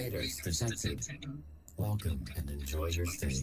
Raiders detected. Welcome and enjoy your stay.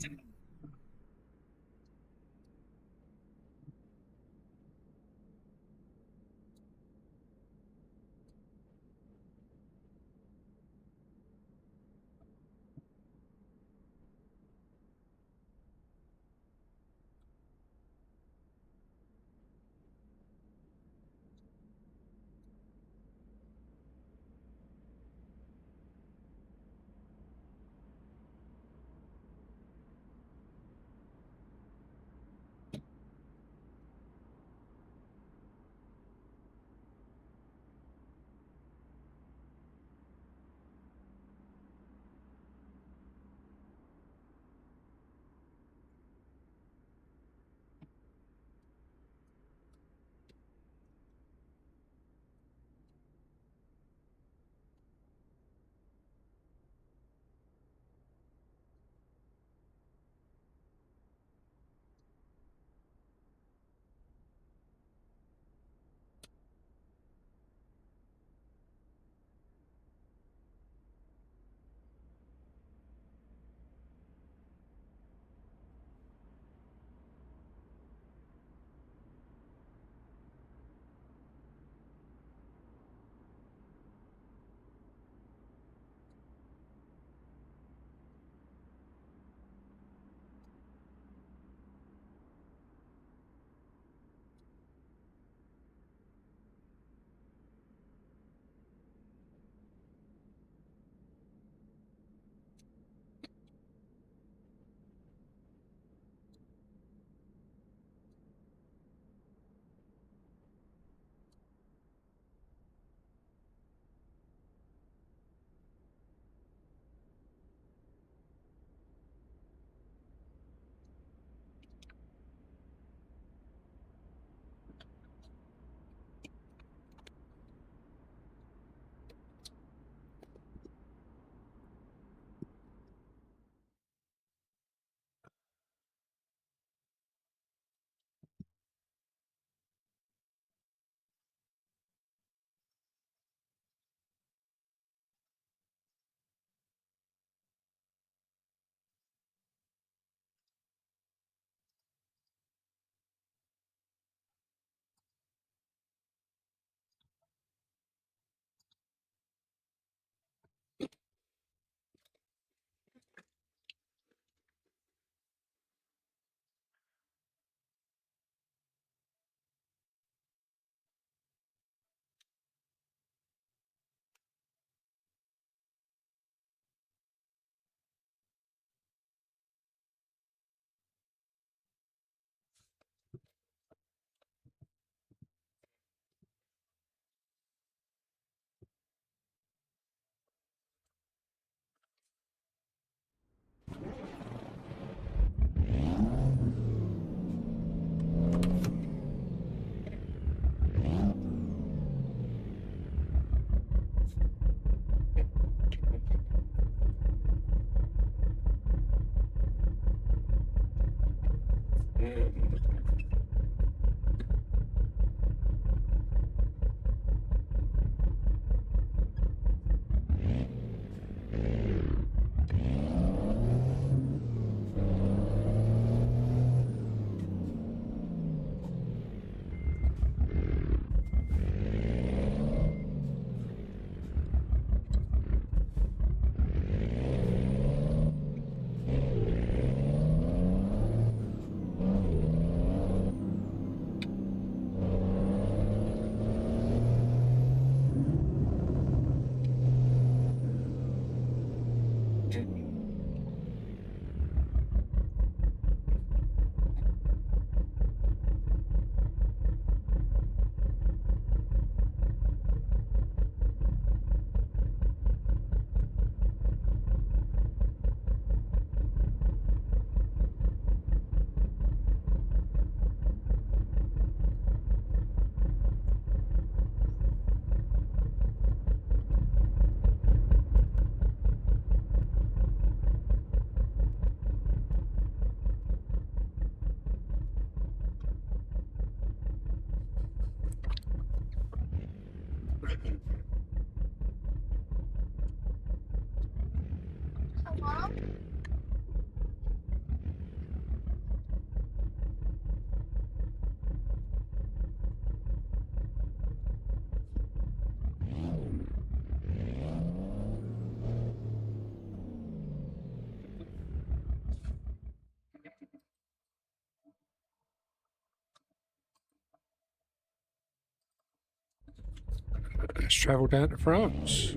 Let's travel down to France,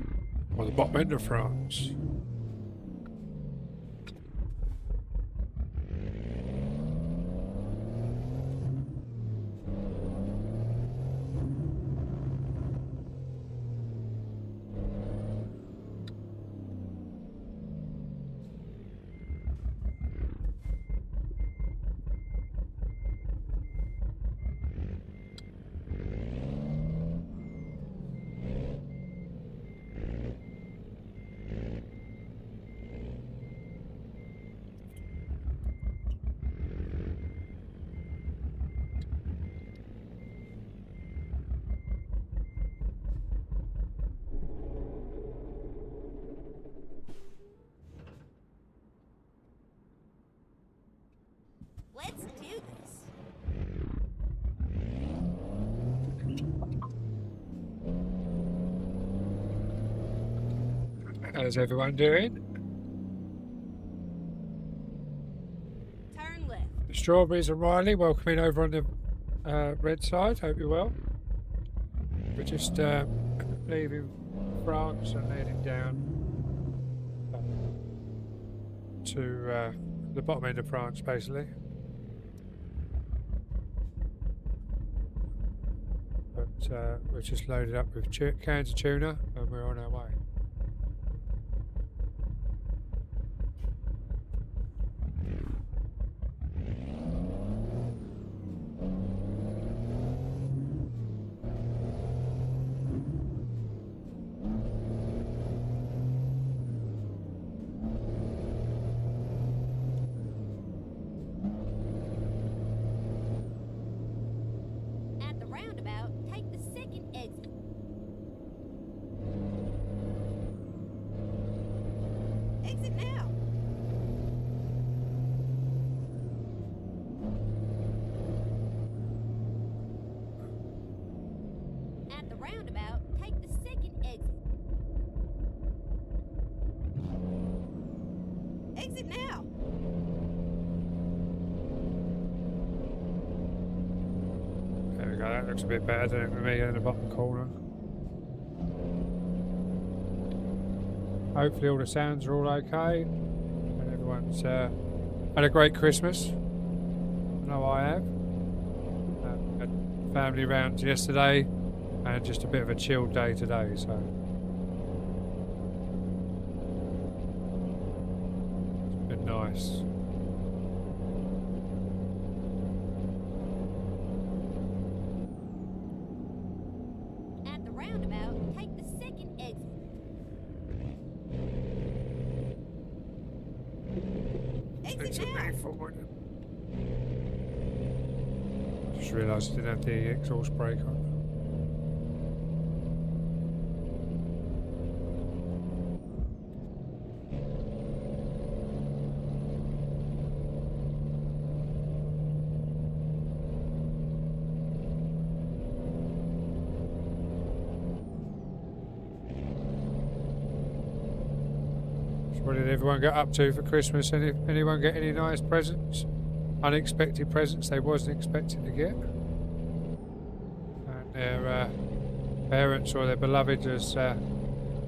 or the bottom end of France. Let's do this. How's everyone doing? Turn left. The Strawberries and Riley, welcome in over on the red side. Hope you're well. We're just leaving France and heading down to the bottom end of France, basically. But we're just loaded up with cans of tuna and we're on our way. At the roundabout, take the second exit. Exit now. At the roundabout, take the second exit. Exit now. There we go, that looks a bit better than it with me in the bottom corner. Hopefully all the sounds are all okay and everyone's had a great Christmas. I know I have. Had family round yesterday and just a bit of a chilled day today, so it's been nice. At the roundabout, take the second exit. It's Exit a now. way forward. Just realised I didn't have the exhaust brake on. What did everyone get up to for Christmas? Anyone get any nice presents? Unexpected presents they wasn't expecting to get? And their parents or their beloved just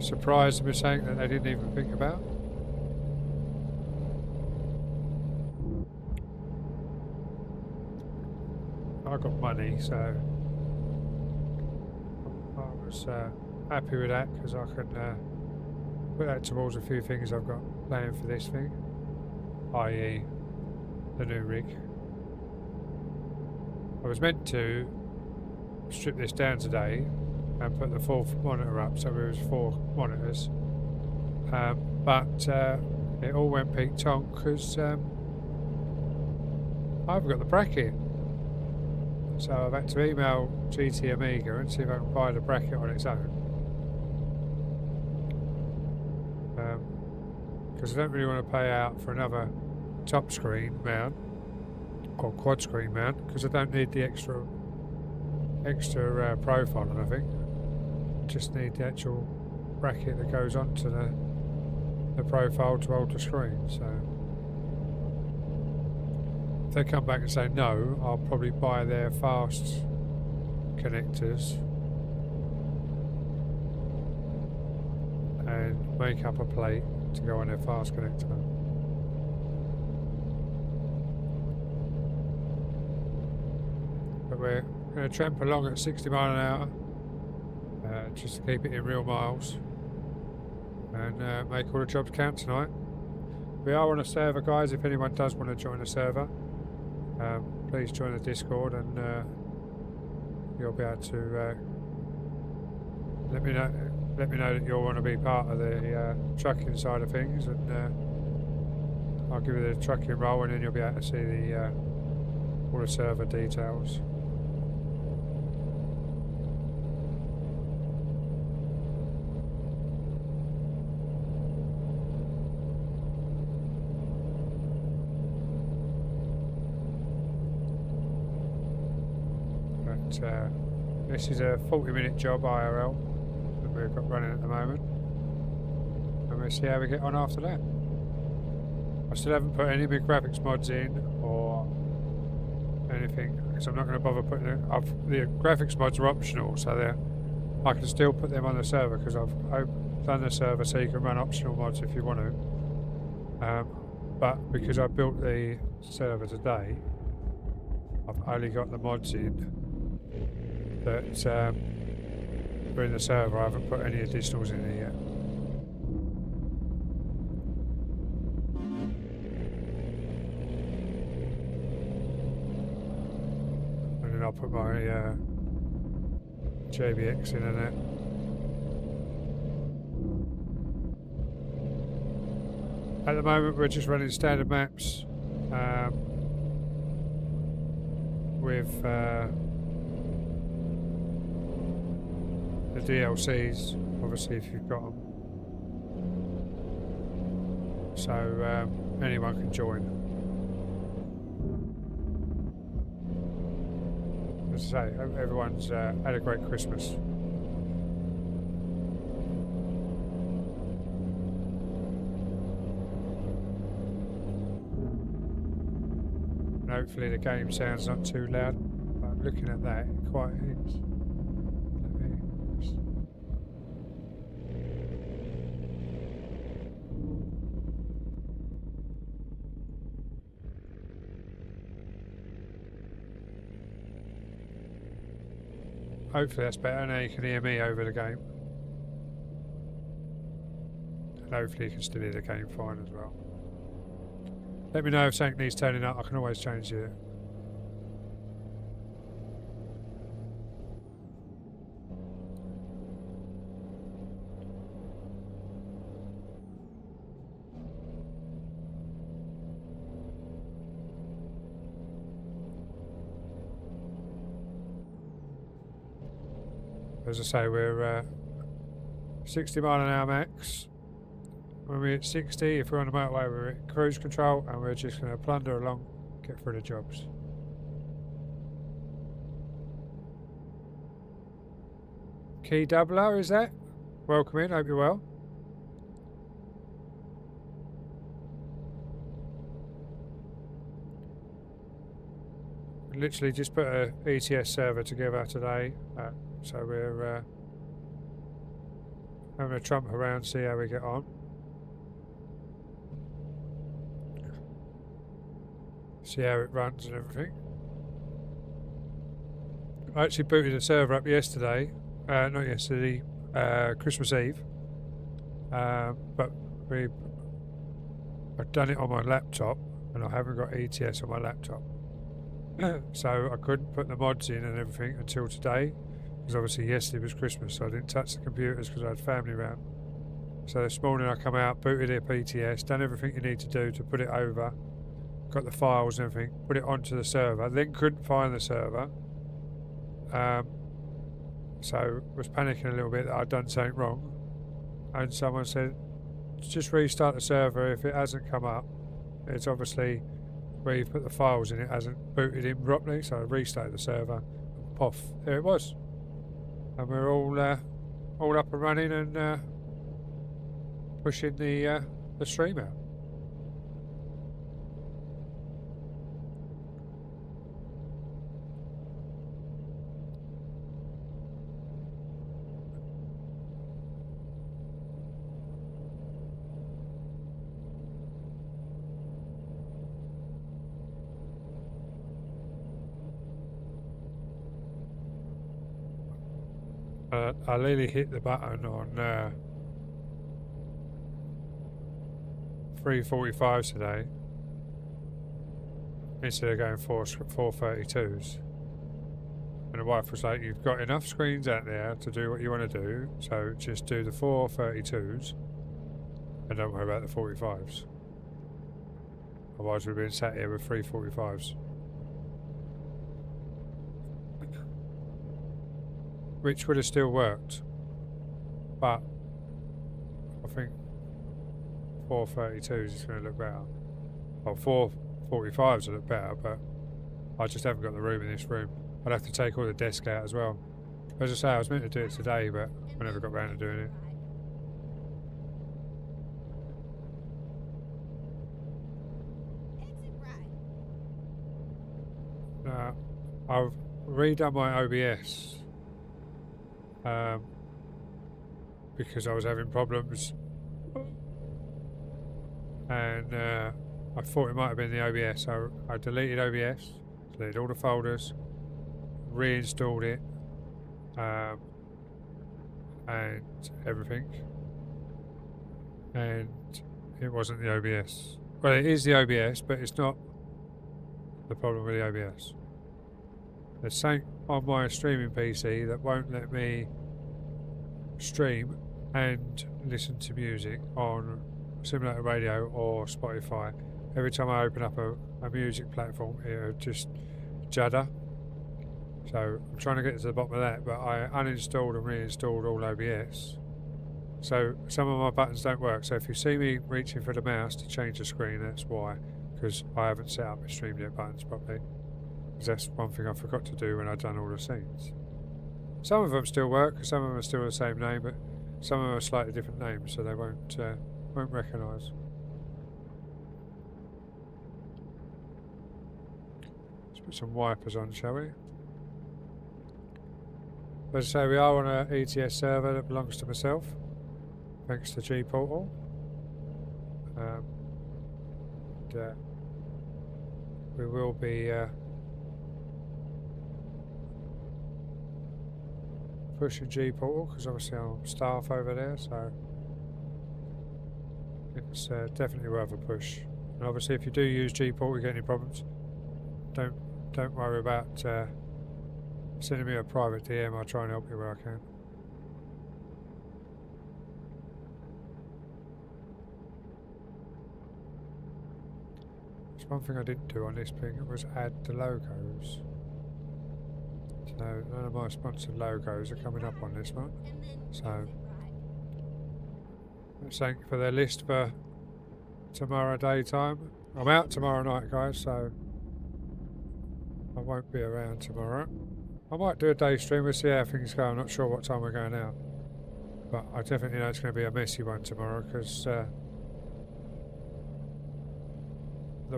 surprised them with something that they didn't even think about? I got money, so I was happy with that because I could put that towards a few things I've got planned for this thing, i.e. the new rig. I was meant to strip this down today and put the fourth monitor up, so there was 4 monitors, but it all went peak tonk because I haven't got the bracket. So I've had to email GT Amiga and see if I can buy the bracket on its own. Because I don't really want to pay out for another top screen mount or quad screen mount because I don't need the extra profile on, I think. I just need the actual bracket that goes onto the profile to hold the screen. So if they come back and say no, I'll probably buy their fast connectors make up a plate to go on their fast connector. But we're going to tramp along at 60 mile an hour, just to keep it in real miles, and make all the jobs count tonight. We are on a server, guys. If anyone does want to join the server, please join the Discord, and you'll be able to let me know that you'll want to be part of the trucking side of things, and I'll give you the trucking role, and then you'll be able to see the all the server details. This is a 40-minute job IRL that we've got running at the moment, and we'll see how we get on after that. I still haven't put any big graphics mods in or anything, because I'm not going to bother putting it up. The graphics mods are optional, so I can still put them on the server, because I've done the server so you can run optional mods if you want to. But because I built the server today, I've only got the mods in that are in the server. I haven't put any additionals in here yet. And then I'll put my JBX in and that. At the moment we're just running standard maps with the DLCs, obviously, if you've got them. So anyone can join. As I say, everyone's had a great Christmas. And hopefully the game sounds not too loud. But looking at that, it quite is. Hopefully that's better. Now you can hear me over the game. And hopefully you can still hear the game fine as well. Let me know if something needs turning up. I can always change it. As I say, we're 60 mile an hour max. When we're at 60, if we're on the motorway, we're at cruise control, and we're just going to plunder along, get through the jobs. Key Doubler, is that? Welcome in, hope you're well. Literally just put a ETS server together today. So we're having a trump around, see how we get on. See how it runs and everything. I actually booted the server up yesterday, not yesterday, Christmas Eve. But I've done it on my laptop, and I haven't got ETS on my laptop. So I couldn't put the mods in and everything until today. Because obviously yesterday was Christmas, so I didn't touch the computers because I had family around. So this morning I come out, booted up ETS, done everything you need to do to put it over, got the files and everything, put it onto the server, then couldn't find the server. So was panicking a little bit that I'd done something wrong. And someone said, just restart the server. If it hasn't come up, it's obviously where you've put the files in, it hasn't booted in properly. So I restarted the server, poff, there it was. And we're all up and running and pushing the stream out. I nearly hit the button on 345s today instead of going 432s. And the wife was like, "You've got enough screens out there to do what you want to do, so just do the 432s and don't worry about the 45s. Otherwise we've been sat here with 345s." Which would have still worked, but I think 432s is going to look better. Well, 445s will look better, but I just haven't got the room in this room. I'd have to take all the desk out as well. As I say, I was meant to do it today, but I never got round to doing it. Exit right. I've redone my OBS because I was having problems, and I thought it might have been the OBS, so I deleted OBS, deleted all the folders, reinstalled it, and everything, and it wasn't the OBS. Well, it is the OBS, but it's not the problem with the OBS. There's something on my streaming PC that won't let me stream and listen to music on Simulator Radio or Spotify. Every time I open up a music platform, it'll just judder. So I'm trying to get to the bottom of that, but I uninstalled and reinstalled all OBS. So some of my buttons don't work. So if you see me reaching for the mouse to change the screen, that's why, because I haven't set up my StreamYard buttons properly. Because that's one thing I forgot to do when I'd done all the scenes. Some of them still work, because some of them are still the same name, but some of them are slightly different names, so they won't recognise. Let's put some wipers on, shall we? As I say, we are on an ETS server that belongs to myself, thanks to G-Portal. We will be pushing G-Portal because obviously I'm staff over there, so it's definitely worth a push. And obviously, if you do use G-Portal, you get any problems, don't worry about sending me a private DM. I'll try and help you where I can. There's one thing I didn't do on this thing, it was add the logos. So none of my sponsored logos are coming up on this one. And then So exit right. thank you for their list for tomorrow daytime. I'm out tomorrow night, guys, so I won't be around tomorrow. I might do a day stream, we'll see how things go. I'm not sure what time we're going out, but I definitely know it's going to be a messy one tomorrow because the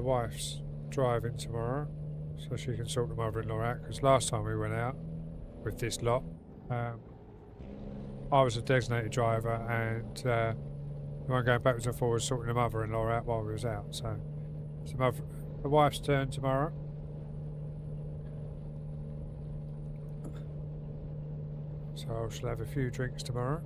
wife's driving tomorrow, so she can sort the mother-in-law out. Because last time we went out with this lot, I was a designated driver, and the one going backwards and forwards sorting the mother-in-law out while we was out. So it's the wife's turn tomorrow. So I shall have a few drinks tomorrow.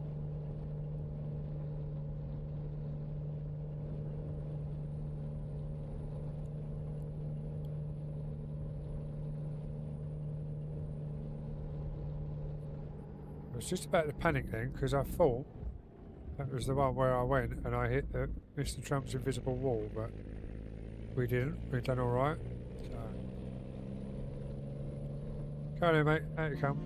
I was just about to panic then, because I thought that was the one where I went and I hit Mr. Trump's invisible wall, but we didn't. We've done alright. So. Go on then, mate. Out you come.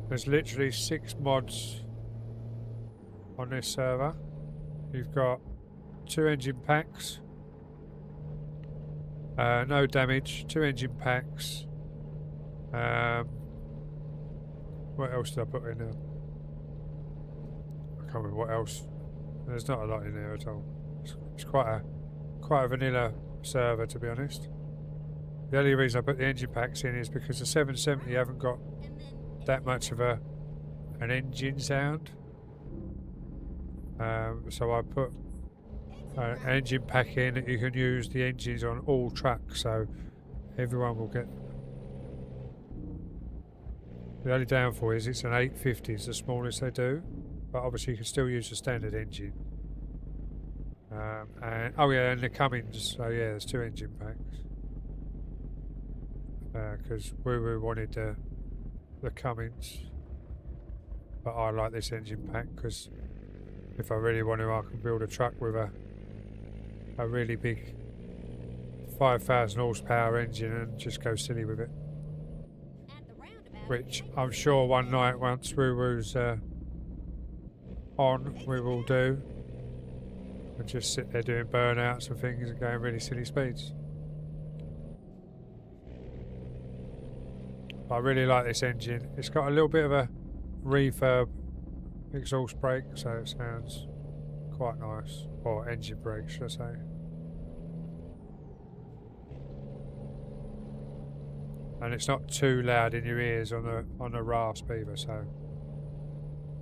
There's literally 6 mods on this server. You've got 2 engine packs, no damage, 2 engine packs. What else did I put in there? I can't remember what else. There's not a lot in there at all. It's quite a vanilla server, to be honest. The only reason I put the engine packs in is because the 770 haven't got And then that much of an engine sound. So I put an engine pack in that you can use the engines on all trucks, so everyone will get. The only downfall is it's an 850, it's the smallest they do, but obviously you can still use the standard engine. And oh yeah, and the Cummins. So yeah, there's 2 engine packs. Because we wanted the Cummins, but I like this engine pack because if I really want to, I can build a truck with a really big 5,000 horsepower engine and just go silly with it. At the roundabout, Which take I'm the sure one night once Woo Woo's on, we will do. And just sit there doing burnouts and things and going really silly speeds. I really like this engine. It's got a little bit of a refurb exhaust brake, so it sounds quite nice. Or engine brake, should I say. And it's not too loud in your ears on the rasp either, so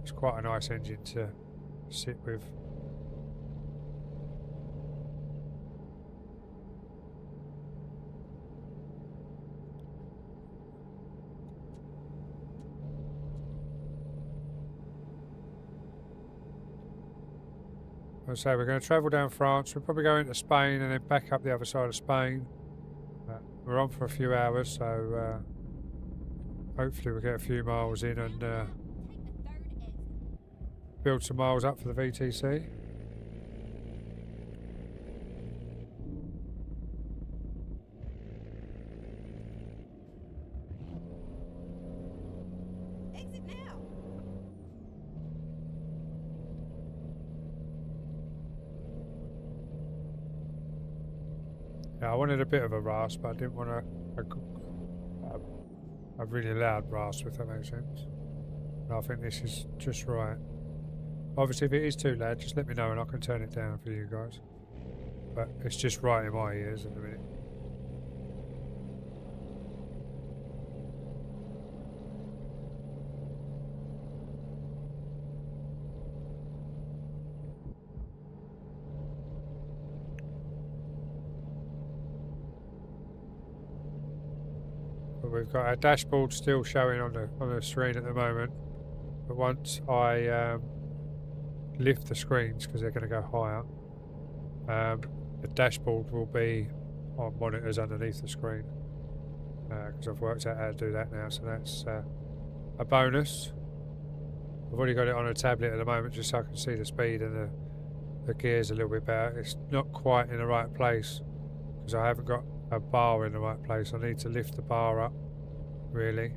it's quite a nice engine to sit with. So we're going to travel down France. We'll probably go into Spain and then back up the other side of Spain. We're on for a few hours, so hopefully we'll get a few miles in and take the third exit. build some miles up for the VTC. Exit now. Yeah, I wanted a bit of a rasp, but I didn't want a really loud rasp, if that makes sense. And I think this is just right. Obviously, if it is too loud, just let me know and I can turn it down for you guys. But it's just right in my ears at the minute. But we've got our dashboard still showing on the screen at the moment. But once I lift the screens, because they're going to go higher, the dashboard will be on monitors underneath the screen. Because I've worked out how to do that now, so that's a bonus. I've already got it on a tablet at the moment just so I can see the speed and the gears a little bit better. It's not quite in the right place because I haven't got a bar in the right place. I need to lift the bar up, really,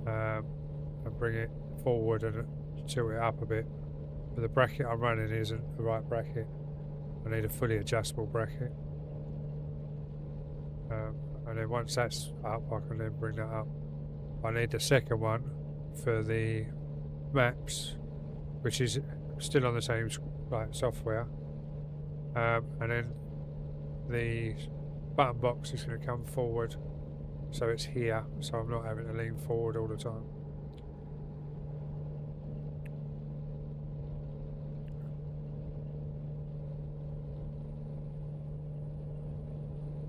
and bring it forward and tilt it up a bit. But the bracket I'm running isn't the right bracket. I need a fully adjustable bracket. And then once that's up, I can then bring that up. I need the second one for the maps, which is still on the same software. And then the button box is going to come forward, so it's here, so I'm not having to lean forward all the time.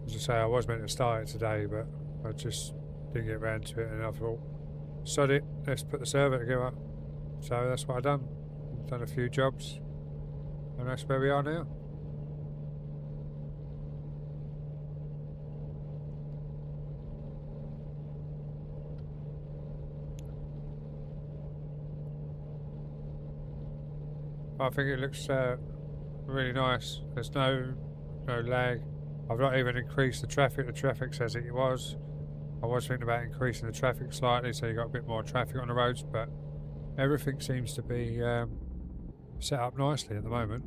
As I say, I was meant to start it today, but I just didn't get around to it, and I thought, sod it, let's put the server together. So that's what I've done. I've done a few jobs, and that's where we are now. I think it looks really nice. There's no lag. I've not even increased the traffic. The traffic says it was. I was thinking about increasing the traffic slightly so you got a bit more traffic on the roads, but everything seems to be set up nicely at the moment.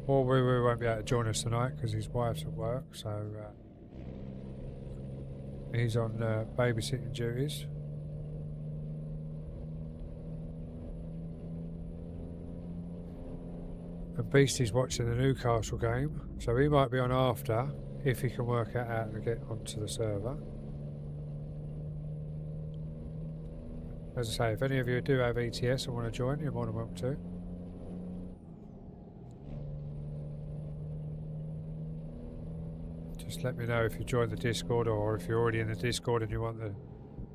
Or we won't be able to join us tonight because his wife's at work, so he's on babysitting duties. And Beastie's watching the Newcastle game, so he might be on after if he can work out how to get onto the server. As I say, if any of you do have ETS and want to join, you're more than welcome to. Just let me know if you join the Discord, or if you're already in the Discord and you want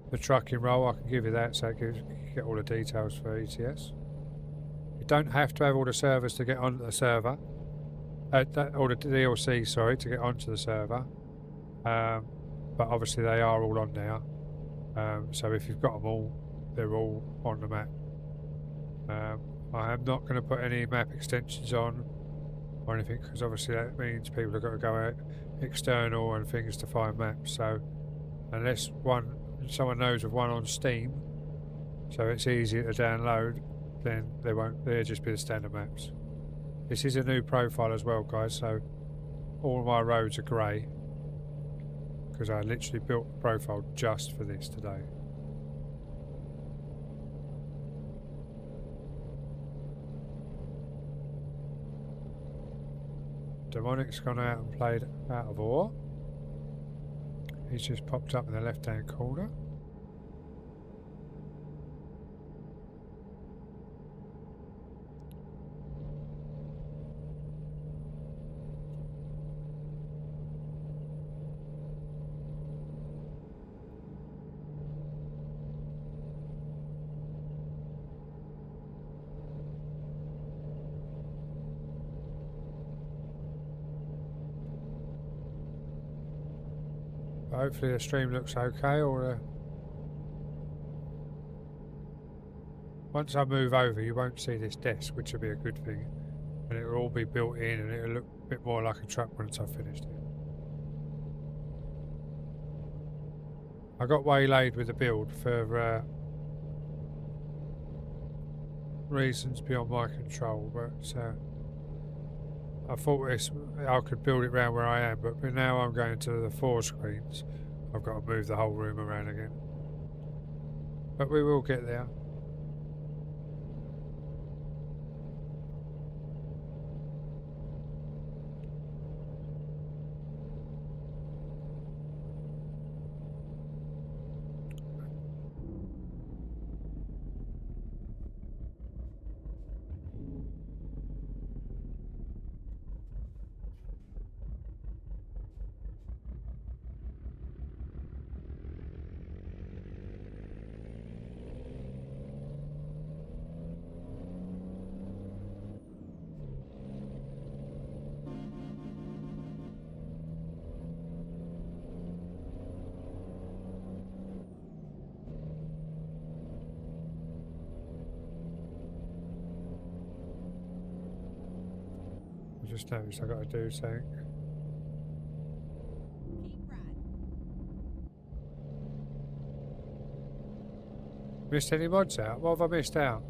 the trucking role, I can give you that, so you can get all the details for ETS. You don't have to have all the servers to get onto the server, all the DLC, sorry, to get onto the server. But obviously they are all on now. So if you've got them all, they're all on the map. I am not going to put any map extensions on or anything, because obviously that means people have got to go out external and things to find maps. So unless someone knows of one on Steam, so it's easier to download, then they'll just be the standard maps. This is a new profile as well, guys, so all my roads are grey, because I literally built the profile just for this today. Demonic's gone out and played out of ore. He's just popped up in the left-hand corner. Hopefully the stream looks okay, or once I move over you won't see this desk, which will be a good thing, and it will all be built in and it will look a bit more like a truck once I've finished it. I got waylaid with the build for reasons beyond my control, but I thought I could build it around where I am, but now I'm going to the 4 screens. I've got to move the whole room around again. But we will get there. I just noticed I got to do something. Keep riding. Missed any mods out? What have I missed out?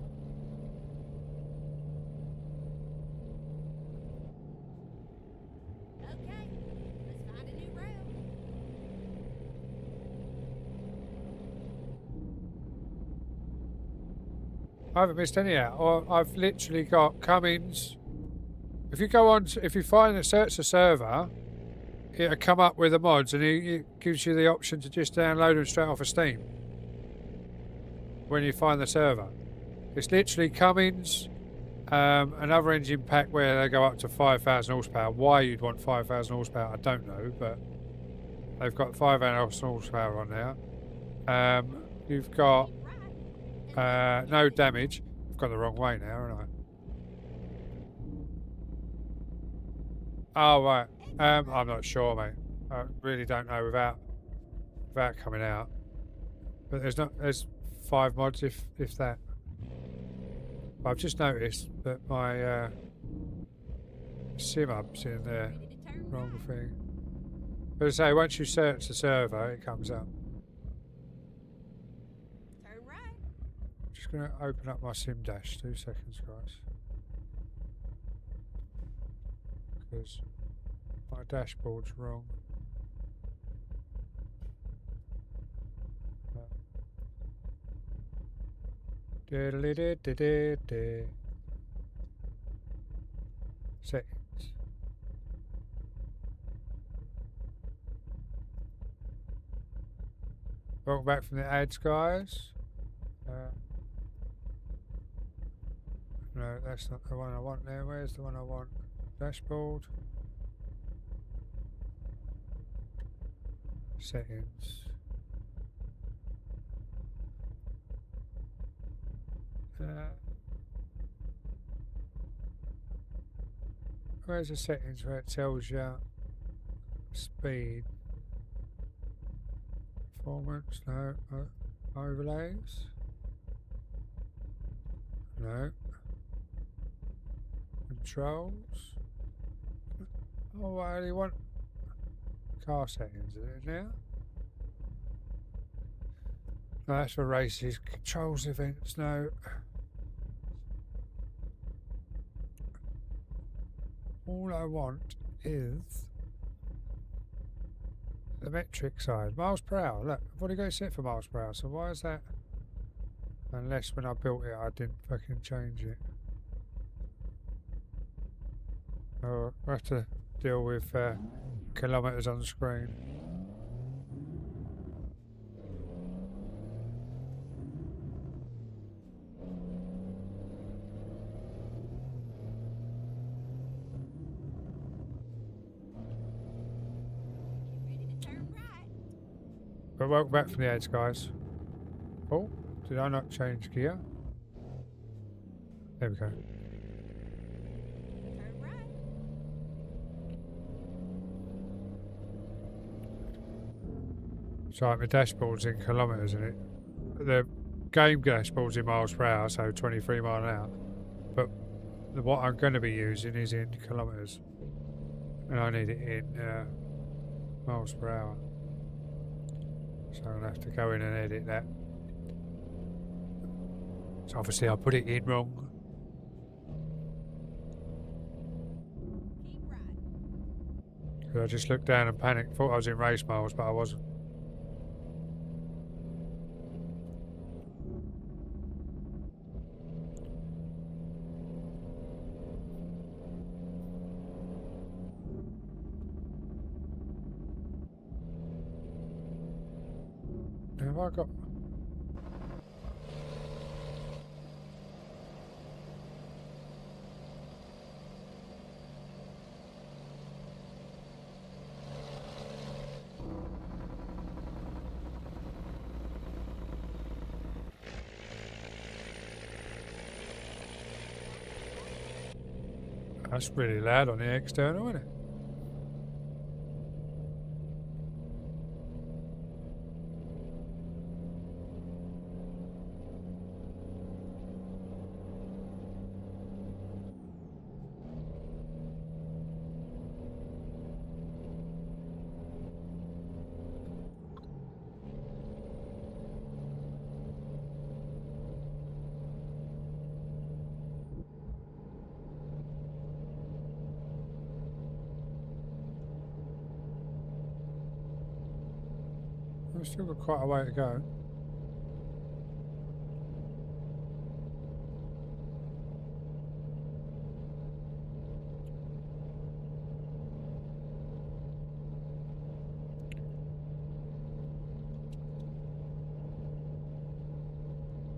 Okay, let's find a new road. I haven't missed any out. Or I've literally got Cummins. If you go on, if you find and search the server, it'll come up with the mods, and it gives you the option to just download them straight off of Steam when you find the server. It's literally Cummins, another engine pack where they go up to 5,000 horsepower. Why you'd want 5,000 horsepower, I don't know, but they've got 5,000 horsepower on there. You've got Keep riding. no damage. I've gone the wrong way now, haven't I? Oh, right. I'm not sure, mate. I really don't know without coming out. But there's 5 mods if that. But I've just noticed that my sim hub's in the Ready to turn wrong right. thing. But as I say, once you search the server, it comes up. Turn right. Just going to open up my sim dash. 2 seconds, guys. Because my dashboard's wrong. Diddly-did-did-did-did. Settings. Welcome back from the ads, guys. No, that's not the one I want there. Where's the one I want? Dashboard. Settings. Where's the settings where it tells you speed? Performance, no. Overlays? No. Controls? Oh, I only want car settings, is it now? No, that's for races. Controls, events, no. All I want is the metric side. Miles per hour. Look, I've already got it set for miles per hour, so why is that? Unless when I built it I didn't fucking change it. Oh, I have to deal with kilometres on screen. Ready to turn right. But welcome back from the ads, guys. Oh, did I not change gear? There we go. Turn right. So like my dashboard's in kilometres in it. The game dashboard's in miles per hour, so 23 mile an hour. But what I'm going to be using is in kilometres. And I need it in miles per hour. So I'll have to go in and edit that. So obviously I put it in wrong. Keep right. 'Cause I just looked down and panicked, thought I was in race miles, but I wasn't. Have I got... That's really loud on the external, isn't it? We've still got quite a way to go.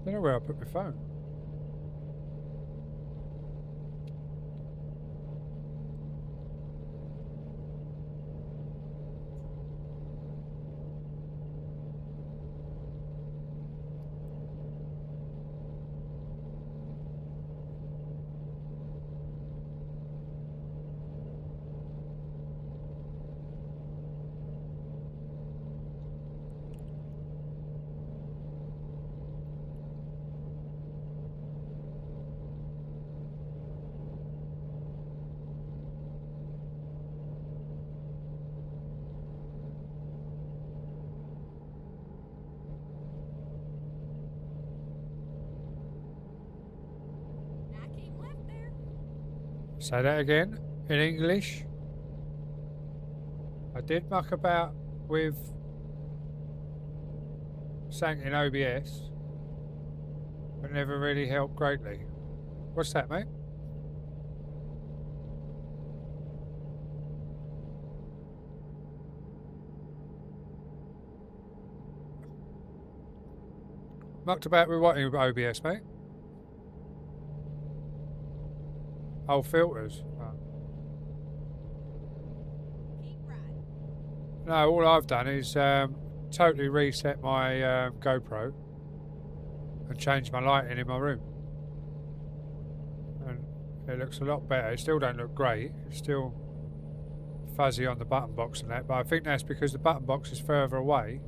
I don't know where I put my phone. Now keep left there. Say that again in English. I did muck about with something in OBS, but never really helped greatly. What's that, mate? Mucked about with what in OBS, mate? Oh, filters. Oh. Keep riding. No, all I've done is totally reset my GoPro and changed my lighting in my room. And it looks a lot better. It still don't look great. It's still fuzzy on the button box and that, but I think that's because the button box is further away.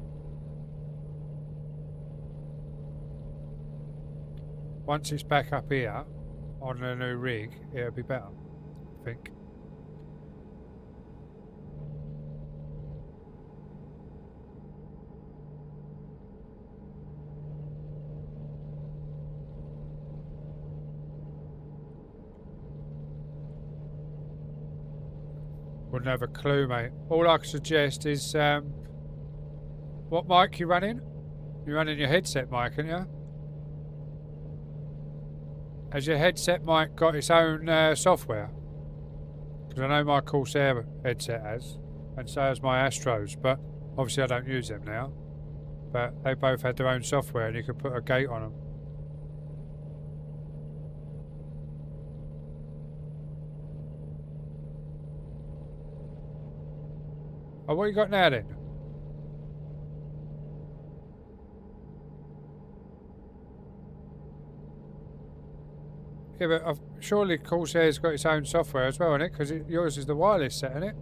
Once it's back up here on the new rig, it'll be better, I think. Wouldn't have a clue, mate. All I can suggest is what mic you running? You're running your headset mic, aren't you? Has your headset mic got its own software? Because I know my Corsair headset has, and so has my Astros, but obviously I don't use them now. But they both had their own software and you could put a gate on them. Oh, what you got now then? Yeah, but surely Corsair's got its own software as well, isn't it? Because yours is the wireless set, isn't it?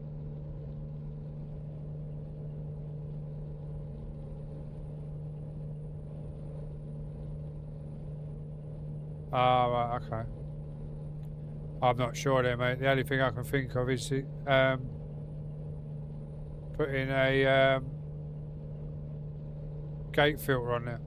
Ah, right, okay. I'm not sure there, mate. The only thing I can think of is putting a gate filter on there.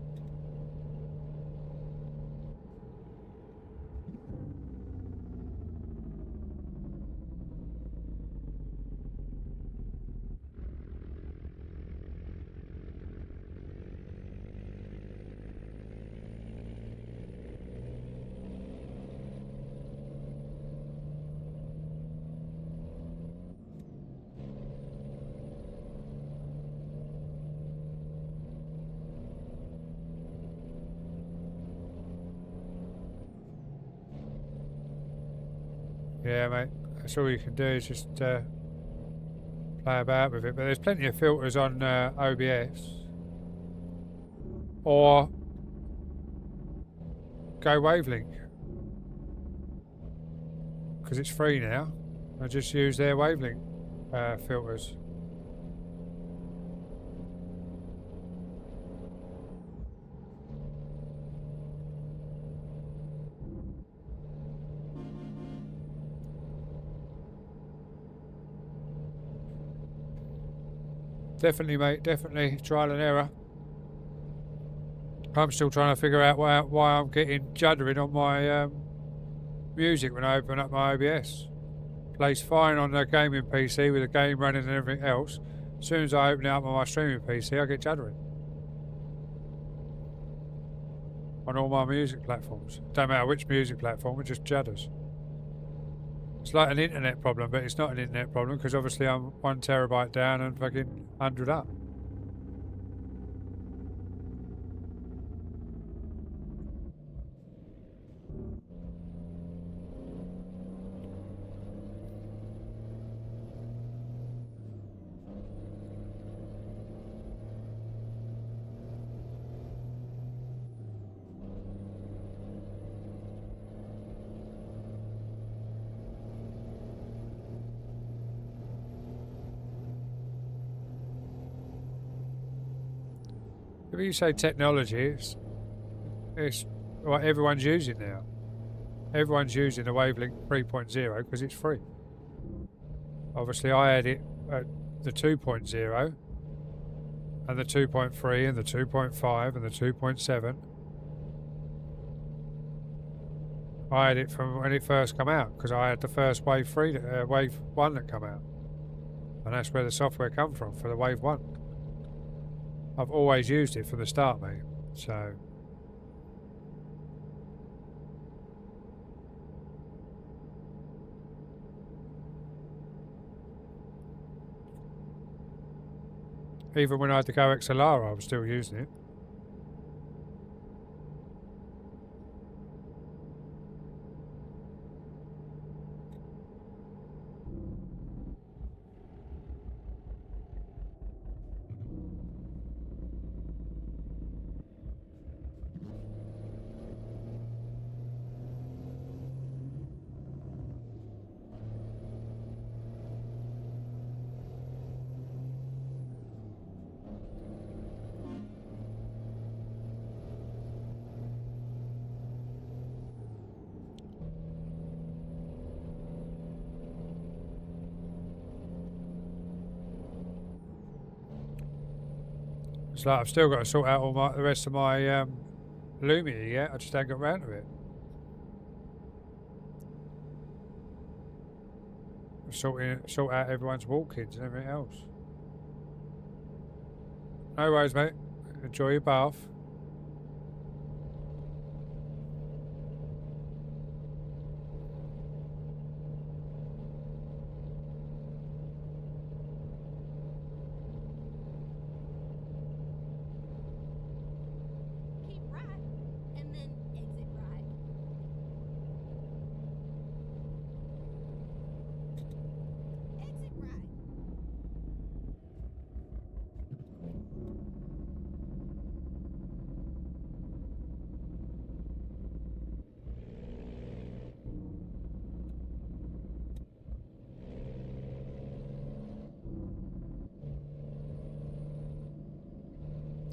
Yeah, mate. That's all you can do is just play about with it. But there's plenty of filters on OBS. Or go Wavelink. Because it's free now. I just use their Wavelink filters. Definitely, mate. Definitely trial and error. I'm still trying to figure out why I'm getting juddering on my music when I open up my OBS. Plays fine on the gaming PC with the game running and everything else. As soon as I open it up on my streaming PC, I get juddering. On all my music platforms. Don't matter which music platform, it just judders. It's like an internet problem, but it's not an internet problem because obviously I'm 1 terabyte down and fucking 100 up. If you say technology, it's what everyone's using now. Everyone's using the Wavelink 3.0 because it's free. Obviously, I had it at the 2.0 and the 2.3 and the 2.5 and the 2.7. I had it from when it first came out because I had the first Wave 1 that come out. And that's where the software come from, for the Wave 1. I've always used it from the start, mate. So even when I had the Go XLR, I was still using it. It's like I've still got to sort out all the rest of my Lumia yet. I just haven't got round to it. Sort out everyone's walk-ins and everything else. No worries, mate. Enjoy your bath. Keep right, and then exit right. Exit right.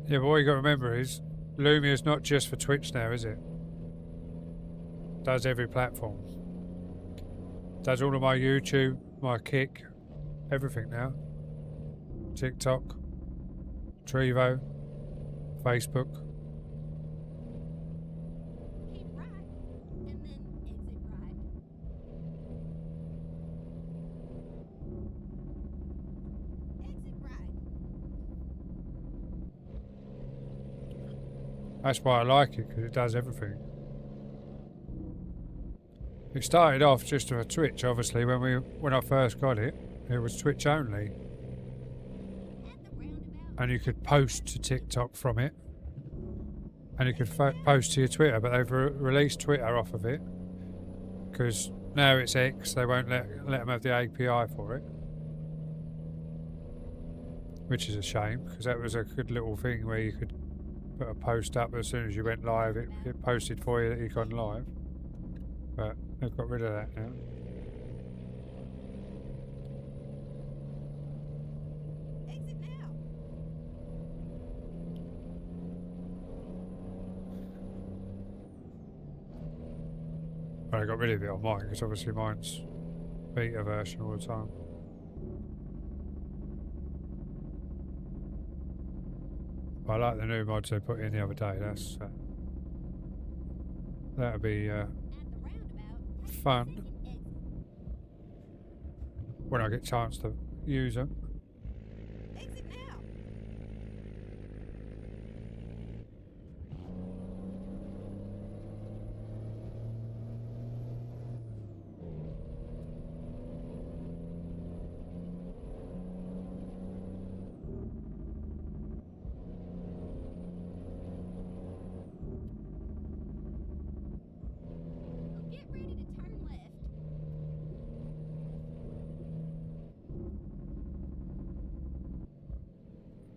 Yeah, but what you got to remember is Lumia's not just for Twitch now, is it? Does every platform. Does all of my YouTube, my Kick, everything now. TikTok, Trevo, Facebook. Keep right, and then exit right. Exit right. That's why I like it, because it does everything. It started off just for Twitch, obviously, when I first got it. It was Twitch only. At the roundabout. And you could post to TikTok from it. And you could post to your Twitter, but they've released Twitter off of it. Because now it's X, they won't let them have the API for it. Which is a shame, because that was a good little thing where you could put a post up as soon as you went live, it posted for you that you'd gone live. But they've got rid of that now. Exit now. But I got rid of it on mine, because obviously mine's beta version all the time. But I like the new mods they put in the other day. That'll be At the roundabout. Take fun the second exit. when I get a chance to use them. Exit now. Get ready to turn left.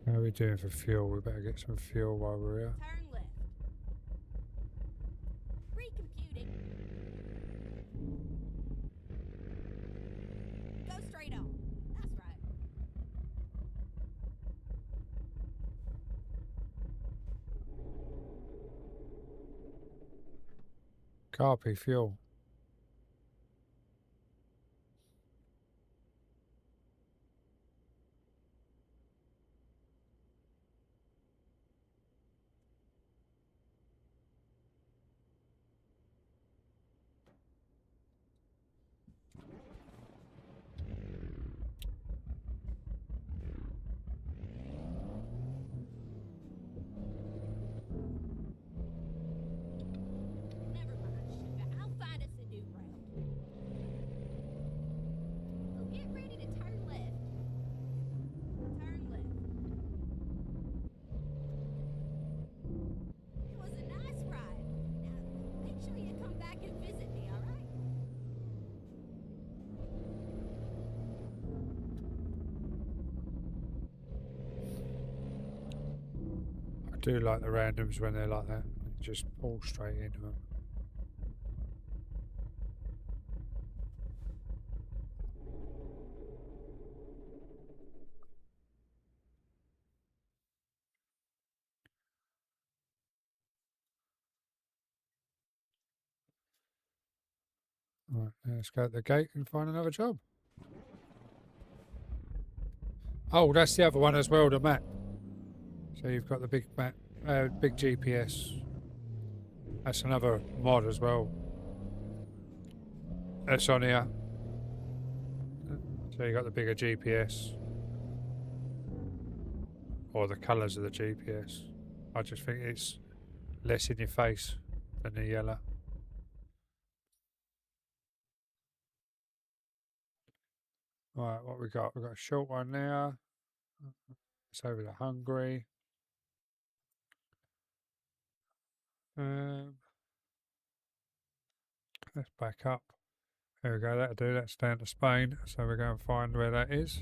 How are we doing for fuel? We better get some fuel while we're here. Turn left. Recomputing. Go straight on. That's right. Carpy fuel. Never mind, sugar. I'll find us a new route. So get ready to turn left. Turn left. It was a nice ride. Now, make sure you come back and visit me, all right? I do like the randoms when they're like that. Just pull straight into them. Right, let's go to the gate and find another job. Oh, that's the other one as well, the map. See, So you've got the big GPS. That's another mod as well. That's on here. So you got the bigger GPS. Or the colours of the GPS. I just think it's less in your face than the yellow. Right, what we got? We've got a short one there. It's over to Hungary. Let's back up. There we go, that'll do. That's down to Spain. So we're going to find where that is.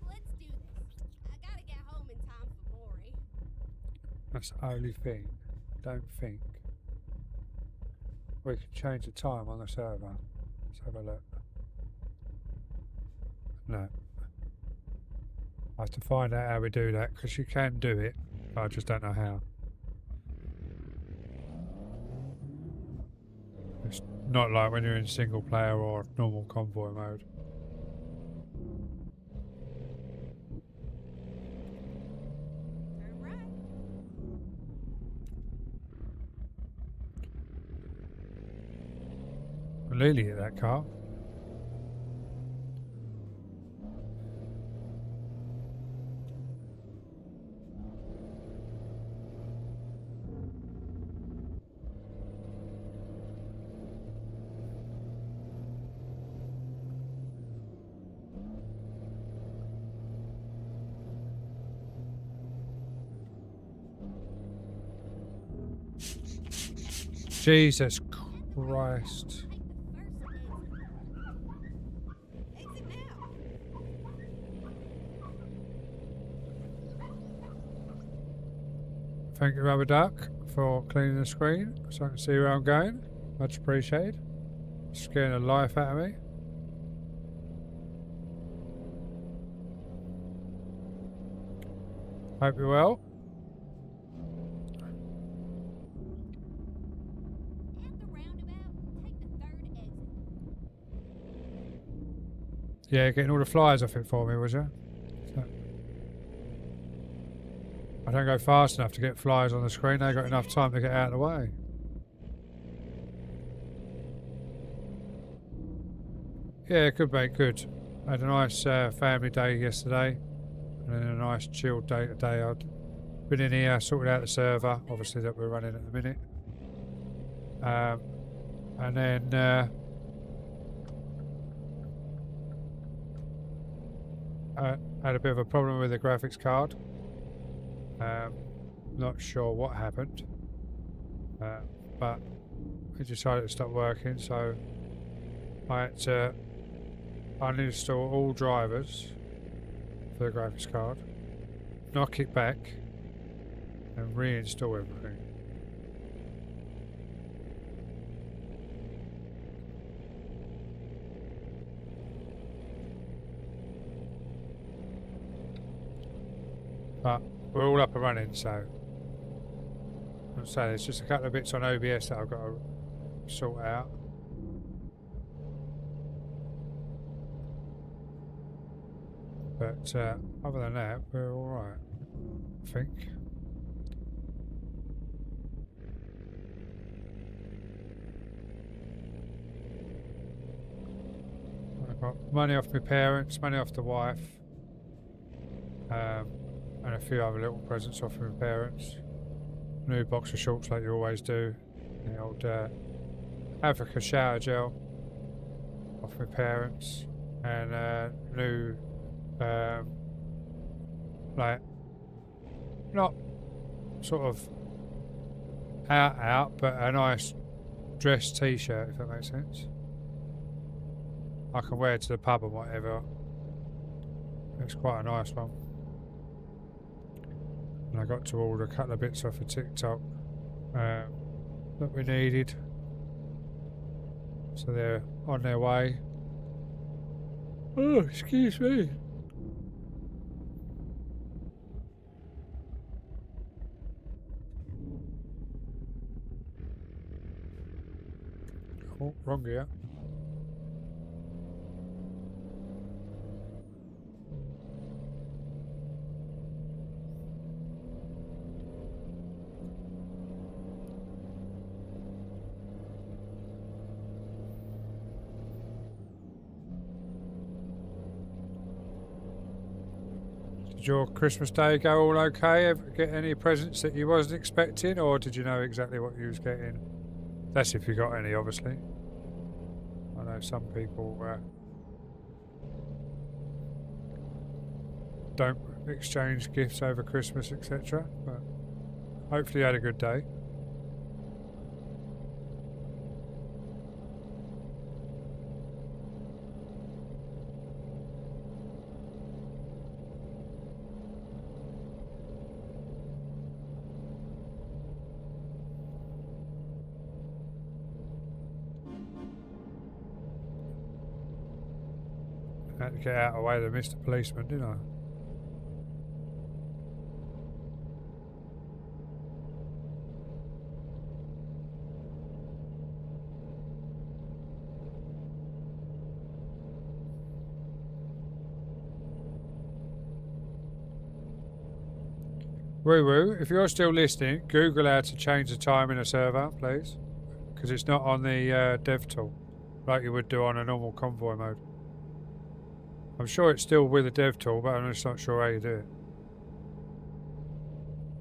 Let's do this. I gotta get home in time for Maury. That's the only thing. Don't think. We can change the time on the server. Let's have a look. No. I have to find out how we do that, because you can do it. I just don't know how. It's not like when you're in single player or normal convoy mode. Turn right. Lily at that car. Jesus Christ. Take the first exit. Exit now. Thank you, Rubber Duck, for cleaning the screen so I can see where I'm going. Much appreciated. Scaring the life out of me. Hope you're well. At the roundabout, take the third exit. Yeah, getting all the flyers off it for me, was you? I don't go fast enough to get flyers on the screen. They got enough time to get out of the way. Yeah, good mate, good. I had a nice family day yesterday, and then a nice chilled day today. I'd been in here, sorted out the server, obviously that we're running at the minute. And then I had a bit of a problem with the graphics card. Not sure what happened, but it decided to stop working, so I had to uninstall all drivers for the graphics card, knock it back, and reinstall everything. But we're all up and running, so I'm saying there's just a couple of bits on OBS that I've got to sort out. But other than that, we're alright, I think. I've got money off my parents, money off the wife, and a few other little presents off my parents. New box of shorts like you always do. The old Africa shower gel off my parents, and new like not sort of out, but a nice dress t-shirt, if that makes sense. I can wear it to the pub or whatever. It's quite a nice one. And I got to order a couple of bits off of TikTok that we needed. So they're on their way. Oh, excuse me. Oh, wrong gear. Did your Christmas day go all okay? Ever get any presents that you wasn't expecting, or did you know exactly what you was getting? That's if you got any, obviously. I know some people don't exchange gifts over Christmas, etc. But hopefully you had a good day. Had to get out of the way of the Mr. Policeman, didn't I? Woo woo, if you're still listening, Google how to change the time in a server, please. Because it's not on the dev tool, like you would do on a normal convoy mode. I'm sure it's still with the dev tool, but I'm just not sure how you do it.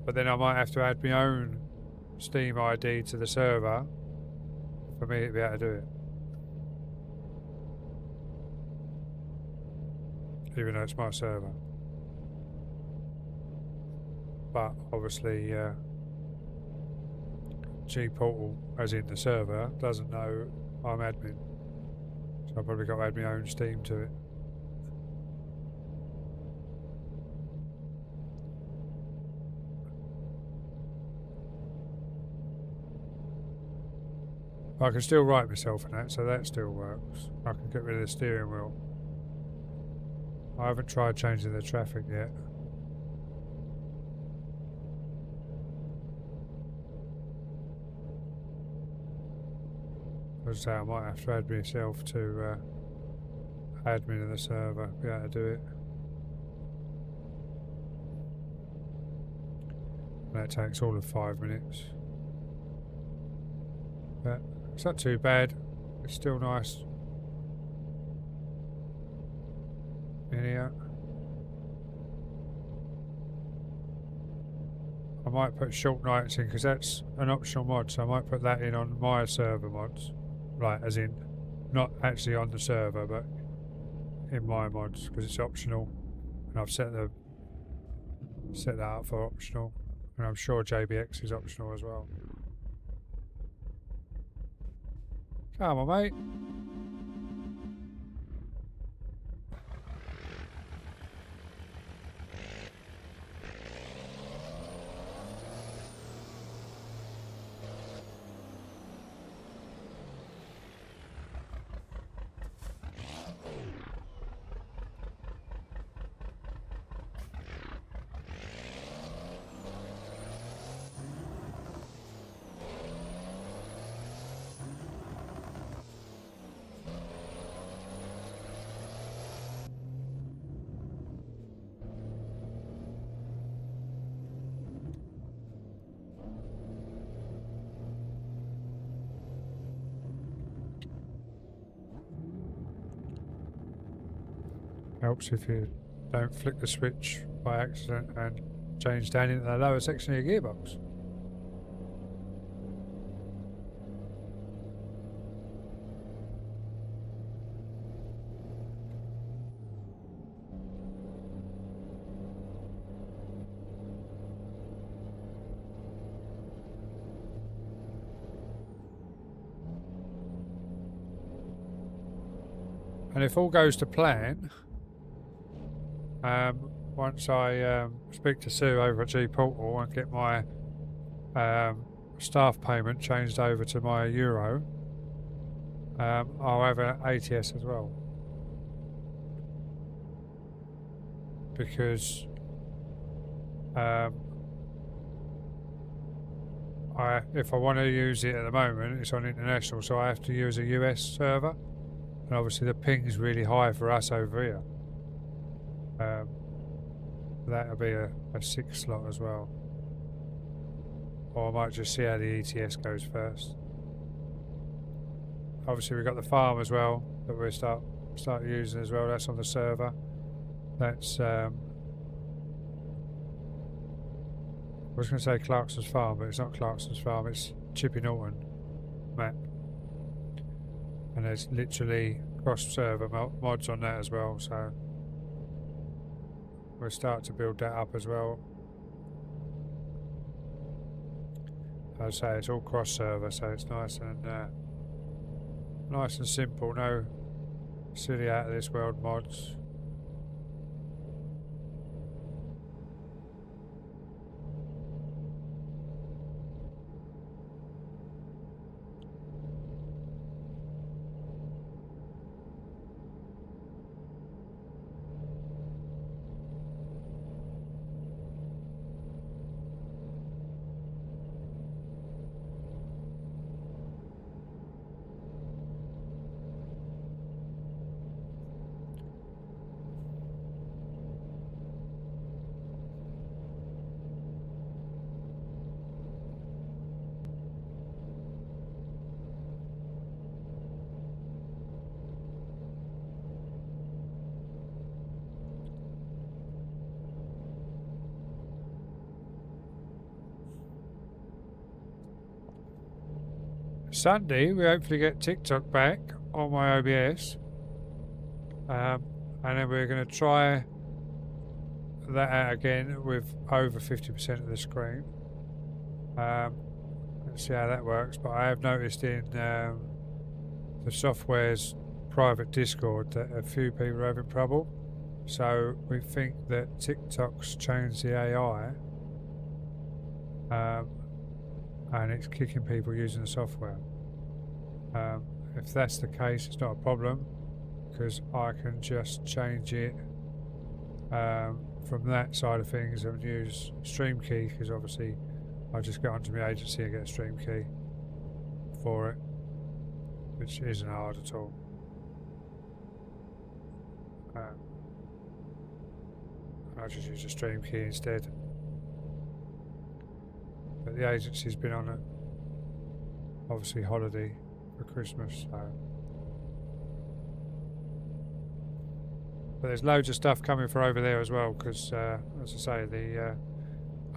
But then I might have to add my own Steam ID to the server for me to be able to do it. Even though it's my server. But obviously G-Portal, as in the server, doesn't know I'm admin. So I've probably got to add my own Steam to it. I can still write myself in that, so that still works. I can get rid of the steering wheel. I haven't tried changing the traffic yet. As I say, I might have to add myself to admin of the server, be able to do it. That takes all of 5 minutes. But it's not too bad. It's still nice in here. I might put short nights in because that's an optional mod, so I might put that in on my server mods. Right, as in, not actually on the server, but in my mods because it's optional, and I've set that up for optional, and I'm sure JBX is optional as well. Come on, mate. Helps if you don't flick the switch by accident and change down into the lower section of your gearbox. And if all goes to plan, once I speak to Sue over at G-Portal and get my staff payment changed over to my euro, I'll have an ATS as well. Because if I want to use it at the moment, it's on international, so I have to use a US server. And obviously the ping's really high for us over here. That'll be a 6 slot as well. Or I might just see how the ETS goes first. Obviously we've got the farm as well that we'll start using as well. That's on the server. That's I was going to say Clarkson's Farm, but it's not Clarkson's Farm, it's Chippy Norton map. And there's literally cross-server mods on that as well, so we'll start to build that up as well. As I say, it's all cross-server, so it's nice and simple, no silly out-of-this-world mods. Sunday, we hopefully get TikTok back on my OBS. And then we're going to try that out again with over 50% of the screen. Let's see how that works. But I have noticed in the software's private Discord that a few people are having trouble. So we think that TikTok's changed the AI. And it's kicking people using the software. If that's the case, it's not a problem because I can just change it from that side of things and use Stream Key, because obviously I just go onto my agency and get a Stream Key for it, which isn't hard at all. I just use a Stream Key instead. But the agency's been on obviously holiday for Christmas, so. But there's loads of stuff coming for over there as well, because as I say, the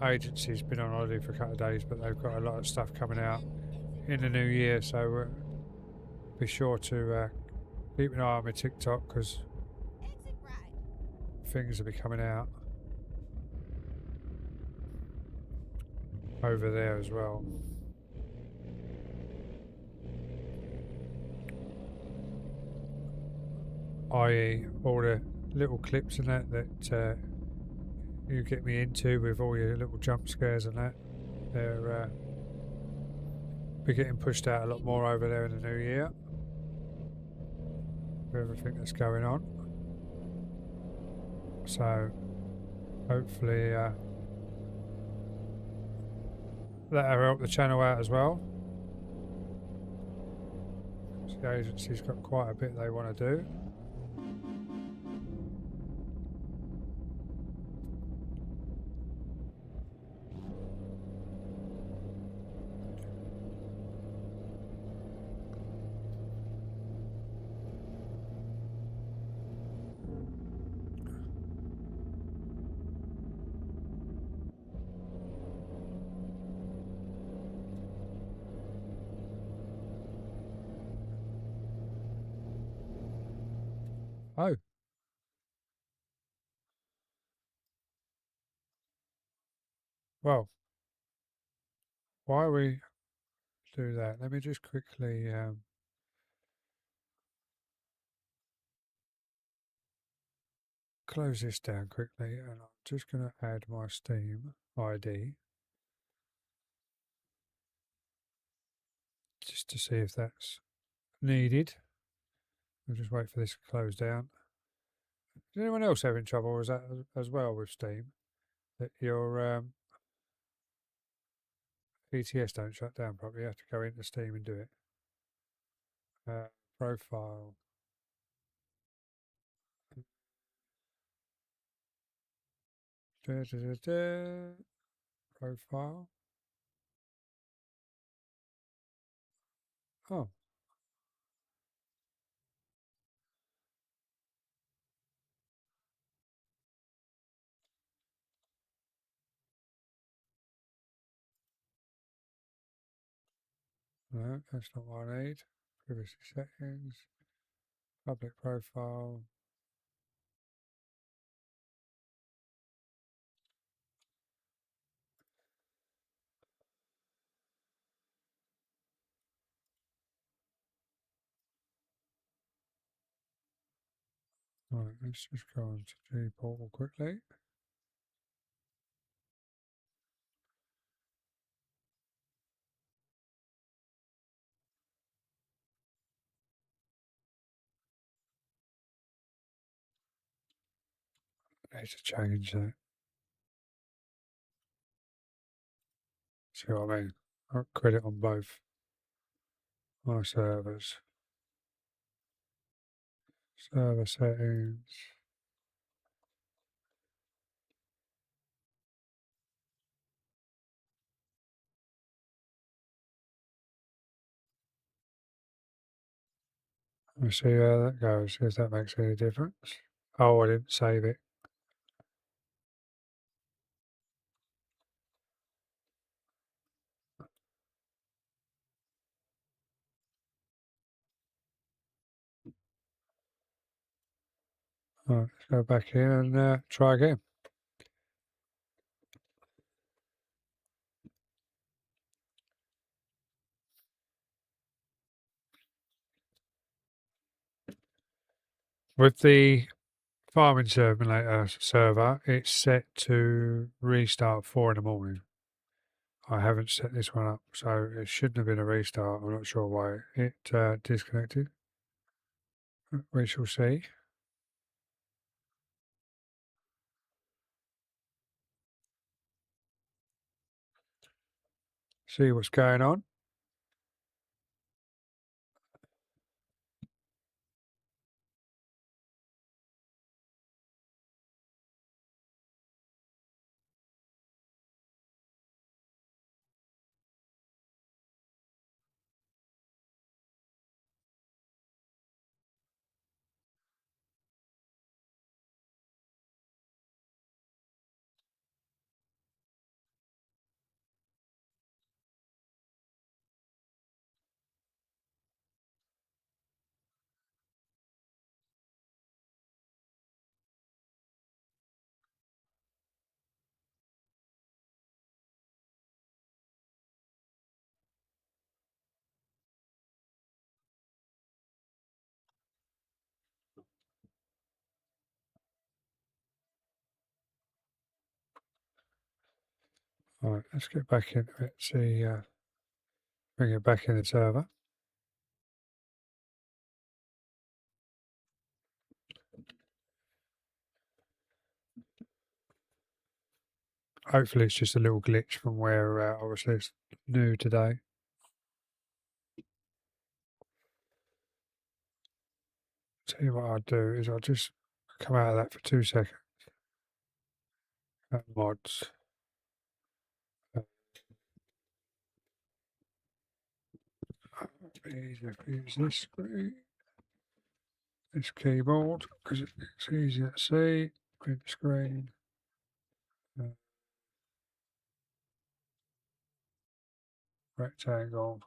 agency's been on holiday for a couple of days, but they've got a lot of stuff coming out in the new year, so be sure to keep an eye on my TikTok, because things will be coming out over there as well. I.e. all the little clips and that you get me into with all your little jump scares and that, they're be getting pushed out a lot more over there in the new year with everything that's going on. So hopefully that'll help the channel out as well. The agency's got quite a bit they want to do. Oh. Well, while we do that, let me just quickly close this down quickly, and I'm just going to add my Steam ID just to see if that's needed. We'll just wait for this to close down. Is anyone else having trouble, or is that as well with Steam? That your ETS don't shut down properly? You have to go into Steam and do it. Profile. Profile. Oh. No, that's not what I need. Privacy settings. Public profile. Right, let's just go on to Gportal quickly. Need to change that. See what I mean? I'll credit on both my servers. Server settings. Let's see how that goes, see if that makes any difference. Oh, I didn't save it. Right, let's go back in and try again. With the farming simulator server, it's set to restart 4 in the morning. I haven't set this one up, so it shouldn't have been a restart. I'm not sure why it disconnected. We shall see. See what's going on. All right, let's get back into it. See, bring it back in the server. Hopefully, it's just a little glitch from where obviously it's new today. Tell you what I'll do is I'll just come out of that for 2 seconds. Mods. Easier to use this screen, this keyboard, because it's easier to see. Print screen. Rectangle.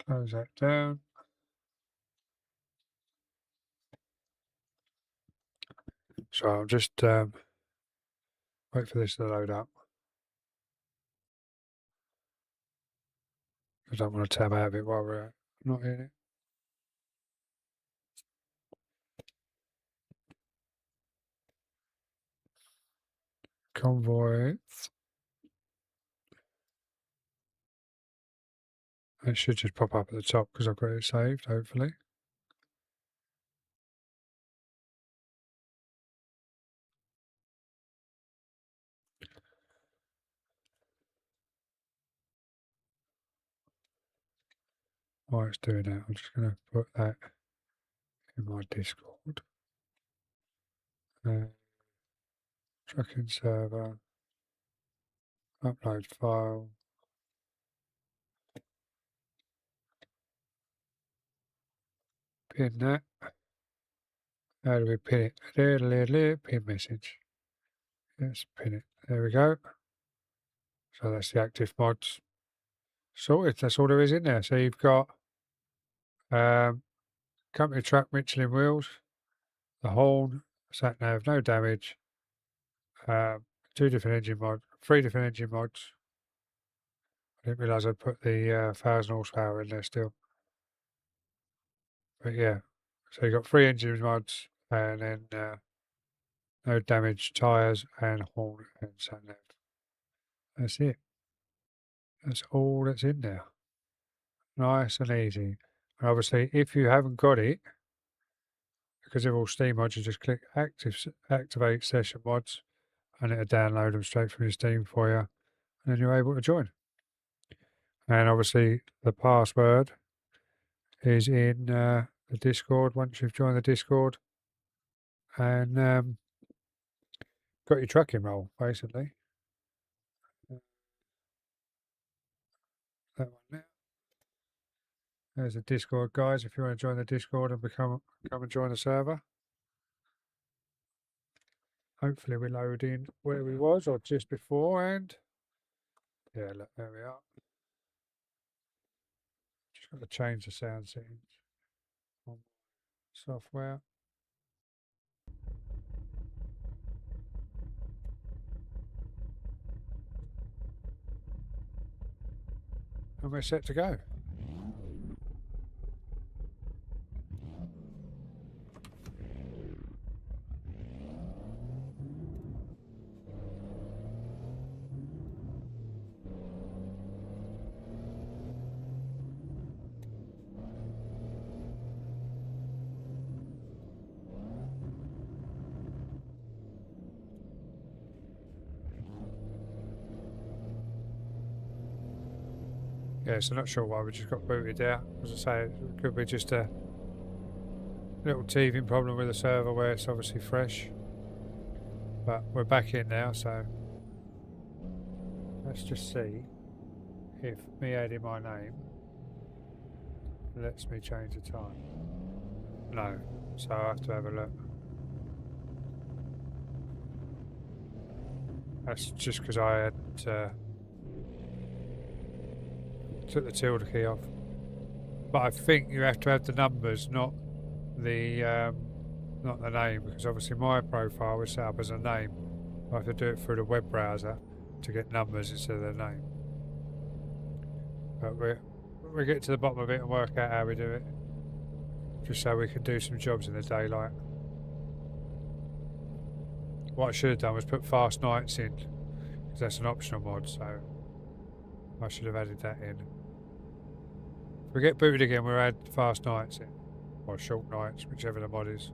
Close that down. So I'll just wait for this to load up. I don't want to tab out of it while we're not in it. convoy. It should just pop up at the top because I've got it saved, hopefully. While it's doing that, I'm just going to put that in my Discord. Tracking server, upload file. Pin that. How do we pin it? Pin message. Let's pin it. There we go. So that's the active mods sorted. That's all there is in there. So you've got company truck, Michelin wheels, the horn, sat nav, no damage, 3 different engine mods. I didn't realise I'd put the 1000 horsepower in there still. But yeah, so you've got 3 engine mods and then no damage, tyres and horn and sat nav. That's it. That's all that's in there. Nice and easy. And obviously, if you haven't got it, because they're all Steam mods, you just click activate session mods and it'll download them straight from your Steam for you. And then you're able to join. And obviously, the password is in the Discord once you've joined the Discord. And got your trucking role, basically. That one there. There's the Discord, guys, if you want to join the Discord and come and join the server. Hopefully we load in where we was or just beforehand. Yeah, look, there we are. Just got to change the sound settings on software. And we're set to go. Yeah, so not sure why we just got booted out. As I say, it could be just a little teething problem with the server where it's obviously fresh. But we're back in now, so let's just see if me adding my name lets me change the time. No, so I have to have a look. That's just because I had took the tilde key off. But I think you have to have the numbers, not the name, because obviously my profile was set up as a name. I have to do it through the web browser to get numbers instead of the name. But we'll get to the bottom of it and work out how we do it, just so we can do some jobs in the daylight. What I should have done was put fast nights in, because that's an optional mod, so I should have added that in. If we get booted again, we'll add fast nights in, or short nights, whichever the mod is.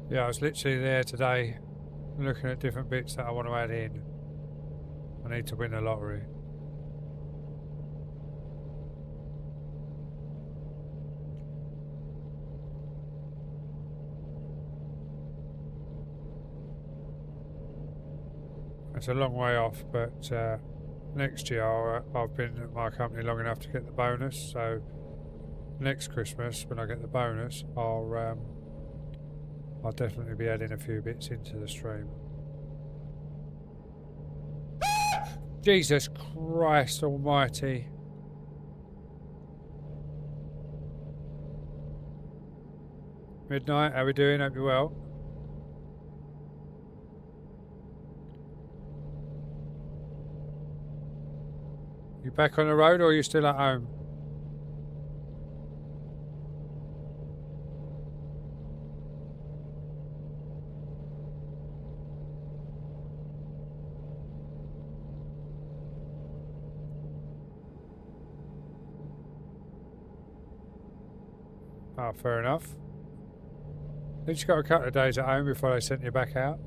Yeah, I was literally there today looking at different bits that I want to add in. I need to win the lottery. It's a long way off, but next year I've been at my company long enough to get the bonus, so next Christmas when I get the bonus, I'll definitely be adding a few bits into the stream. Jesus Christ Almighty! Midnight, how we doing? Hope you're well. You back on the road or are you still at home? Oh, fair enough. At least you got a couple of days at home before they sent you back out.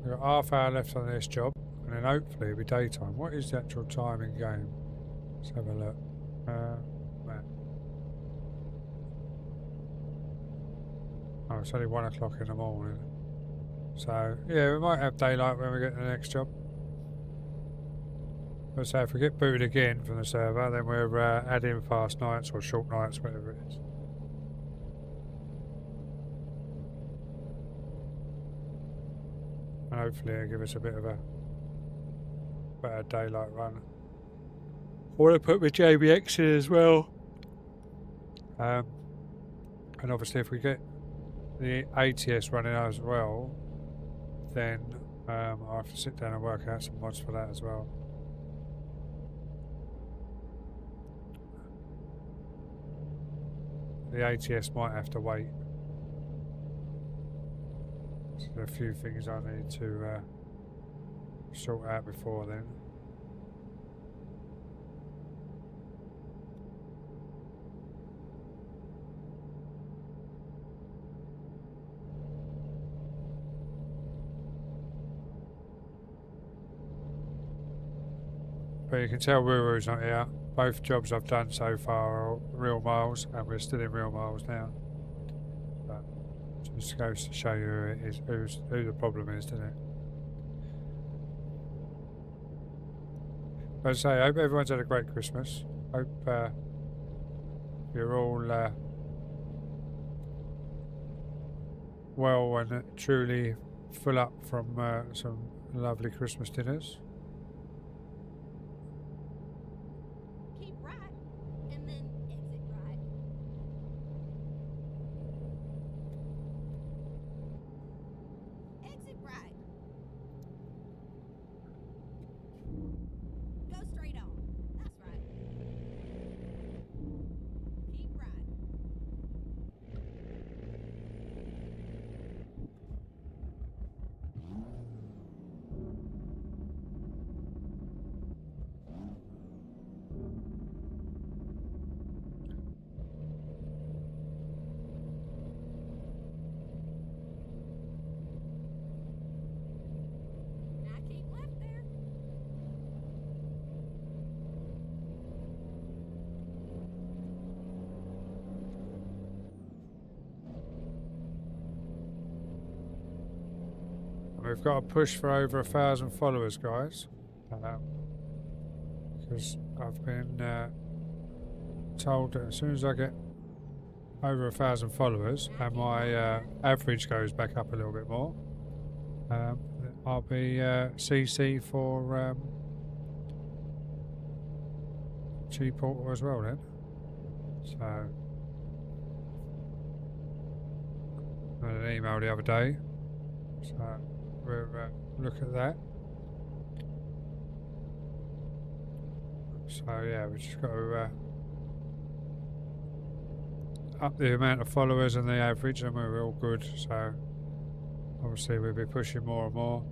We've got half hour left on this job, and then hopefully it'll be daytime. What is the actual time in game? Let's have a look. Map. Oh, it's only 1 o'clock in the morning. So, yeah, we might have daylight when we get to the next job. But so if we get booted again from the server, then we're adding fast nights or short nights, whatever it is. And hopefully it'll give us a bit of a better daylight run. I want to put my JBX in as well. And obviously if we get the ATS running as well, then I'll have to sit down and work out some mods for that as well. The ATS might have to wait. So there are a few things I need to sort out before then. But you can tell Wuru's not here. Both jobs I've done so far are real miles, and we're still in real miles now. But just goes to show you who it is, who the problem is, doesn't it? But as I say, I hope everyone's had a great Christmas. Hope you're all well and truly full up from some lovely Christmas dinners. Keep right, and then exit right. Exit right. Go straight on. That's right. Keep right. Now keep left there. We've got to push for over 1,000 followers, guys. Because I've been told that as soon as I get over 1,000 followers and my average goes back up a little bit more, I'll be CC for G-Portal as well then. So, I had an email the other day. So, we'll look at that. So yeah, we just got to up the amount of followers and the average, and we're all good. So obviously we'll be pushing more and more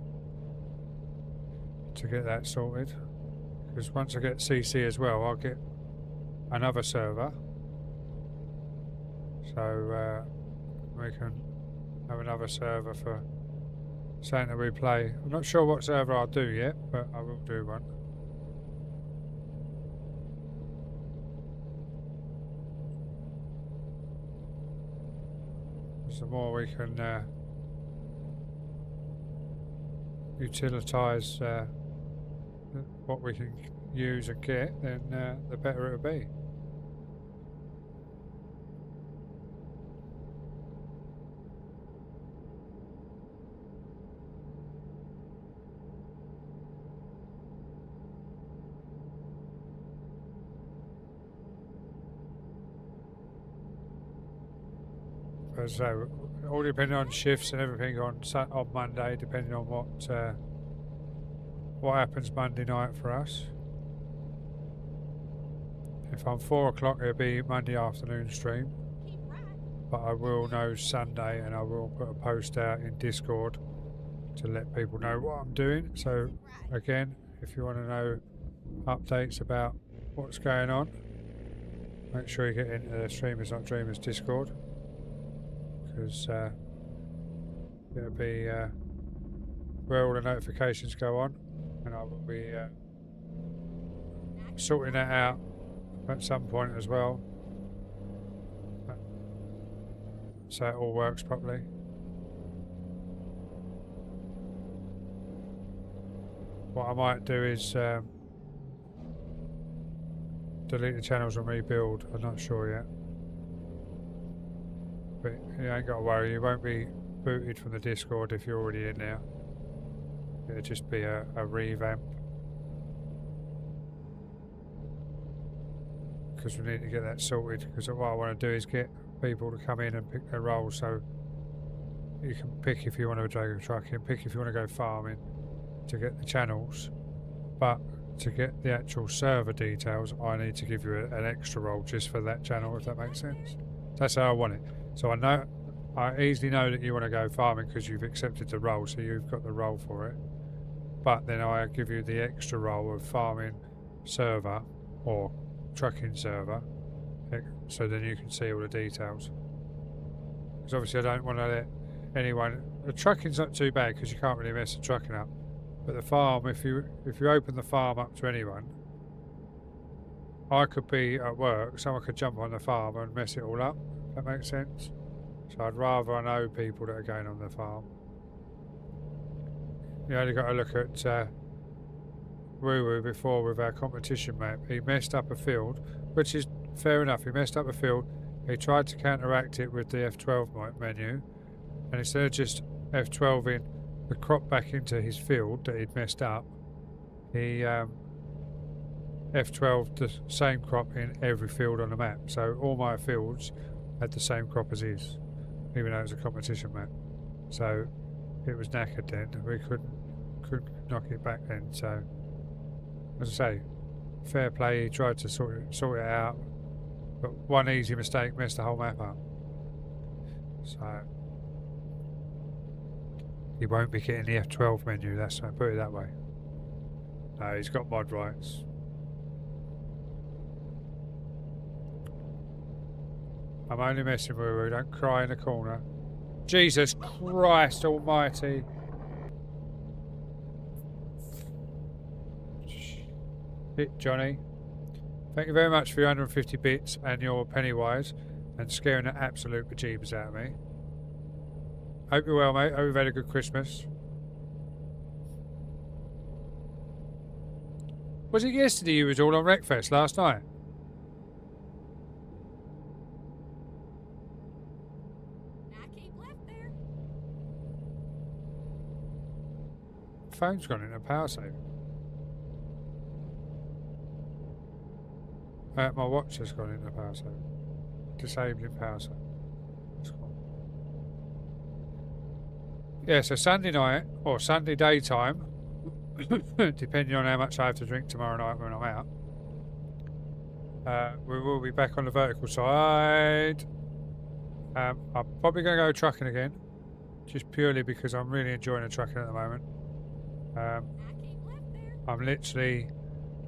to get that sorted. Because once I get CC as well, I'll get another server. So we can have another server for saying that we play. I'm not sure what server I'll do yet, but I will do one. The more we can utilise what we can use and get, then the better it'll be. So, all depending on shifts and everything on Monday, depending on what happens Monday night for us. If I'm 4 o'clock, it'll be Monday afternoon stream. Keep right. But I will know Sunday, and I will put a post out in Discord to let people know what I'm doing. So, Right. again, if you want to know updates about what's going on, make sure you get into the Streamers Not Dreamers Discord. Because it'll be where all the notifications go on, and I will be sorting that out at some point as well, so it all works properly. What I might do is delete the channels and rebuild. I'm not sure yet. But you ain't got to worry, you won't be booted from the Discord if you're already in there. It'll just be a revamp. Because we need to get that sorted, because what I want to do is get people to come in and pick their roles, so you can pick if you want to drag a truck in, pick if you want to go farming to get the channels, but to get the actual server details I need to give you an extra role just for that channel, if that makes sense. That's how I want it. So I easily know that you want to go farming because you've accepted the role, so you've got the role for it. But then I give you the extra role of farming server or trucking server, so then you can see all the details. Because obviously I don't want to let anyone. The trucking's not too bad because you can't really mess the trucking up. But the farm, if you open the farm up to anyone, I could be at work, someone could jump on the farm and mess it all up. That makes sense. So I'd rather I know people that are going on the farm. You only got to look at Woo Woo before with our competition map. He messed up a field, which is fair enough. He messed up a field. He tried to counteract it with the F12 menu, and instead of just F12ing the crop back into his field that he'd messed up, he F12 the same crop in every field on the map. So all my fields had the same crop as his, even though it was a competition map. So it was knackered then. We couldn't knock it back then. So as I say, fair play. He tried to sort it out, but one easy mistake messed the whole map up. So he won't be getting the F12 menu. That's put it that way. No, he's got mod rights. I'm only messing with you. Don't cry in the corner. Jesus Christ Almighty. Shit, Johnny. Thank you very much for your 150 bits and your Pennywise and scaring the absolute bejeebers out of me. Hope you're well, mate. Hope you've had a good Christmas. Was it yesterday you was all on Wreckfest last night? Phone's gone into power saving. My watch has gone into power saving. Disabling power saving. Yeah, so Sunday night, or Sunday daytime, depending on how much I have to drink tomorrow night when I'm out, we will be back on the vertical side. I'm probably going to go trucking again, just purely because I'm really enjoying the trucking at the moment. I'm literally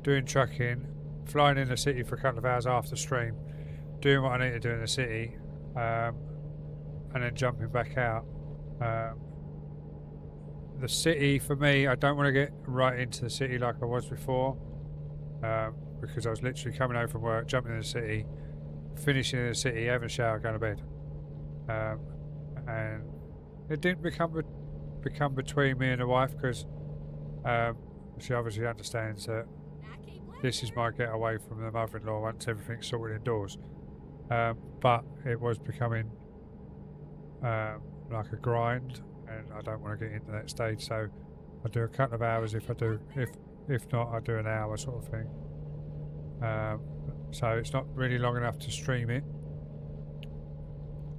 doing trucking, flying in the city for a couple of hours after stream, doing what I need to do in the city, and then jumping back out. The city, for me, I don't want to get right into the city like I was before, because I was literally coming home from work, jumping in the city, finishing in the city, having a shower, going to bed. And it didn't become between me and the wife, because she obviously understands that this is my getaway from the mother-in-law once everything's sorted indoors. But it was becoming like a grind, and I don't want to get into that stage, so I do a couple of hours if not I do an hour sort of thing. So it's not really long enough to stream it,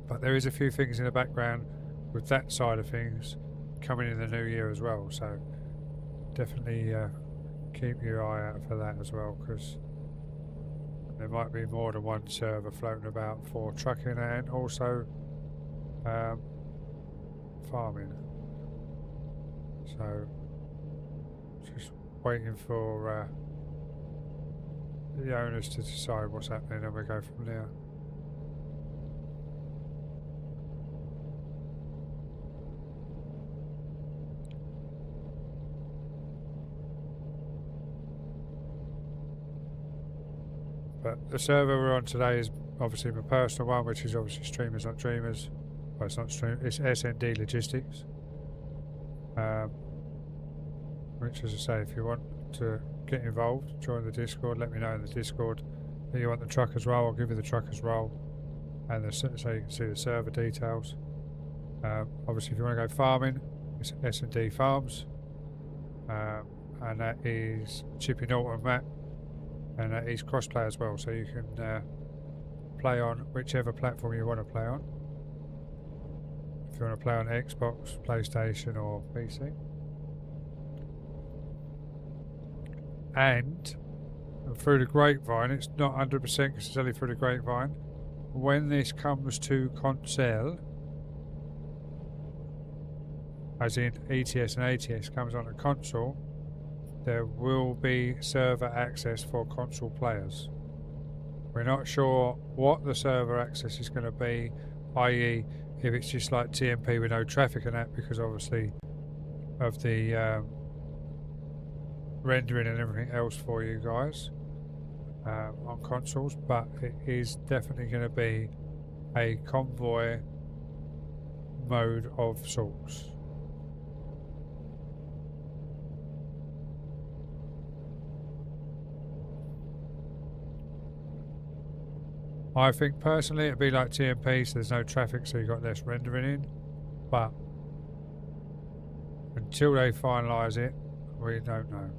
but there is a few things in the background with that side of things coming in the new year as well, so definitely keep your eye out for that as well, because there might be more than one server floating about for trucking and also farming. So just waiting for the owners to decide what's happening, and we go from there. But the server we're on today is obviously my personal one, which is obviously Streamers Not Dreamers. Well, it's not Stream, it's SND Logistics. Which, as I say, if you want to get involved, join the Discord, let me know in the Discord that you want the truckers role. I'll give you the truckers role, and so you can see the server details. Obviously, if you want to go farming, it's S&D Farms, and that is Chippy Norton map, and that is crossplay as well, so you can play on whichever platform you want to play on. If you want to play on Xbox, PlayStation, or PC. And through the grapevine, it's not 100% because it's only through the grapevine, when this comes to console, as in ETS and ATS comes on a console, there will be server access for console players. We're not sure what the server access is going to be, i.e. if it's just like TMP with no traffic and that, because obviously of the rendering and everything else for you guys on consoles, but it is definitely going to be a convoy mode of sorts. I think personally it'd be like TMP, so there's no traffic, so you've got less rendering in, but until they finalise it, we don't know.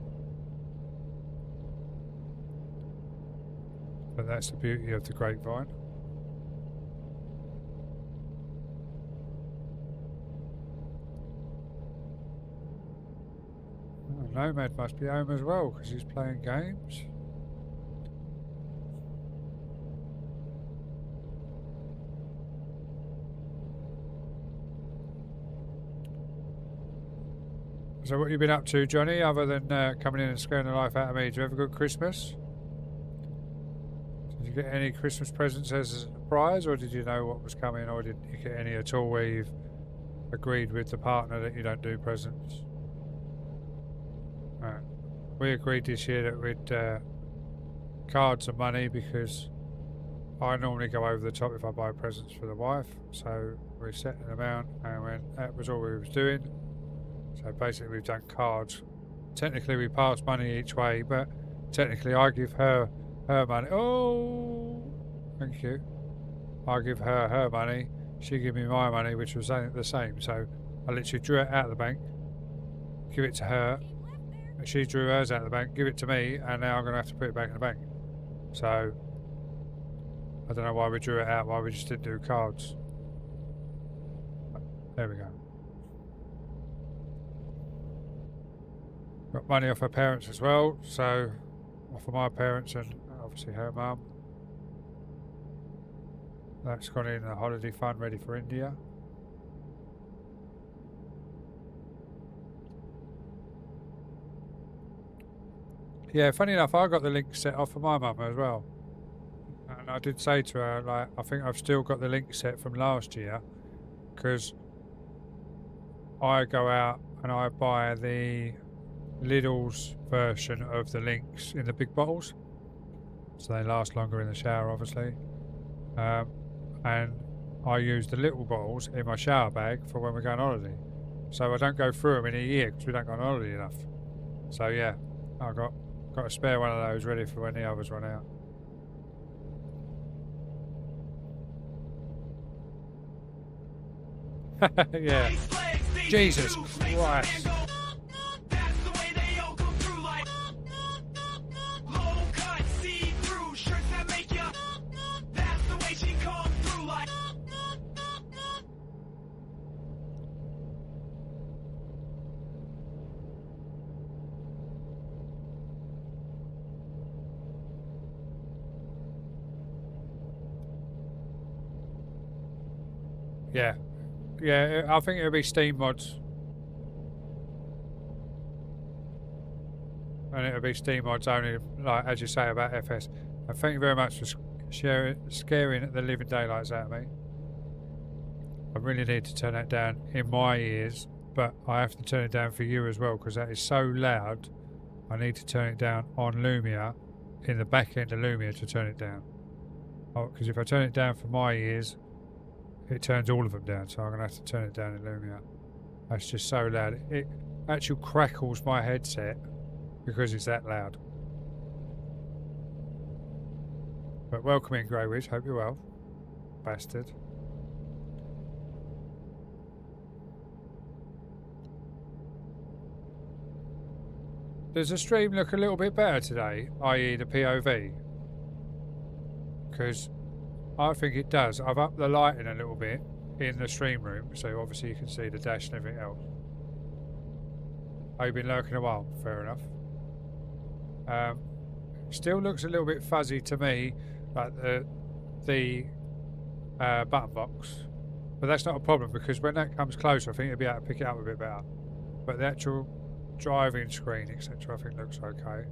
But that's the beauty of the grapevine. Oh, Nomad must be home as well because he's playing games. So what have you been up to, Johnny, other than coming in and scaring the life out of me? Did you have a good Christmas? Did you get any Christmas presents as a surprise, or did you know what was coming, or did you get any at all where you've agreed with the partner that you don't do presents? Right. We agreed this year that we'd cards and money, because I normally go over the top if I buy presents for the wife, so we set an amount and that was all we was doing. So basically we've done cards. Technically we pass money each way, but technically I give her money. Oh, thank you. I give her money, she give me my money, which was the same. So I literally drew it out of the bank, give it to her, and she drew hers out of the bank, give it to me, and now I'm going to have to put it back in the bank. So I don't know why we drew it out, why we just didn't do cards. There we go. Got money off her parents as well, so off of my parents and obviously her mum. That's gone in a holiday fund ready for India. Yeah, funny enough, I got the link set off for my mum as well. And I did say to her, like, I think I've still got the link set from last year because I go out and I buy the Lidl's version of the links in the big bottles. So they last longer in the shower, obviously. And I use the little bottles in my shower bag for when we go on holiday. So I don't go through them in a year because we don't go on holiday enough. So yeah, I got a spare one of those ready for when the others run out. Yeah. Jesus Christ. Yeah. Yeah, I think it'll be Steam mods. And it'll be Steam mods only, like as you say about FS. And thank you very much for scaring the living daylights out of me. I really need to turn that down in my ears, but I have to turn it down for you as well because that is so loud. I need to turn it down on Lumia, in the back end of Lumia to turn it down. Because if I turn it down for my ears, it turns all of them down, so I'm going to have to turn it down in Lumia. That's just so loud. It actually crackles my headset because it's that loud. But welcome in, Grey Witch. Hope you're well. Bastard. Does the stream look a little bit better today, i.e. the POV? Because I think it does. I've upped the lighting a little bit in the stream room, so obviously you can see the dash and everything else. Oh, you've been lurking a while. Fair enough. Still looks a little bit fuzzy to me, like the button box. But that's not a problem because when that comes closer, I think you'll be able to pick it up a bit better. But the actual driving screen, etc., I think looks okay.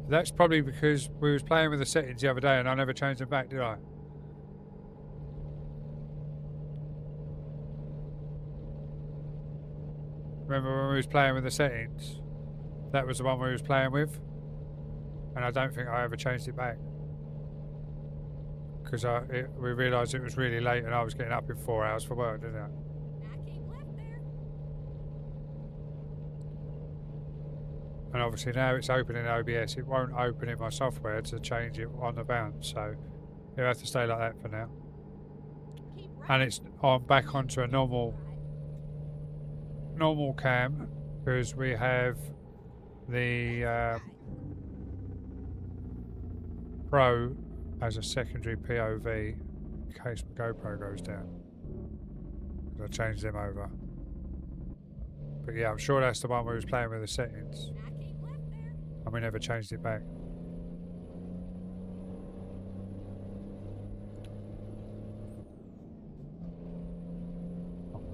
That's probably because we was playing with the settings the other day and I never changed them back, did I? Remember when we was playing with the settings? That was the one we was playing with. And I don't think I ever changed it back. Because we realised it was really late and I was getting up in 4 hours for work, didn't I? And obviously now it's open in OBS, it won't open in my software to change it on the bounce, so it'll have to stay like that for now. And it's back onto a normal cam because we have the Pro as a secondary POV in case my GoPro goes down. I changed them over. But yeah, I'm sure that's the one we was playing with the settings. And we never changed it back.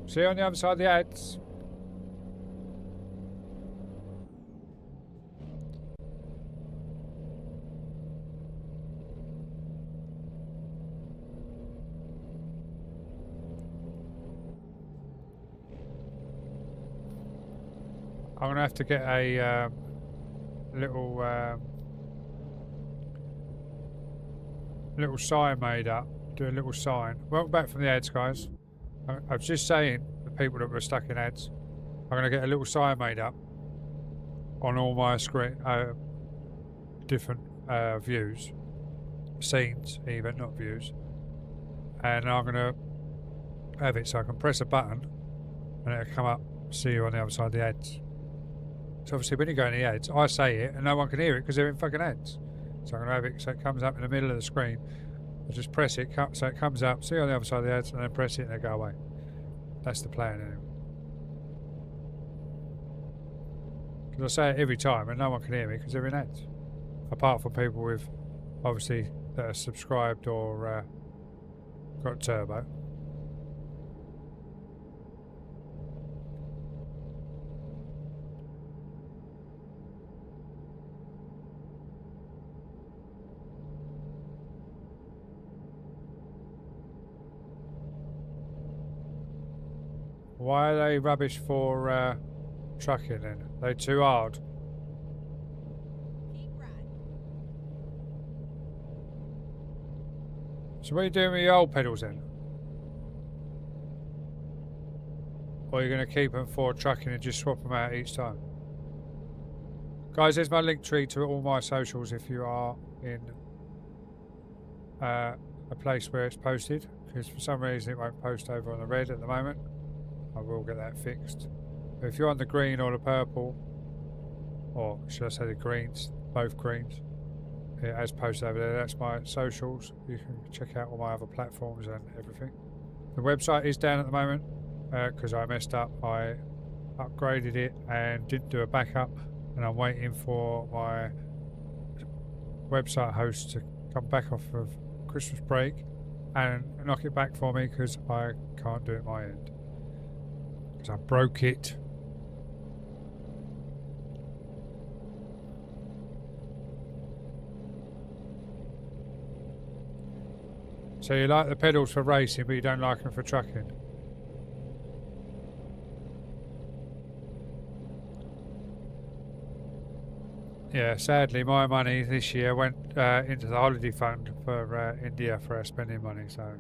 See you on the other side of the ads. I'm going to have to get a little sign made up. Do a little sign. Welcome back from the ads, guys. I was just saying, the people that were stuck in ads, I'm going to get a little sign made up on all my screen, different views, scenes even, not views. And I'm going to have it so I can press a button and it'll come up, see you on the other side of the ads. So obviously when you go in the ads, I say it and no one can hear it because they're in fucking ads. So I'm going to have it so it comes up in the middle of the screen. I just press it so it comes up, see you on the other side of the ads, and then press it and they go away. That's the plan anyway. Because I say it every time and no one can hear me because they're in ads. Apart from people with, obviously, that are subscribed or got turbo. Why are they rubbish for trucking then? They too hard. Keep riding. So what are you doing with your old pedals then? Or are you going to keep them for trucking and just swap them out each time? Guys, there's my link tree to all my socials if you are in a place where it's posted. Because for some reason it won't post over on the red at the moment. I will get that fixed. But if you're on the green or the purple, or should I say the greens, both greens, it has posted over there. That's my socials. You can check out all my other platforms and everything. The website is down at the moment because I messed up. I upgraded it and didn't do a backup, and I'm waiting for my website host to come back off of Christmas break and knock it back for me because I can't do it my end. Because I broke it. So you like the pedals for racing, but you don't like them for trucking? Yeah, sadly, my money this year went into the holiday fund for India for our spending money. So,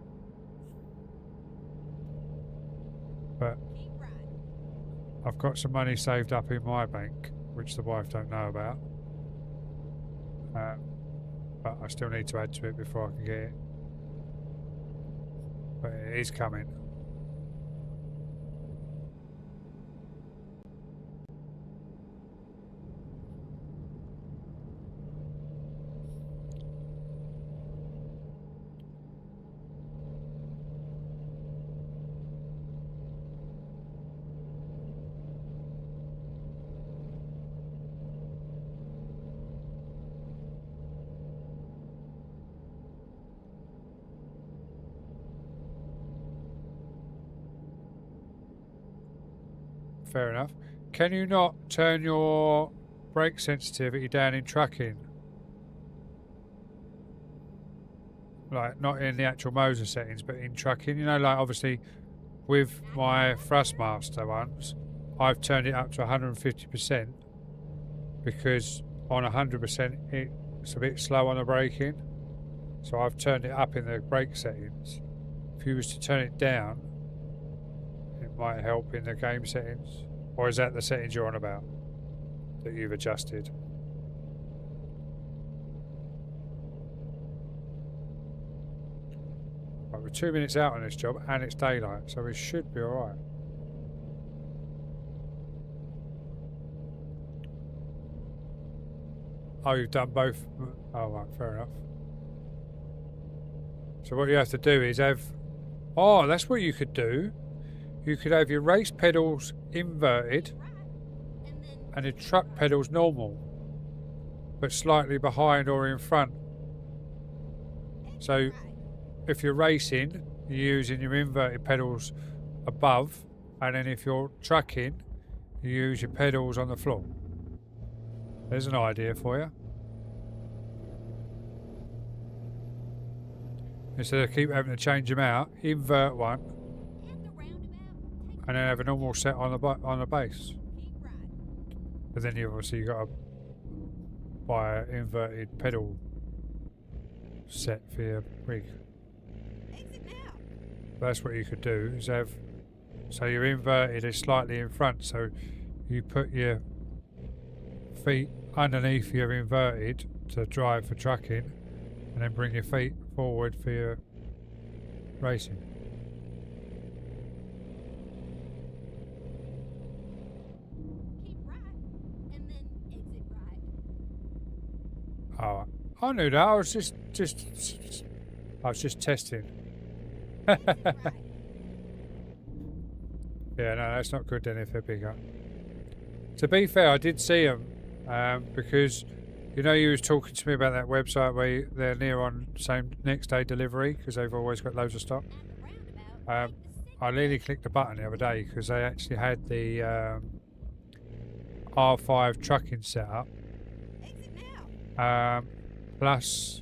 but Keep riding. I've got some money saved up in my bank, which the wife don't know about. But I still need to add to it before I can get it. But it is coming. Fair enough. Can you not turn your brake sensitivity down in trucking? Like, not in the actual Moser settings, but in trucking. You know, like, obviously, with my Thrustmaster ones, I've turned it up to 150% because on 100% it's a bit slow on the braking. So I've turned it up in the brake settings. If you was to turn it down, it might help in the game settings. Or is that the settings you're on about that you've adjusted? Right, we're 2 minutes out on this job and it's daylight, so we should be alright. Oh, you've done both? Oh, right, fair enough. So what you have to do is have... Oh, that's what you could do. You could have your race pedals inverted and your truck pedals normal, but slightly behind or in front. So if you're racing, you're using your inverted pedals above, and then if you're trucking, you use your pedals on the floor. There's an idea for you. Instead of keep having to change them out, invert one, and then have a normal set on the base. But then you obviously got to buy an inverted pedal set for your rig. That's what you could do, is have, so your inverted is slightly in front, so you put your feet underneath your inverted to drive for trucking, and then bring your feet forward for your racing. Keep right and then exit right. Oh, I knew that. I was just testing. Yeah, no, that's not good then if they're bigger. To be fair, I did see them because you know you was talking to me about that website where they're near on same next day delivery because they've always got loads of stock. I nearly clicked the button the other day because they actually had the R5 trucking setup, plus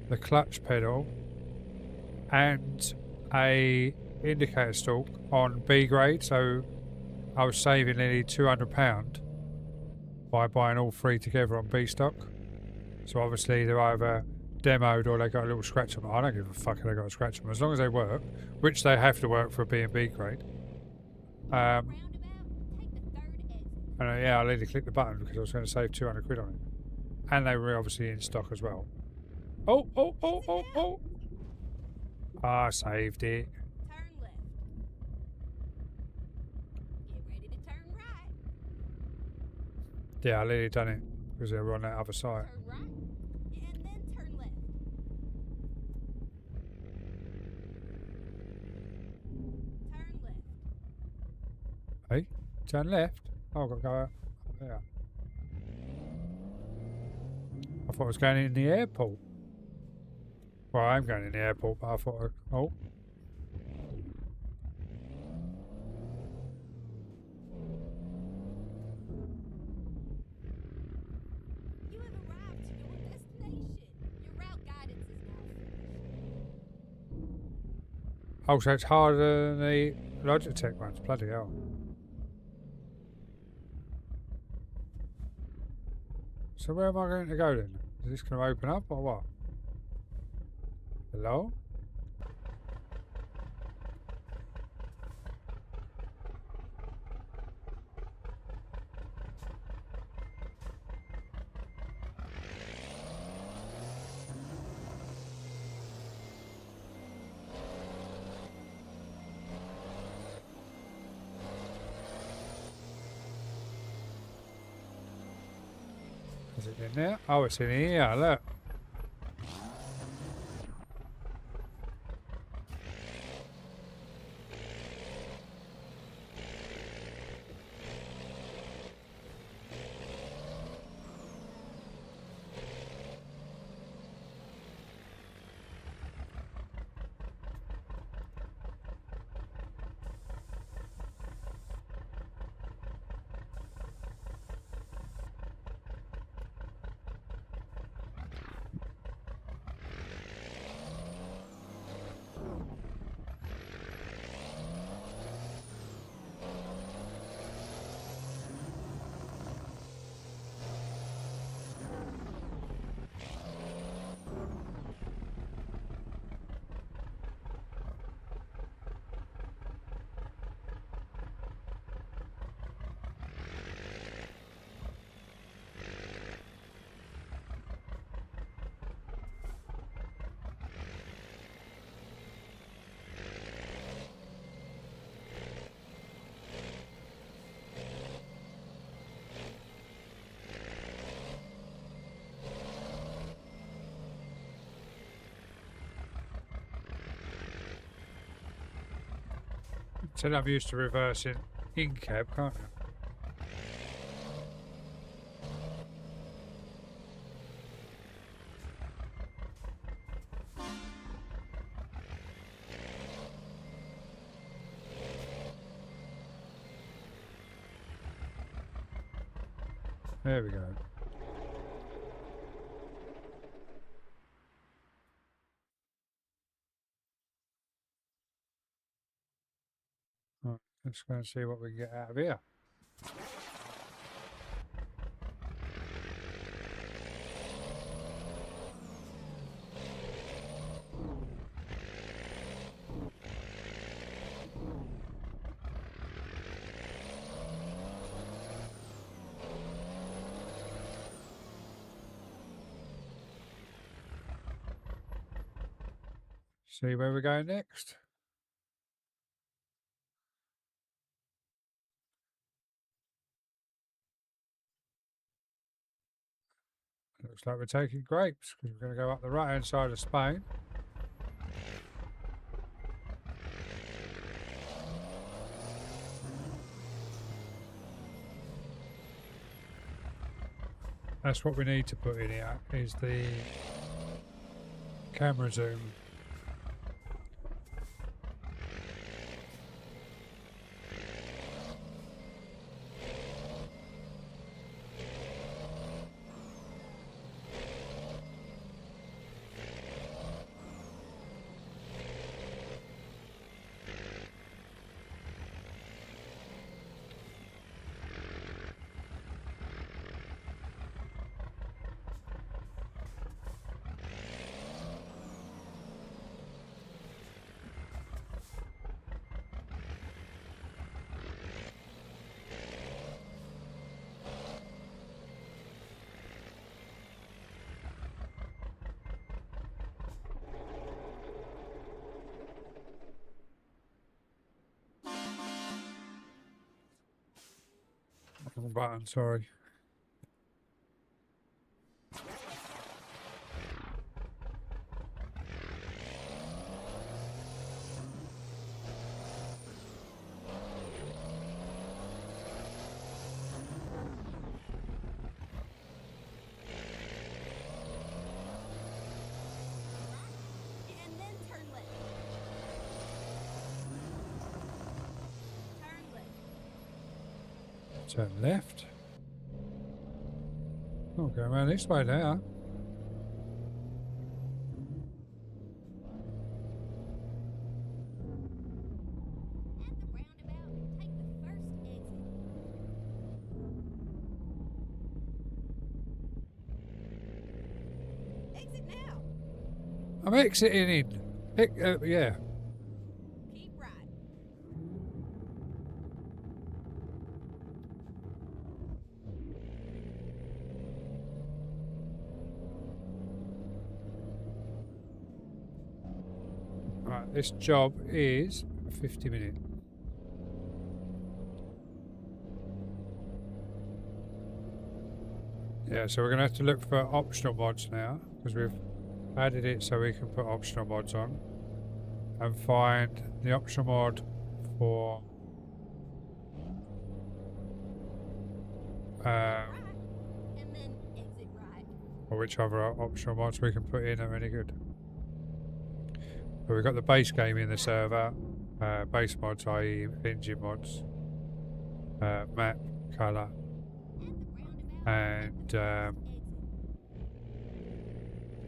the clutch pedal and a indicator stalk on B grade, so I was saving nearly £200 by buying all three together on B stock. So obviously they're either demoed or they got a little scratch on them. I don't give a fuck if they got a scratch on them, as long as they work, which they have to work for a B and B grade. Roundabout, take the third exit. And yeah, I need to click the button because I was going to save 200 quid on it. And they were obviously in stock as well. Oh, oh, oh, oh, oh. I saved it. Turn left. Get ready to turn right. Yeah, I literally done it because they were on that other side. Turn right. And then turn left. Turn left. Hey, turn left. Oh, I've got to go out there. I thought I was going in the airport. Well, I am going in the airport, but I thought, oh. You have arrived to your destination. Your route guidance is now finished. Oh, so it's harder than the Logitech ones. Bloody hell. So where am I going to go then? Is this going to open up or what? Hello? Is it in there? Oh, it's in here, look. So I'm used to reversing in cab, can't you? There we go. Right, let's go and see what we can get out of here. See where we're going next. Looks like we're taking grapes because we're going to go up the right hand side of Spain. That's what we need to put in here, is the camera zoom. Wrong button, sorry. And then turn left. Turn left. Turn left. Oh, go around this way now. At the roundabout, take the first exit. Exit now. I'm exiting in. Yeah. Keep right. Right, this job is 50 minutes. Yeah, so we're going to have to look for optional mods now, because we've added it so we can put optional mods on. And find the optional mod for Right. And then exit right. or which other optional mods we can put in are any good. But we've got the base game in the server, base mods, i.e. engine mods, map, colour, At the roundabout, and exit.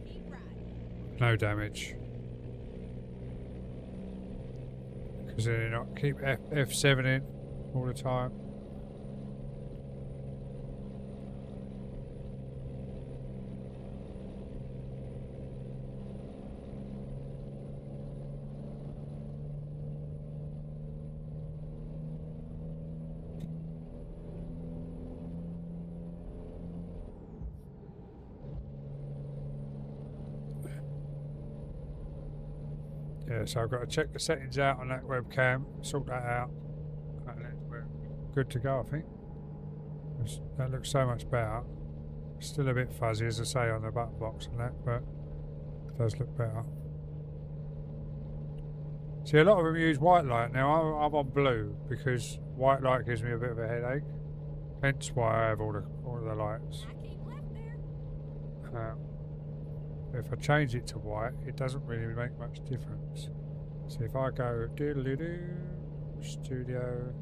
Keep right. no damage. Because then you not keep F7 in all the time. Yeah, so I've got to check the settings out on that webcam, sort that out, and then we're good to go, I think. That looks so much better. Still a bit fuzzy, as I say, on the button box and that, but it does look better. See, a lot of them use white light. Now, I'm on blue, because white light gives me a bit of a headache. Hence why I have all the lights. I keep left there. If I change it to white, it doesn't really make much difference. So if I go doodle-doo, studio,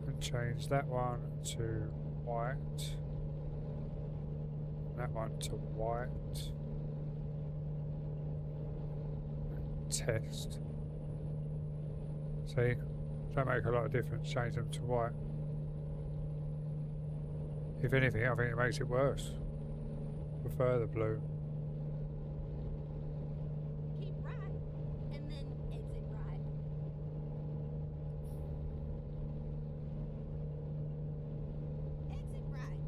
and change that one to white, that one to white, test. See, don't make a lot of difference, change them to white. If anything, I think it makes it worse. Prefer the blue. Keep right. And then exit right. Exit right.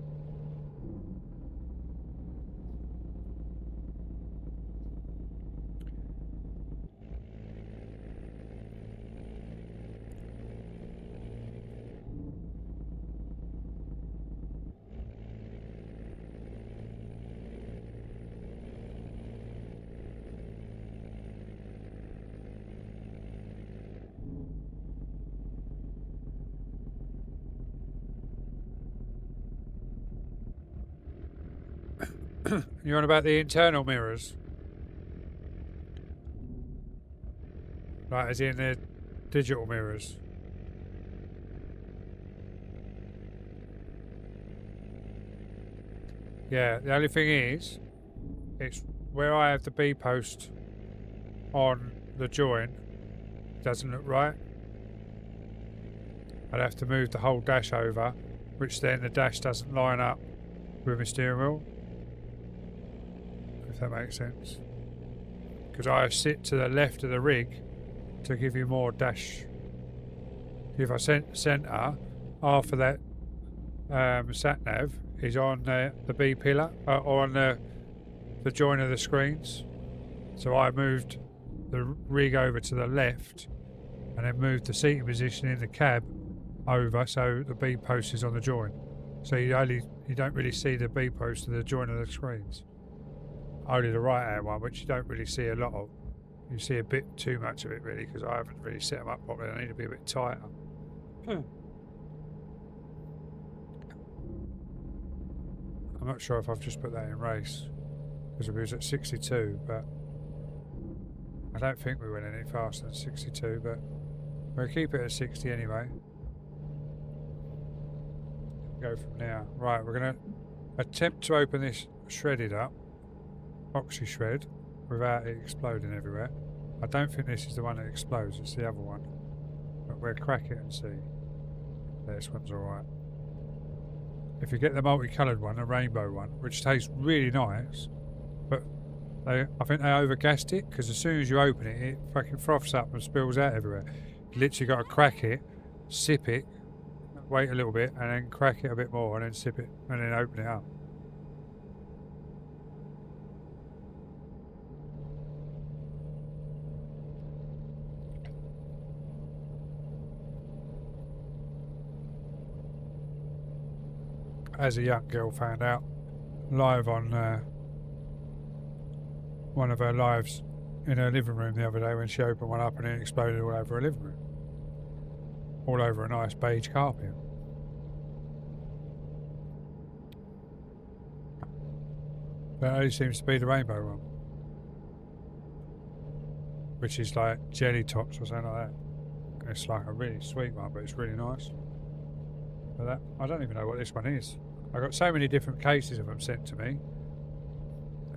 You're on about the internal mirrors? Right, as in the digital mirrors. Yeah, the only thing is, it's where I have the B post on the join, it doesn't look right. I'd have to move the whole dash over, which then the dash doesn't line up with my steering wheel. If that makes sense. Because I sit to the left of the rig to give you more dash. If I centre, half of that sat nav is on the B pillar, or on the join of the screens. So I moved the rig over to the left and then move the seating position in the cab over so the B post is on the join. So you don't really see the B post to the join of the screens. Only the right hand one, which you don't really see a lot of. You see a bit too much of it really, because I haven't really set them up properly. They need to be a bit tighter. I'm not sure if I've just put that in race, because we was at 62, but I don't think we went any faster than 62, but we'll keep it at 60 anyway. Go from now. Right, we're going to attempt to open this shredded up, oxy shred, without it exploding everywhere. I don't think this is the one that explodes, it's the other one. But we'll crack it and see. This one's alright. If you get the multicoloured one, a rainbow one, which tastes really nice, but I think they overgassed it, because as soon as you open it, it fucking froths up and spills out everywhere. You literally got to crack it, sip it, wait a little bit, and then crack it a bit more, and then sip it, and then open it up. As a young girl found out live on one of her lives in her living room the other day, when she opened one up and it exploded all over her living room. All over a nice beige carpet. But it only seems to be the rainbow one, which is like jelly tops or something like that. It's like a really sweet one, but it's really nice. But that, I don't even know what this one is. I got so many different cases of them sent to me.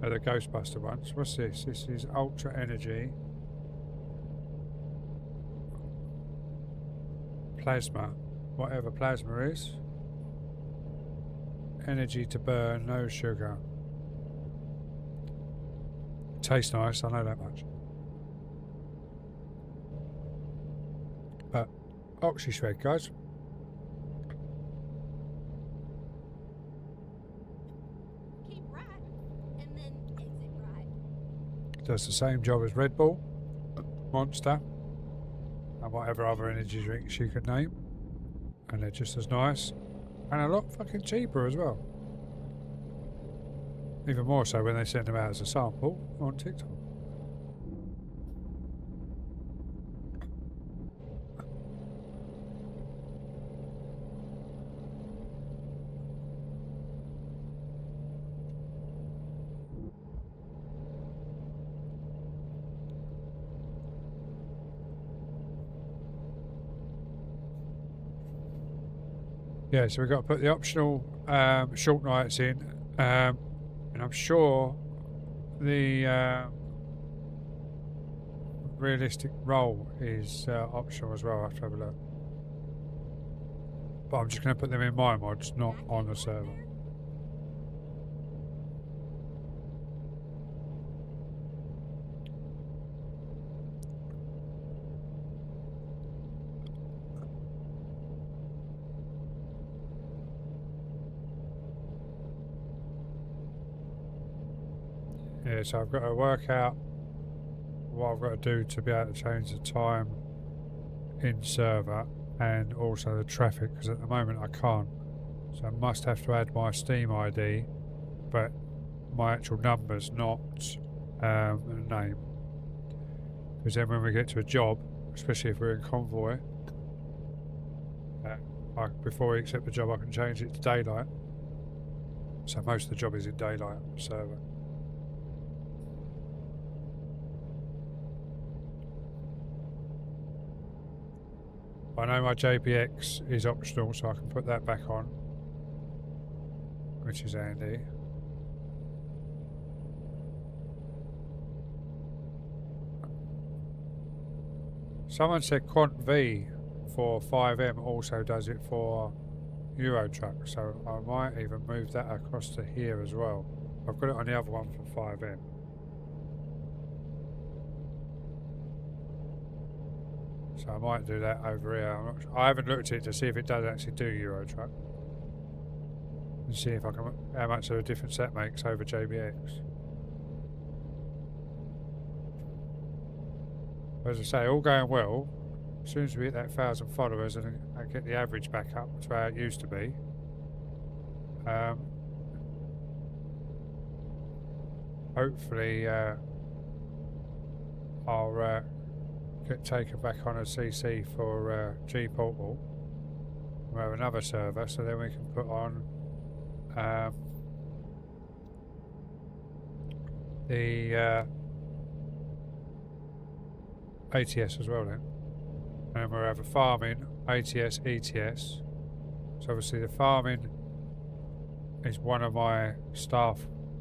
The Ghostbuster ones. What's this? This is Ultra Energy. Plasma. Whatever plasma is. Energy to burn, no sugar. Tastes nice, I know that much. But oxy shred, guys. Keep right, and then exit right. Does the same job as Red Bull, Monster, and whatever other energy drinks you could name. And they're just as nice. And a lot fucking cheaper as well. Even more so when they send them out as a sample on TikTok. Yeah, so we've got to put the optional short nights in. And I'm sure the realistic role is optional as well. I have to have a look. But I'm just going to put them in my mods, not on the server. Yeah, so I've got to work out what I've got to do to be able to change the time in server and also the traffic, because at the moment I can't. So I must have to add my Steam ID, but my actual numbers, not the name. Because then when we get to a job, especially if we're in convoy, before we accept the job I can change it to daylight. So most of the job is in daylight on the server. I know my JPX is optional, so I can put that back on, which is handy. Someone said Quant V for 5M also does it for Euro Truck, so I might even move that across to here as well. I've got it on the other one for 5M. So I might do that over here. I'm not sure. I haven't looked at it to see if it does actually do Euro Truck. And see if I can, how much of a difference that makes over JBX. As I say, all going well. as soon as we hit that 1,000 followers and I get the average back up to where it used to be, hopefully I'll get taken back on a CC for G Portal. We'll have another server, so then we can put on the ATS as well then. And we'll have a farming, ATS, ETS. So obviously the farming is one of my staff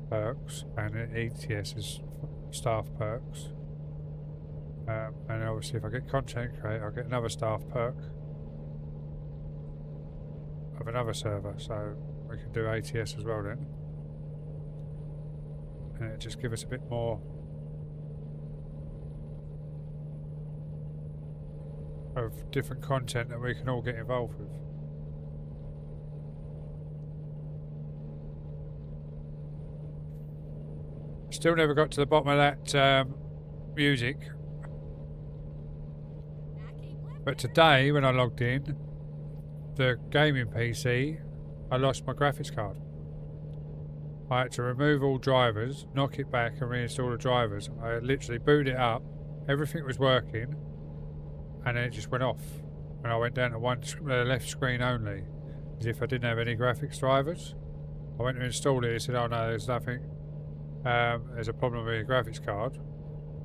perks, and the ETS is staff perks. And obviously if I get content create, I'll get another staff perk of another server, so we can do ATS as well then. And it just give us a bit more of different content that we can all get involved with. Still never got to the bottom of that music. But today, when I logged in, the gaming PC, I lost my graphics card. I had to remove all drivers, knock it back and reinstall the drivers. I literally booted it up, everything was working, and then it just went off. And I went down to one left screen only, as if I didn't have any graphics drivers. I went to install it, it said, oh no, there's nothing. There's a problem with your graphics card.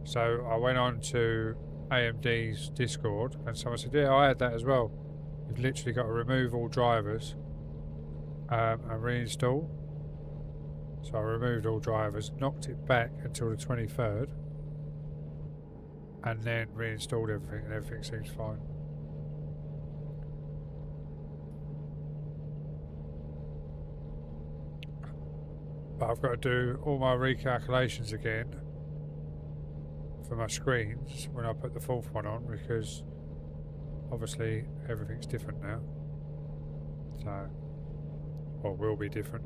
So I went on to AMD's Discord, and someone said, yeah, I had that as well. You've literally got to remove all drivers and reinstall. So I removed all drivers, knocked it back until the 23rd, and then reinstalled everything, and everything seems fine. But I've got to do all my recalculations again for my screens when I put the fourth one on, because obviously everything's different now. So, or will be different.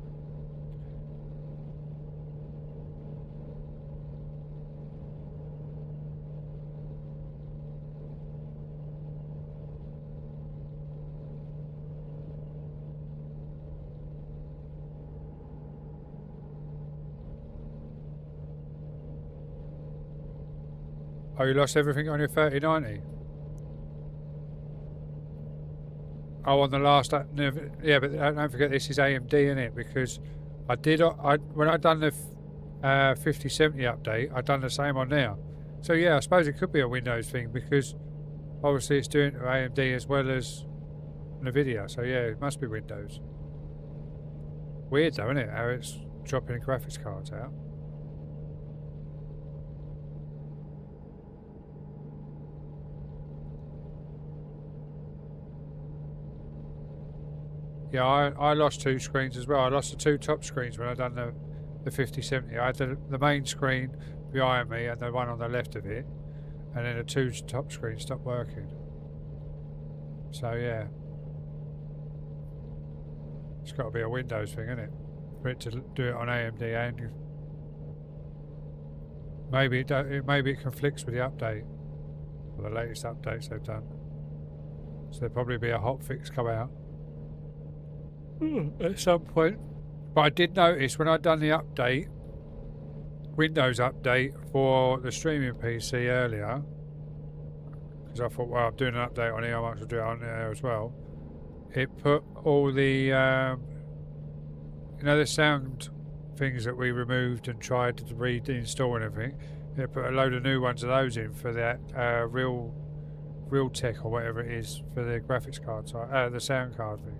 Oh, you lost everything on your 3090? Oh, on the last... yeah, but don't forget this is AMD, innit? Because I did... when I done the 5070 update, I done the same on there. So yeah, I suppose it could be a Windows thing, because obviously it's doing it to AMD as well as NVIDIA. So yeah, it must be Windows. Weird though, isn't it? How it's dropping graphics cards out. Yeah, I lost two screens as well. I lost the two top screens when I done the 5070. I had the main screen behind me and the one on the left of it, and then the two top screens stopped working. So yeah, it's got to be a Windows thing, isn't it? For it to do it on AMD, and maybe it conflicts with the update, or the latest updates they've done. So there'll probably be a hot fix come out at some point. But I did notice when I'd done the update, Windows update for the streaming PC earlier, because I thought, well, I'm doing an update on here, I might as well do it on there as well. It put all the, you know, the sound things that we removed and tried to reinstall and everything. It put a load of new ones of those in for that Realtek or whatever it is for the graphics card, the sound card thing.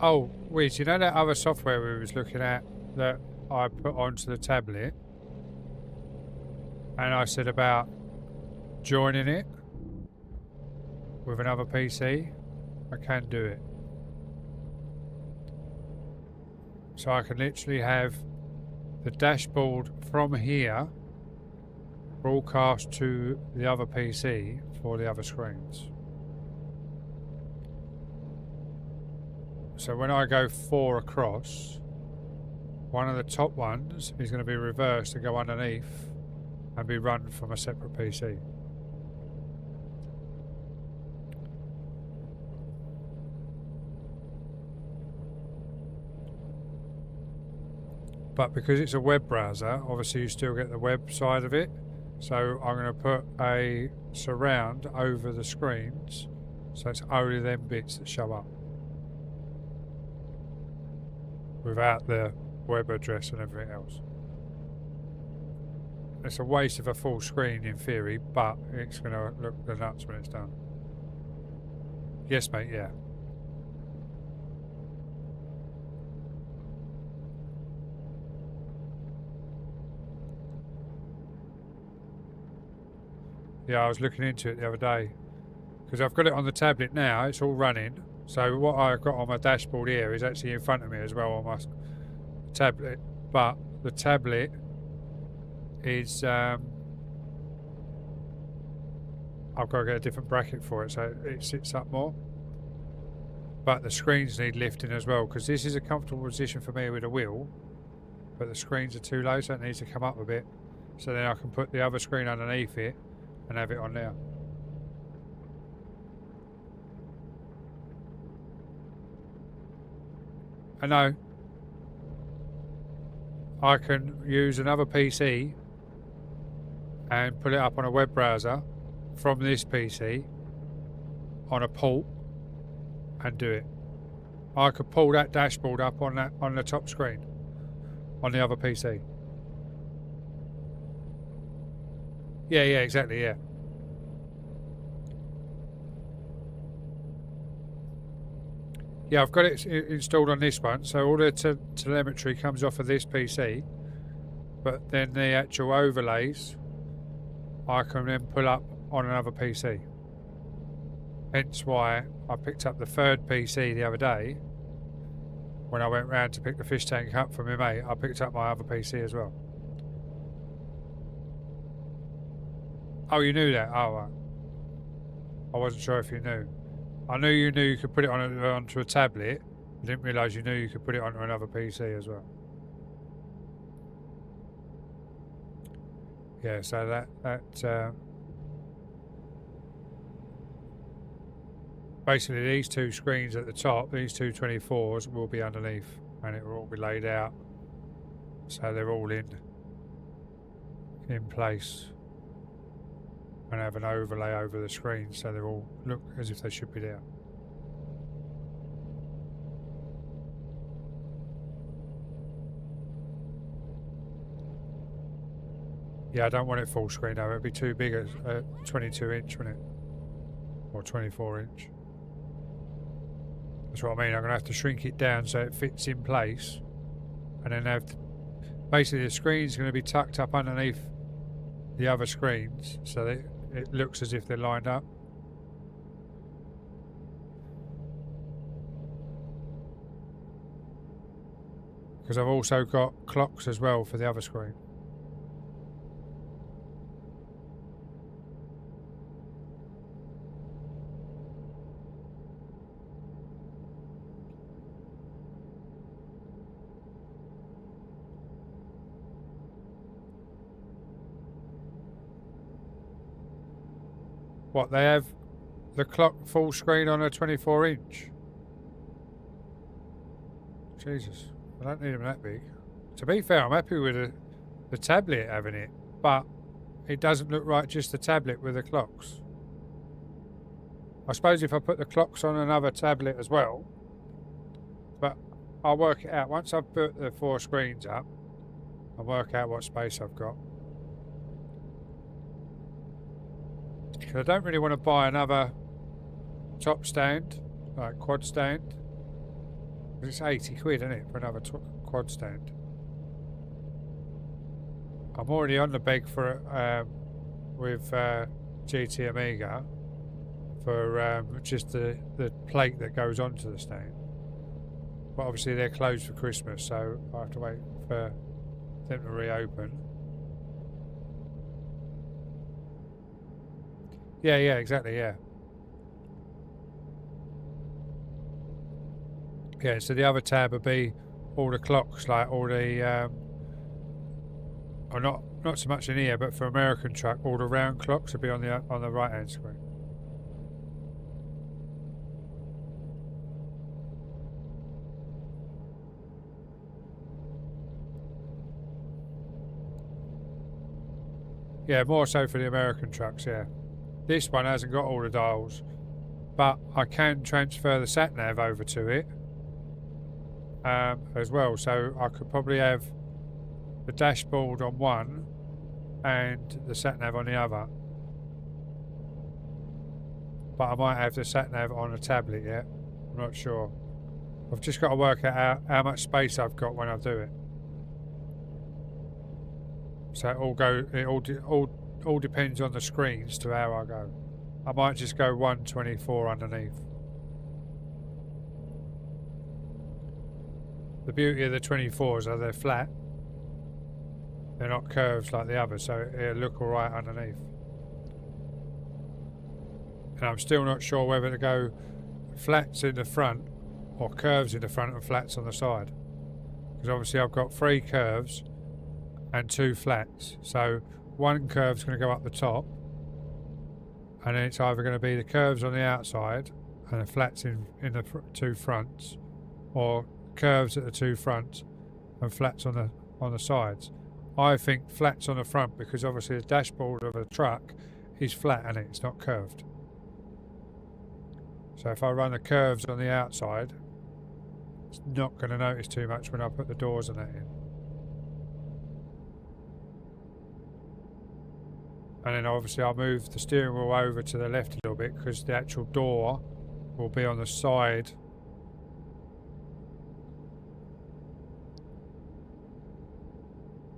Oh, Wiz, you know that other software we was looking at that I put onto the tablet? And I said about joining it with another PC? I can do it. So I can literally have the dashboard from here broadcast to the other PC for the other screens. So when I go 4 across, one of the top ones is going to be reversed and go underneath and be run from a separate PC. But because it's a web browser, obviously you still get the web side of it. So I'm going to put a surround over the screens, so it's only them bits that show up, without the web address and everything else. It's a waste of a full screen in theory, but it's going to look the nuts when it's done. Yes, mate, yeah. Yeah, I was looking into it the other day because I've got it on the tablet now. It's all running. So what I've got on my dashboard here is actually in front of me as well on my tablet. But the tablet is I've got to get a different bracket for it so it sits up more. But the screens need lifting as well because this is a comfortable position for me with a wheel. But the screens are too low, so it needs to come up a bit. So then I can put the other screen underneath it and have it on there. I know. I can use another PC and put it up on a web browser from this PC on a port and do it. I could pull that dashboard up on the top screen on the other PC. Yeah, exactly, yeah. Yeah, I've got it installed on this one, so all the telemetry comes off of this PC, but then the actual overlays I can then pull up on another PC. Hence why I picked up the third PC the other day. When I went round to pick the fish tank up for my mate, I picked up my other PC as well. Oh, you knew that? Oh, right. I wasn't sure if you knew. I knew you could put it onto a tablet. I didn't realise you knew you could put it onto another PC as well. Yeah, so that basically these two screens at the top, these two 24s will be underneath and it will all be laid out. So they're all in place. And have an overlay over the screen so they all look as if they should be there. Yeah, I don't want it full screen though, it'd be too big at 22 inch, wouldn't it? Or 24 inch. That's what I mean, I'm going to have to shrink it down so it fits in place. And then have to, basically the screen's going to be tucked up underneath the other screens so that it looks as if they're lined up. Because I've also got clocks as well for the other screen. What, they have the clock full screen on a 24 inch? Jesus, I don't need them that big. To be fair, I'm happy with the tablet having it, but it doesn't look right just the tablet with the clocks. I suppose if I put the clocks on another tablet as well, but I'll work it out. Once I've put the 4 screens up, I'll work out what space I've got. I don't really want to buy another top stand, like quad stand. It's 80 quid, isn't it, for another quad stand? I'm already on the beg for with GT Amiga for just the plate that goes onto the stand. But obviously they're closed for Christmas, so I have to wait for them to reopen. Yeah, exactly, yeah. Yeah, so the other tab would be all the clocks, like all the, or not so much in here, but for American truck, all the round clocks would be on the right hand screen. Yeah, more so for the American trucks, yeah. This one hasn't got all the dials, but I can transfer the sat nav over to it as well. So I could probably have the dashboard on one and the sat nav on the other. But I might have the sat nav on a tablet yet. I'm not sure. I've just got to work out how much space I've got when I do it. So it all depends on the screens to how I go. I might just go 124 underneath. The beauty of the 24s are they're flat. They're not curves like the others, so it'll look alright underneath. And I'm still not sure whether to go flats in the front or curves in the front and flats on the side. Because obviously I've got 3 curves and 2 flats. So one curve's going to go up the top, and then it's either going to be the curves on the outside and the flats in the 2 fronts, or curves at the 2 fronts and flats on the sides. I think flats on the front because obviously the dashboard of a truck is flat and it's not curved. So if I run the curves on the outside, it's not going to notice too much when I put the doors and that in. And then obviously I'll move the steering wheel over to the left a little bit because the actual door will be on the side.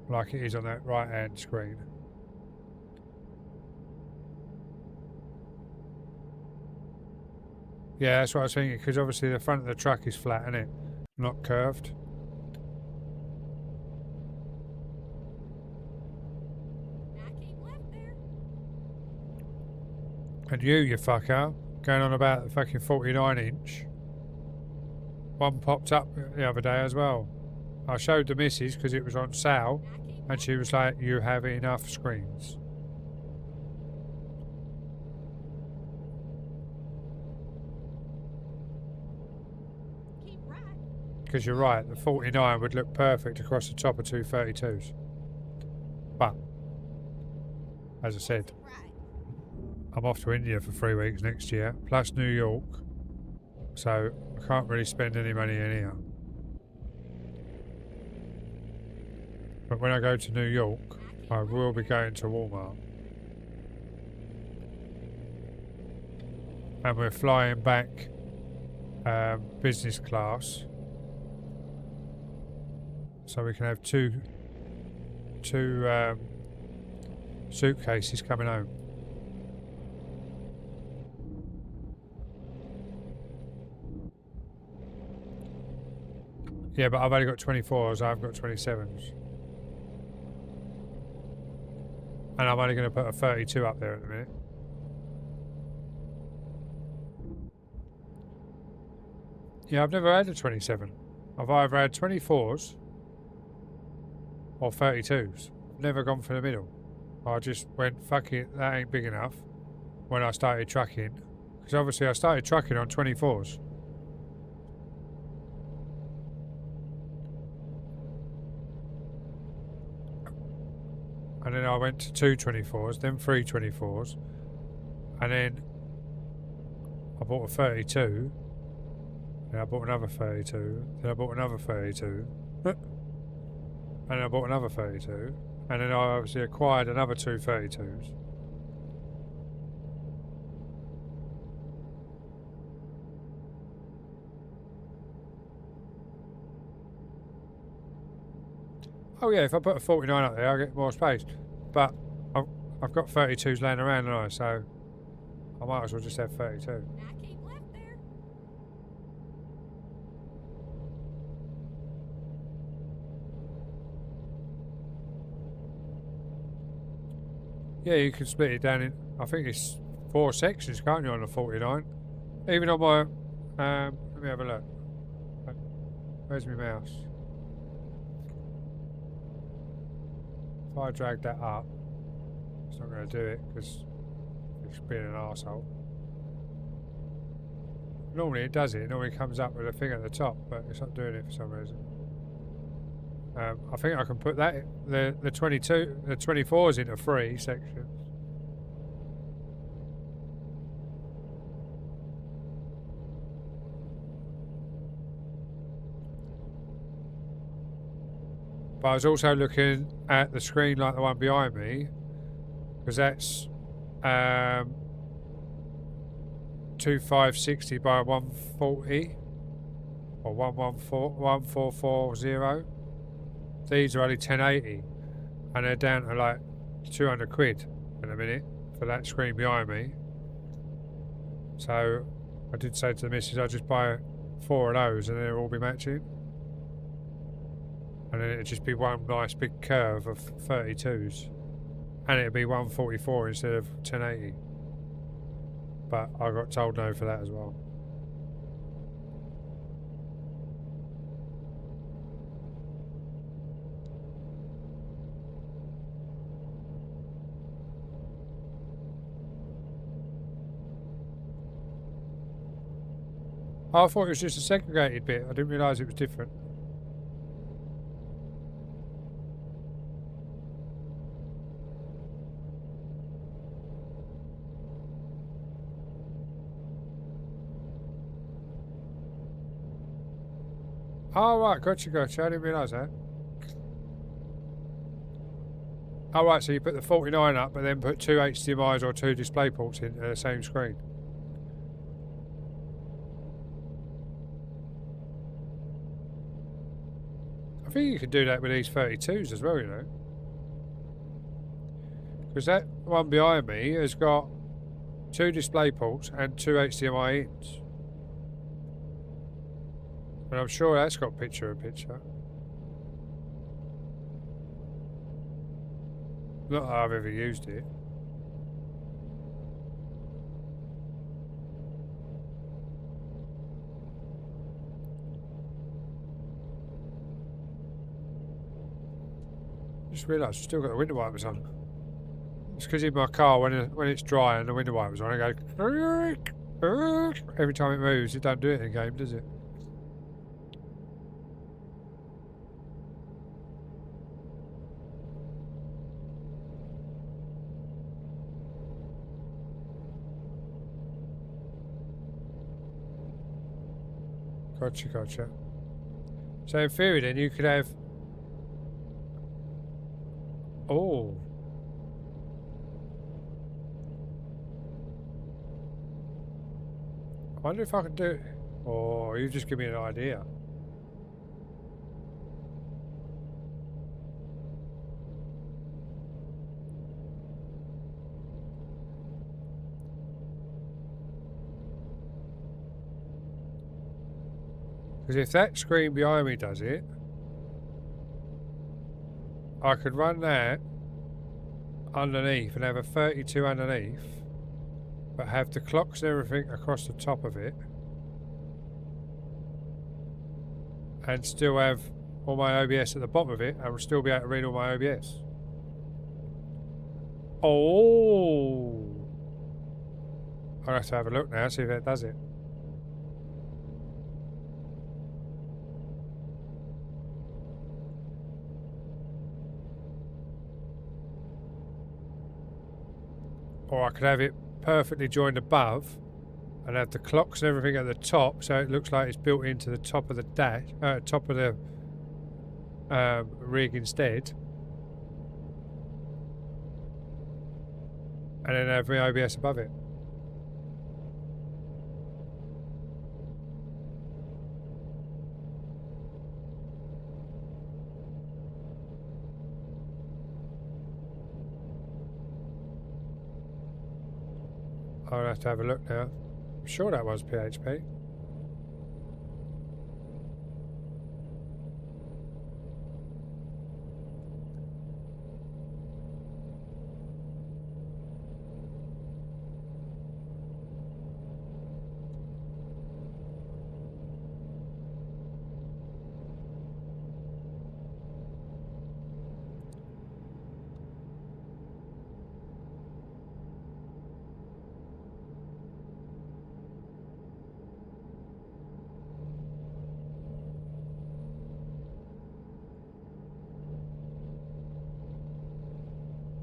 Like it is on that right hand screen. Yeah, that's what I was thinking, because obviously the front of the truck is flat, isn't it? Not curved. And you fucker, going on about the fucking 49 inch. One popped up the other day as well. I showed the missus because it was on sale, and she was like, "You have enough screens." Because you're right, the 49 would look perfect across the top of 232s. But, as I said, I'm off to India for 3 weeks next year, plus New York, so I can't really spend any money in here. But when I go to New York, I will be going to Walmart. And we're flying back business class, so we can have two suitcases coming home. Yeah, but I've only got 24s, I haven't got 27s. And I'm only going to put a 32 up there at the minute. Yeah, I've never had a 27. I've either had 24s or 32s. Never gone for the middle. I just went, fuck it, that ain't big enough when I started trucking. Because obviously I started trucking on 24s. And then I went to 2 24s, then 3 24s. And then I bought a 32. Then I bought another 32. Then I bought another 32. And then I bought another 32. And then I obviously acquired another 2 32s. Oh yeah, if I put a 49 up there, I'll get more space. But I've got 32s laying around, haven't I? So I might as well just have 32. I keep left there. Yeah, you can split it down in, I think it's 4 sections, can't you, on the 49? Even on my, let me have a look. Where's my mouse? If I drag that up, it's not going to do it because it's being an arsehole. Normally it does it. It normally comes up with a thing at the top, but it's not doing it for some reason. I think I can put that the 24s into 3 sections. But I was also looking at the screen like the one behind me, because that's 2560 by 140 or 1440. These are only 1080 and they're down to like 200 quid in a minute for that screen behind me. So I did say to the missus I'll just buy 4 of those and they'll all be matching. And then it'd just be one nice big curve of 32s. And it'd be 144 instead of 1080. But I got told no for that as well. I thought it was just a segregated bit. I didn't realise it was different. Oh, right, gotcha. I didn't realise that. Oh, right, so you put the 49 up, but then put 2 HDMIs or 2 display ports into the same screen. I think you can do that with these 32s as well, you know. Because that one behind me has got 2 display ports and 2 HDMI ins. And I'm sure that's got picture-in-picture. Not that I've ever used it. Just realised I've still got the window wipers on. It's because in my car, when it's dry and the window wipers on, I go every time it moves. It don't do it in the game, does it? Gotcha. So in theory then you could have... Oh. I wonder if I can do it. Or you just give me an idea. Because if that screen behind me does it, I could run that underneath and have a 32 underneath, but have the clocks and everything across the top of it, and still have all my OBS at the bottom of it, and will still be able to read all my OBS. Oh! I'll have to have a look now, see if that does it. Or I could have it perfectly joined above and have the clocks and everything at the top, so it looks like it's built into the top of the dash, top of the rig instead. And then have my OBS above it. I'll have to have a look now. I'm sure that was PHP.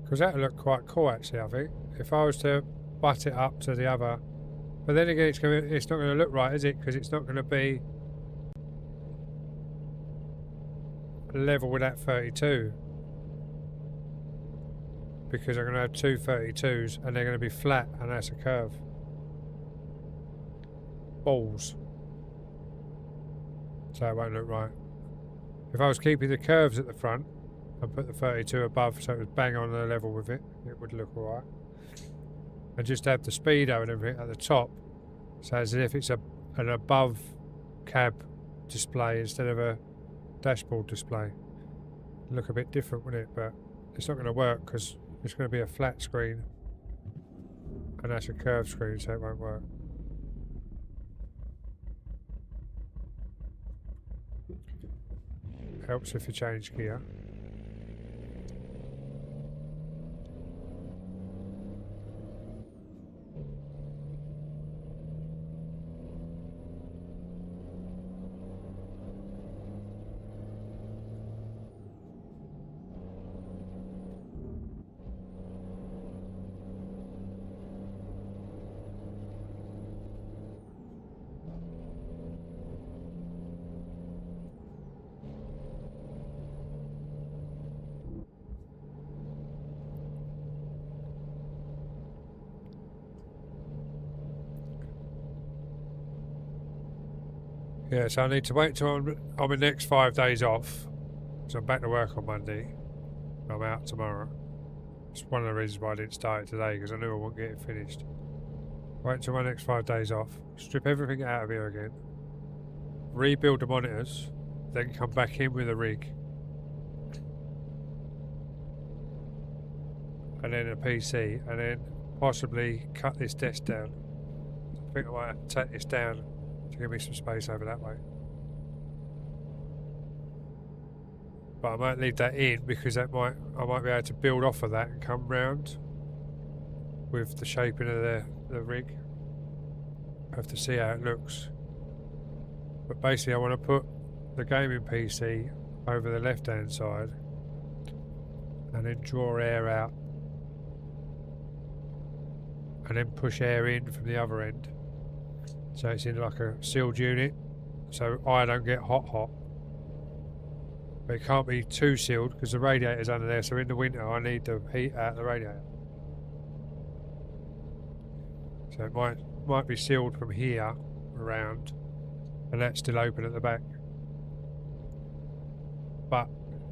Because that would look quite cool, actually, I think. If I was to butt it up to the other... But then again, it's not going to look right, is it? Because it's not going to be level with that 32. Because I'm going to have two 32s and they're going to be flat, and that's a curve. Balls. So it won't look right. If I was keeping the curves at the front, and put the 32 above so it was bang on the level with it, it would look alright. And just have the speedo and everything at the top, so as if it's an above cab display instead of a dashboard display. It'd look a bit different, wouldn't it? But it's not going to work because it's going to be a flat screen and that's a curved screen, so it won't work. Helps if you change gear. Yeah, so I need to wait till I'm the next 5 days off. So I'm back to work on Monday. I'm out tomorrow. It's one of the reasons why I didn't start it today, because I knew I wouldn't get it finished. Wait till my next 5 days off. Strip everything out of here again. Rebuild the monitors. Then come back in with a rig. And then a PC. And then possibly cut this desk down. I think I might have to take this down to give me some space over that way. But I might leave that in because I might be able to build off of that and come round with the shaping of the rig. I have to see how it looks. But basically I want to put the gaming PC over the left hand side and then draw air out and then push air in from the other end. So it's in like a sealed unit, so I don't get hot. But it can't be too sealed because the radiator's under there, so in the winter I need the heat out of the radiator. So it might be sealed from here around, and that's still open at the back. But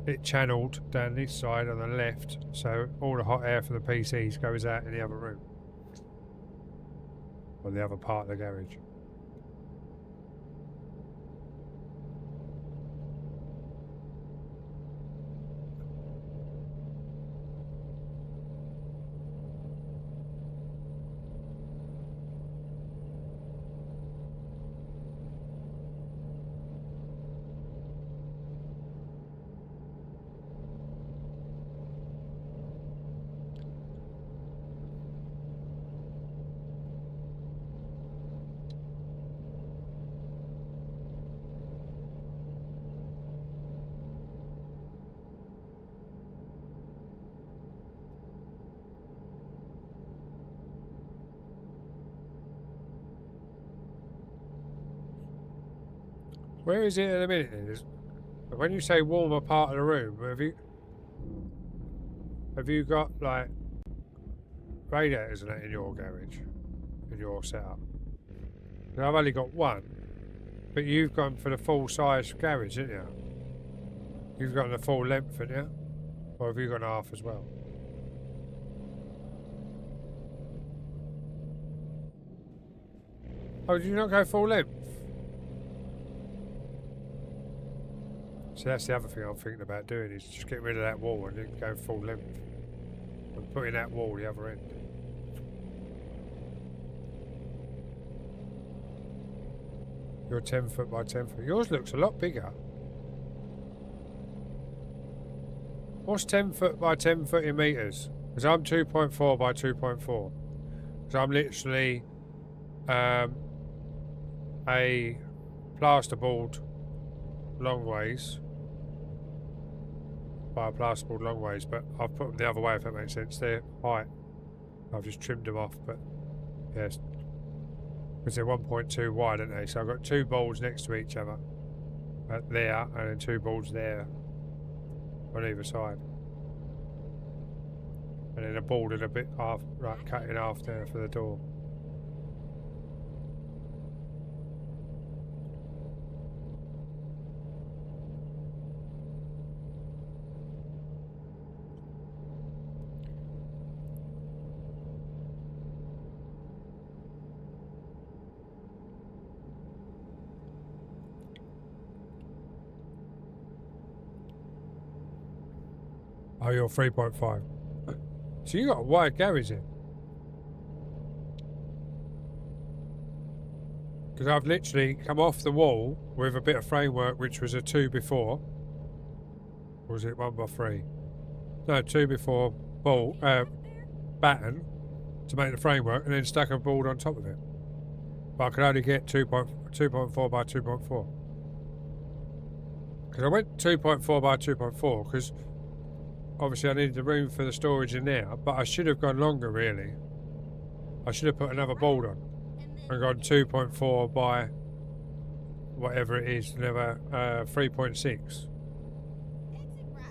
it channeled down this side on the left, so all the hot air from the PCs goes out in the other room. Or the other part of the garage. Where is it at the minute? When you say warmer part of the room, have you got like radiators and that in your garage, in your setup? I've only got one, but you've gone for the full size garage, haven't you? You've got the full length, haven't you? Or have you got half as well? Oh, did you not go full length? See, that's the other thing I'm thinking about doing is just getting rid of that wall and then go full length. And putting that wall the other end. You're 10 foot by 10 foot. Yours looks a lot bigger. What's 10 foot by 10 foot in meters? Because I'm 2.4 by 2.4. Because I'm literally a plasterboard long ways. By a plasterboard long ways, but I've put them the other way if that makes sense. They're height. I've just trimmed them off, but yes. Because they're 1.2 wide, aren't they? So I've got two boards next to each other. There, and then two boards there. On either side. And then a board and a bit half, right, cut in half there for the door. Oh, you're 3.5. So you got a wide garage in. Because I've literally come off the wall with a bit of framework, which was a 2 before. Or was it 1x3? No, 2 before ball, batten to make the framework, and then stuck a board on top of it. But I could only get 2.4 by 2.4. Because I went 2.4 by 2.4 because obviously I needed the room for the storage in there, but I should have gone longer really. I should have put another board on and gone 2.4 by whatever it is, never 3.6. Exit right.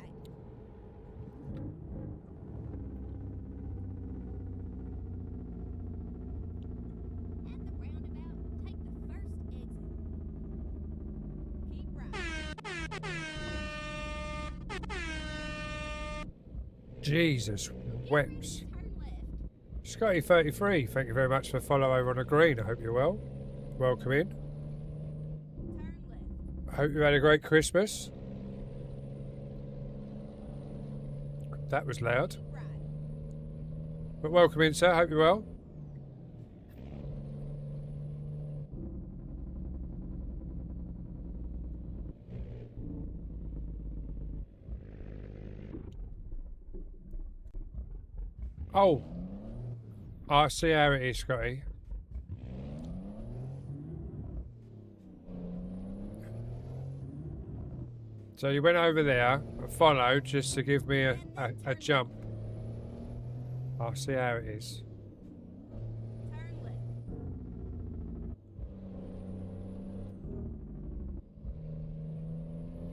At the roundabout, take the first exit. Keep right. Jesus, weps. Turn left. Scotty33, thank you very much for follow over on the green. I hope you're well. Welcome in. Turn left. I hope you had a great Christmas. That was loud. Keep right. But welcome in, sir. Hope you're well. Oh, I see how it is, Scotty. So you went over there and followed just to give me a jump. I see how it is. Turn left.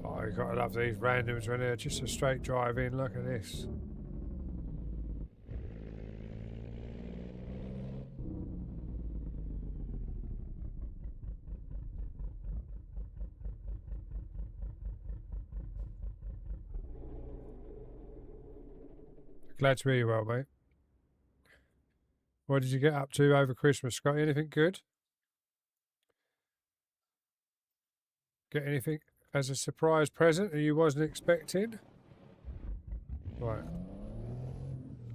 Oh, you gotta love these randoms when they're just a straight drive in. Look at this. Glad to hear you well, mate. What did you get up to over Christmas, Scott? Anything good? Get anything as a surprise present that you wasn't expecting? Right.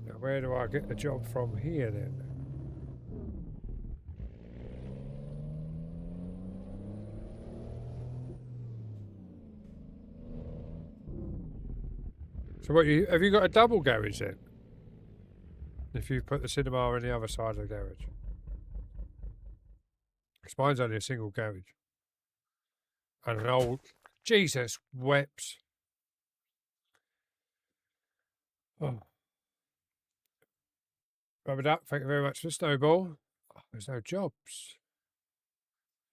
Now, where do I get the job from here then? So what, have you got a double garage then? If you put the cinema on the other side of the garage. Because mine's only a single garage. And an old... Jesus, weps. Oh. Rub it up, thank you very much for the snowball. Oh, there's no jobs.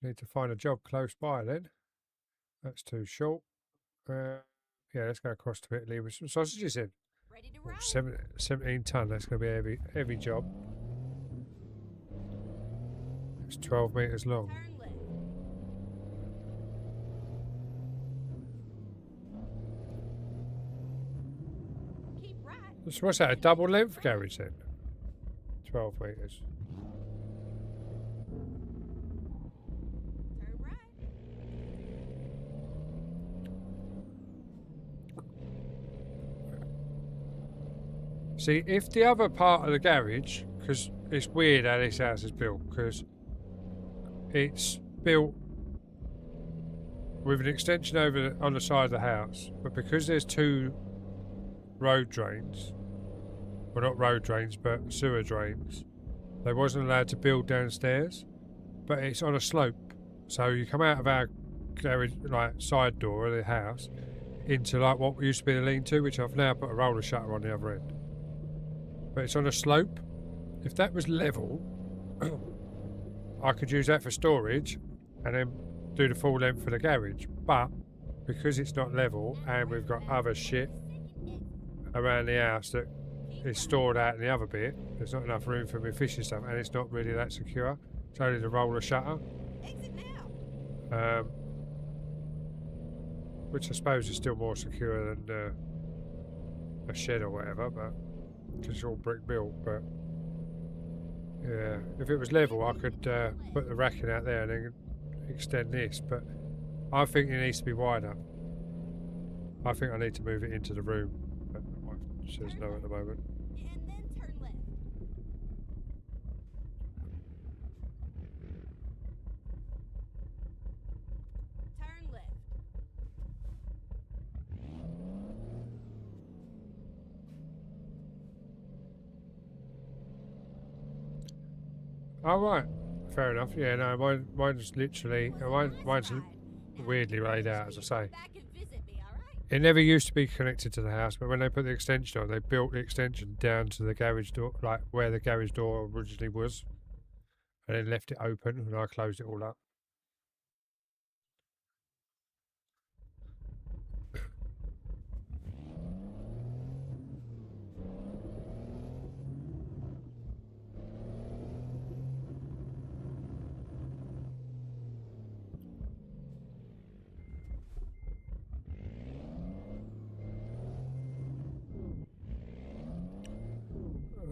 Need to find a job close by then. That's too short. Yeah, let's go across to Italy with some sausages in. Ready to Oh, ride. 17 tonne, that's going to be a heavy job. It's 12 metres long. Turn left. Keep right. So what's that, a double length garage then? 12 metres. See, if the other part of the garage, because it's weird how this house is built, because it's built with an extension on the side of the house, but because there's two road drains, well, not road drains, but sewer drains, they wasn't allowed to build downstairs, but it's on a slope. So you come out of our garage, like side door of the house, into like what used to be the lean-to, which I've now put a roller shutter on the other end. But it's on a slope. If that was level, I could use that for storage and then do the full length for the garage. But because it's not level and we've got other shit around the house that is stored out in the other bit, there's not enough room for my fishing stuff, and it's not really that secure. It's only the roller shutter. Exit now. Which I suppose is still more secure than a shed or whatever, but because it's all brick built. But yeah, if it was level, I could put the racking out there and then extend this. But I think it needs to be wider. I think I need to move it into the room. But my wife says no at the moment. And then turn left. Turn left. Oh right, fair enough. Yeah, no, mine's literally mine's weirdly laid out, as I say. Back and visit me, all right? It never used to be connected to the house, but when they put the extension on, they built the extension down to the garage door, like where the garage door originally was, and then left it open, and I closed it all up.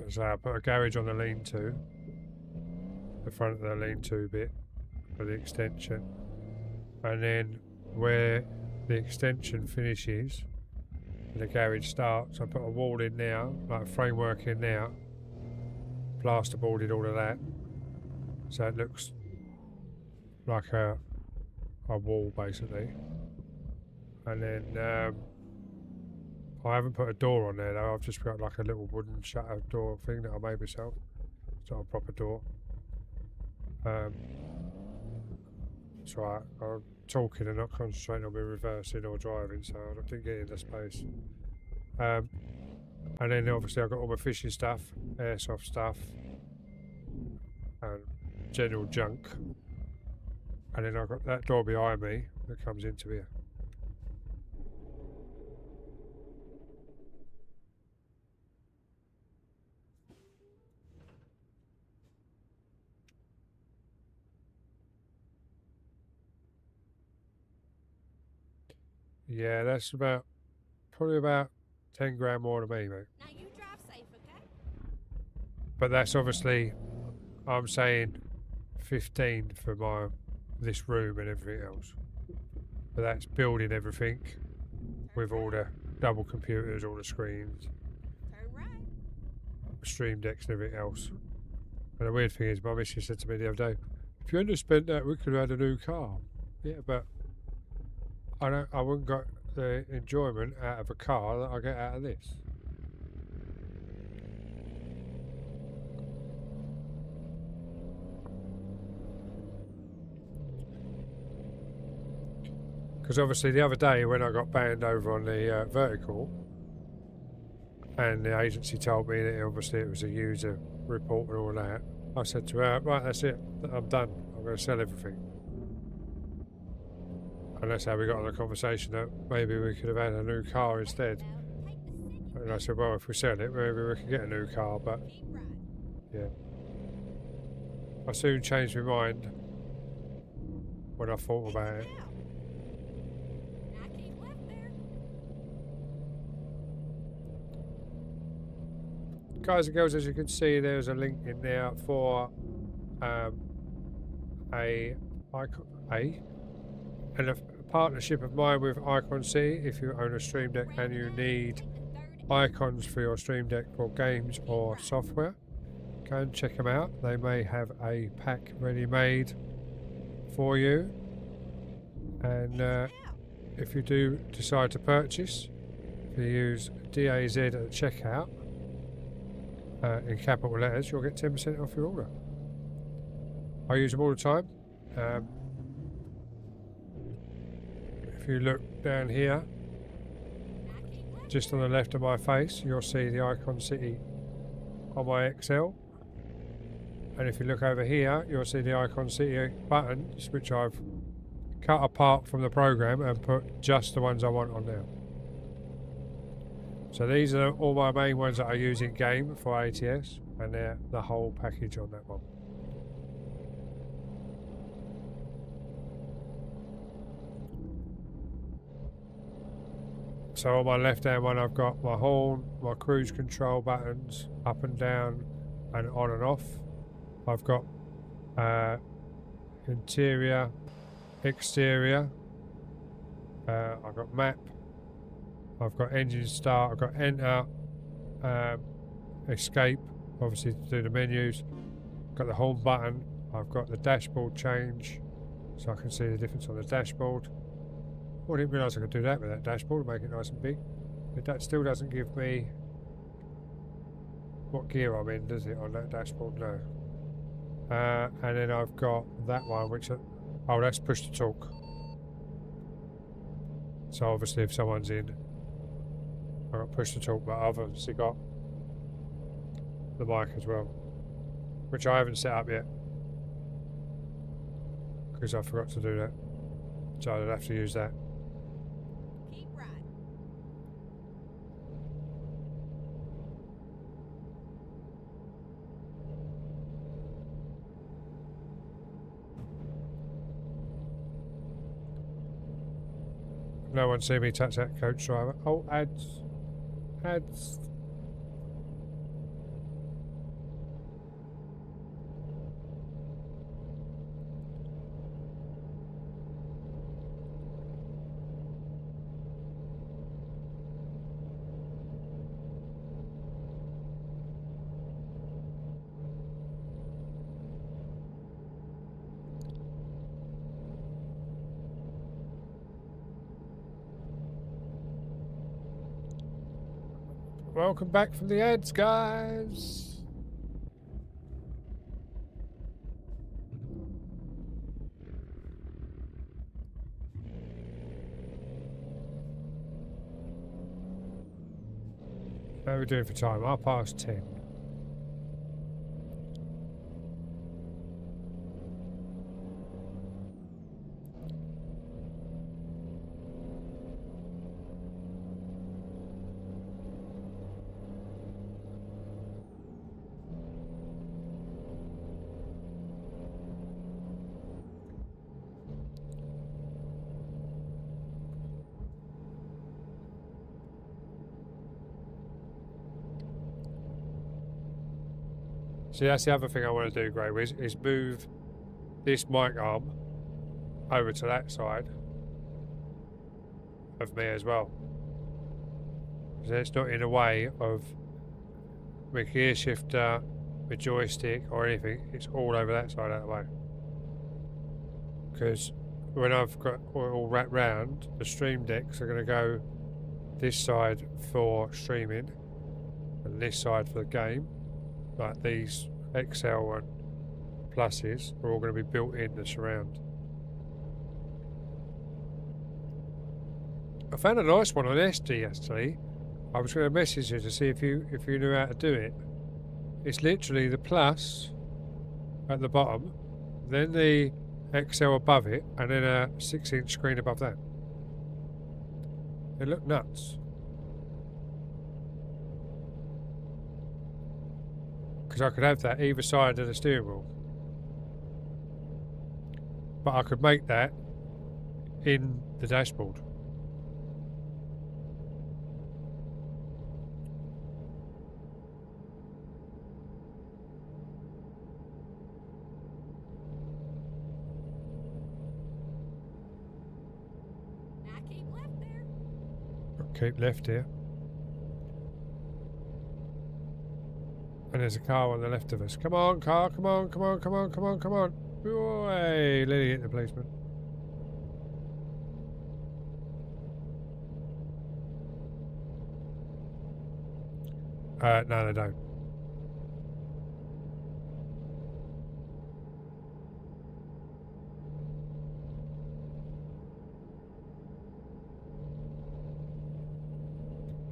So I put a garage on the lean-to, the front of the lean-to bit for the extension, and then where the extension finishes and the garage starts, I put a wall in now, like a framework in now, plasterboarded all of that, so it looks like a wall basically. And then I haven't put a door on there though, I've just got like a little wooden shutter door thing that I made myself. It's not a proper door. It's right, I'm talking and not concentrating on me reversing or driving, so I didn't get in the space. And then obviously I've got all my fishing stuff, airsoft stuff, and general junk. And then I've got that door behind me that comes into here. Yeah, that's probably about 10 grand more than me, mate. Now you drive safe, okay? But that's obviously, I'm saying 15 for this room and everything else. But that's building everything with all the double computers, all the screens, Turn right. stream decks and everything else. And the weird thing is, my missus said to me the other day, if you hadn't spent that, we could have had a new car. Yeah, but I wouldn't got the enjoyment out of a car that I get out of this. Because obviously the other day when I got banned over on the vertical, and the agency told me that obviously it was a user report and all that, I said to her, right, that's it, I'm done, I'm going to sell everything. And that's how we got on the conversation that maybe we could have had a new car instead. Now take the second. And I said, well, if we sell it, maybe we can get a new car, but Keep right. yeah. I soon changed my mind when I thought about it. Exit now. Now keep left there. Guys and girls, as you can see, there's a link in there for a partnership of mine with Icon C. If you own a Stream Deck and you need icons for your Stream Deck for games or software, go and check them out. They may have a pack ready made for you, and if you do decide to purchase, if you use DAZ at the checkout in capital letters, you'll get 10% off your order. I use them all the time. If you look down here, just on the left of my face, you'll see the Icon City on my XL. And if you look over here, you'll see the Icon City buttons, which I've cut apart from the program and put just the ones I want on there. So these are all my main ones that I use in game for ATS, and they're the whole package on that one. So on my left hand one, I've got my horn, my cruise control buttons, up and down and on and off. I've got interior, exterior, I've got map, I've got engine start, I've got enter, escape, obviously to do the menus. I've got the home button, I've got the dashboard change, so I can see the difference on the dashboard. Oh, I didn't realise I could do that with that dashboard, make it nice and big. But that still doesn't give me what gear I'm in, does it, on that dashboard? No. And then I've got that one, which, oh, that's push to talk. So obviously if someone's in, I've got push to talk, but I've obviously got the mic as well, which I haven't set up yet, because I forgot to do that. So I'd have to use that. Keep riding. No one see me touch that coach driver. Oh, ads. Ads. Welcome back from the ads, guys. How are we doing for time? 10:30. See, that's the other thing I want to do, Grey Wiz, is move this mic arm over to that side of me as well. So it's not in the way of my gear shifter, my joystick or anything. It's all over that side out of the way. Because when I've got it all wrapped round, the stream decks are going to go this side for streaming and this side for the game. Like these XL and Pluses are all going to be built in the surround. I found a nice one on SD actually. I was going to message you to see if you knew how to do it. It's literally the Plus at the bottom, then the XL above it, and then a 6-inch screen above that. They look nuts. Because I could have that either side of the steering wheel. But I could make that in the dashboard. Now keep left there. Keep left here. And there's a car on the left of us. Come on, car. Come on, come on, come on, come on, come on. Hey, let it hit the policeman. No, they don't.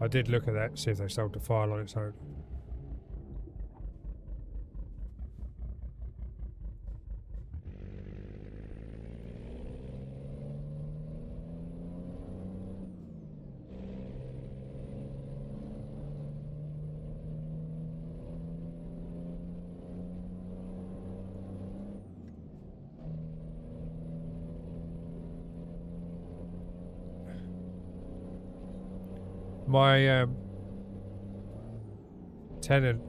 I did look at that, see if they sold the file on its own. My tenant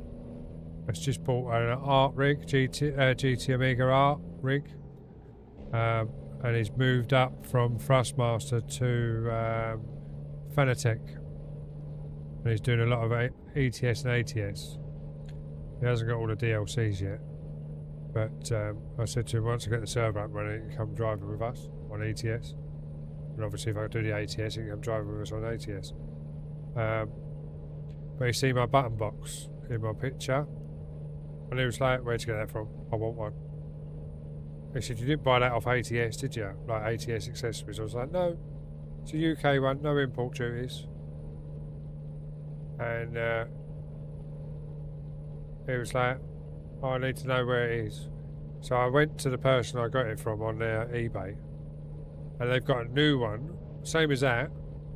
has just bought an art rig, GT Amiga art rig, and he's moved up from Thrustmaster to Fanatec, and he's doing a lot of ETS and ATS. He hasn't got all the DLCs yet, but I said to him, once I get the server up running, he can come driving with us on ETS, and obviously if I do the ATS, he can come driving with us on ATS. But you see my button box in my picture, and he was like, "Where'd you get that from? I want one." He said, "You didn't buy that off ATS, did you? Like ATS accessories?" I was like, "No, it's a UK one, no import duties." And he was like, "Oh, I need to know where it is." So I went to the person I got it from on their eBay, and they've got a new one, same as that,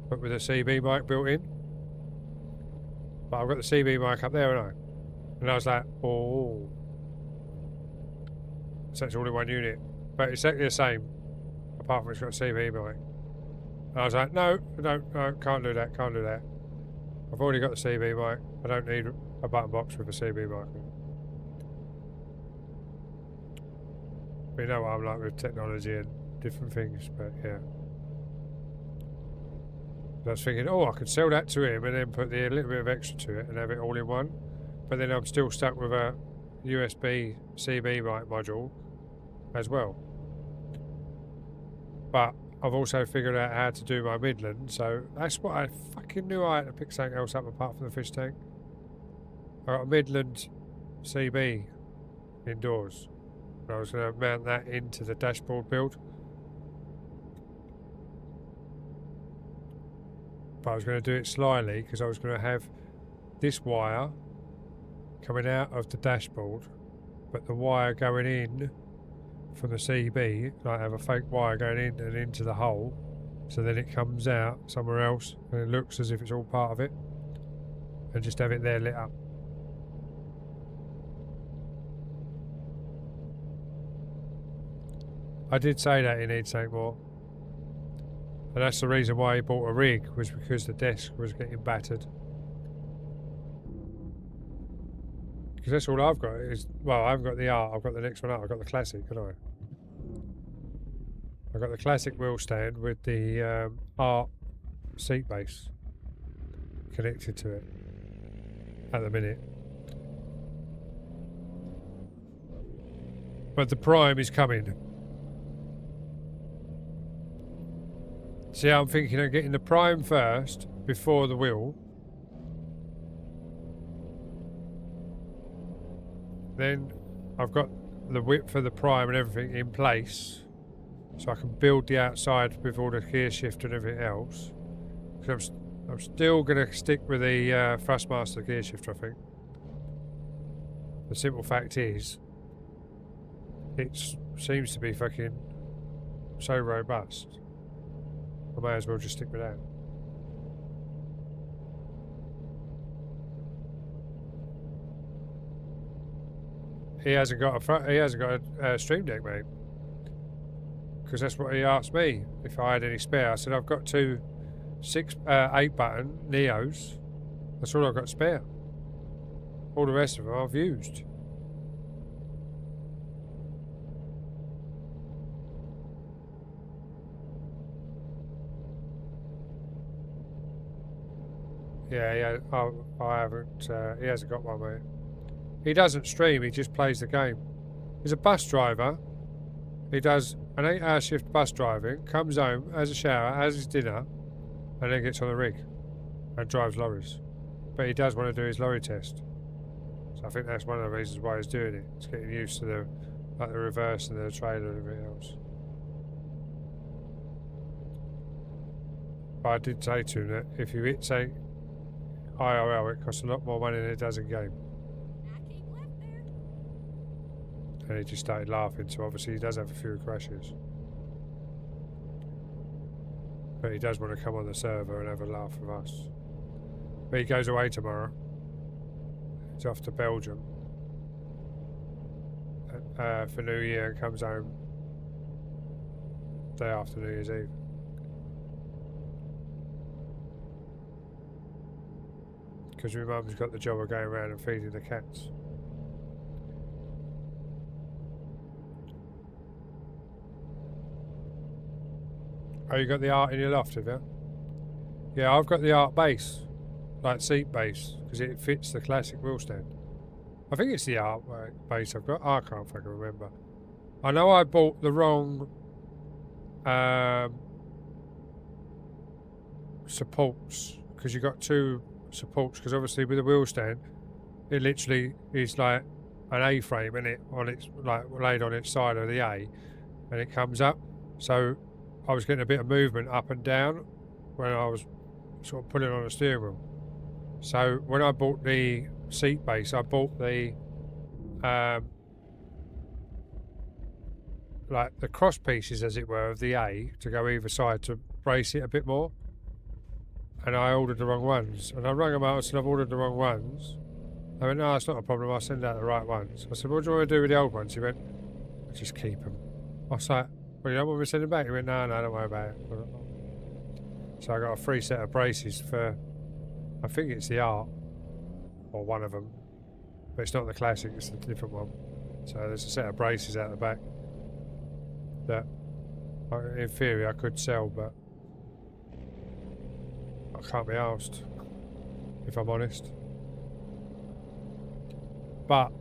but with a CB mic built in. But I've got the CB mic up there, haven't I? And I was like, oh. So it's all in one unit. But it's exactly the same, apart from it's got a CB mic. And I was like, no, can't do that, can't do that. I've already got the CB mic. I don't need a button box with a CB mic. But you know what I'm like with technology and different things, but yeah. I was thinking, oh, I could sell that to him and then put a little bit of extra to it and have it all in one. But then I'm still stuck with a USB CB mic module as well. But I've also figured out how to do my Midland, so that's what I fucking knew. I had to pick something else up apart from the fish tank. I got a Midland CB indoors. And I was going to mount that into the dashboard build. But I was going to do it slyly because I was going to have this wire coming out of the dashboard, but the wire going in from the CB, like have a fake wire going in and into the hole, so then it comes out somewhere else and it looks as if it's all part of it, and just have it there lit up. I did say that he needs something more. And that's the reason why he bought a rig, was because the desk was getting battered. Because that's all I've got is, well, I haven't got the art, I've got the next one up, I've got the classic, haven't I? I've got the classic wheel stand with the art seat base connected to it at the minute. But the Prime is coming. See, I'm thinking of getting the Prime first before the wheel. Then I've got the whip for the Prime and everything in place, so I can build the outside with all the gear shift and everything else. Because I'm still going to stick with the Thrustmaster gear shifter, I think. The simple fact is, it seems to be fucking so robust. I may as well just stick with that. He hasn't got a Stream Deck, mate. Because that's what he asked me if I had any spare. I said I've got two 8-button Neos. That's all I've got spare. All the rest of them I've used. Yeah, I haven't. He hasn't got one, mate. He doesn't stream, he just plays the game. He's a bus driver. He does an 8-hour shift bus driving, comes home, has a shower, has his dinner, and then gets on the rig and drives lorries. But he does want to do his lorry test. So I think that's one of the reasons why he's doing it. He's getting used to the reverse and the trailer and everything else. But I did say to him that if you hit, say, IRL, it costs a lot more money than it does in game. I keep left there. And he just started laughing, so obviously he does have a few crashes. But he does want to come on the server and have a laugh with us. But he goes away tomorrow. He's off to Belgium for New Year and comes home day after New Year's Eve. Because my mum's got the job of going around and feeding the cats. Oh, you got the art in your loft, have you? Yeah, I've got the art base, like seat base, because it fits the classic wheel stand. I think it's the art base I've got. I can't fucking remember. I know I bought the wrong supports, because you got two supports, because obviously with the wheel stand, it literally is like an A-frame, and it on its like laid on its side of the A, and it comes up. So I was getting a bit of movement up and down when I was sort of pulling on the steering wheel. So when I bought the seat base, I bought the like the cross pieces, as it were, of the A to go either side to brace it a bit more. And I ordered the wrong ones. And I rang them out and said, I've ordered the wrong ones. They went, no, it's not a problem, I'll send out the right ones. I said, what do you want to do with the old ones? He went, just keep them. I was like, well, you don't want me to send them back? He went, no, don't worry about it. So I got a free set of braces for, I think it's the art, or one of them. But it's not the classic, it's a different one. So there's a set of braces out the back that, in theory, I could sell, but I can't be arsed, if I'm honest. But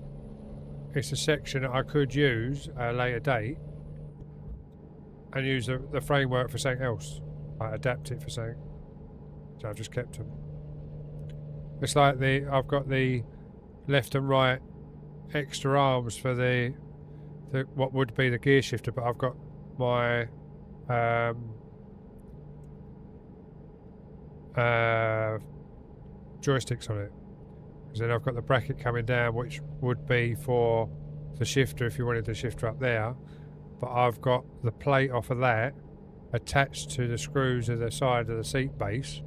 it's a section that I could use at a later date and use the framework for something else. I adapt it for something. So I've just kept them. It's like I've got the left and right extra arms for the what would be the gear shifter, but I've got my joysticks on it. Because then I've got the bracket coming down, which would be for the shifter if you wanted the shifter up there. But I've got the plate off of that attached to the screws of the side of the seat base,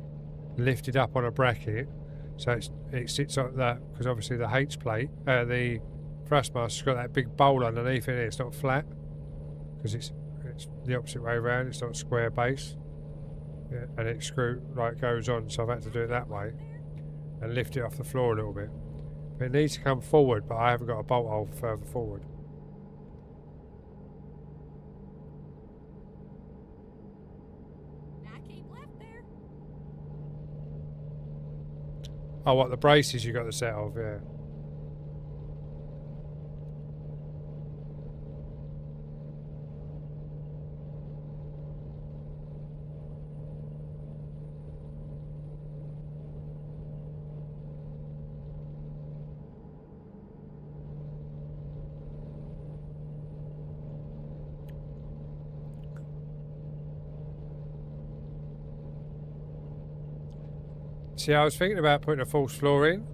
lifted up on a bracket, so it sits like that, because obviously the H plate, the thrustmaster's got that big bowl underneath it. It's not flat, because it's the opposite way around. It's not square base, yeah, and it goes on. So I've had to do it that way and lift it off the floor a little bit. But it needs to come forward, but I haven't got a bolt hole further forward. I keep left there. Oh, what, the braces you got the set of, yeah. See, I was thinking about putting a false floor in.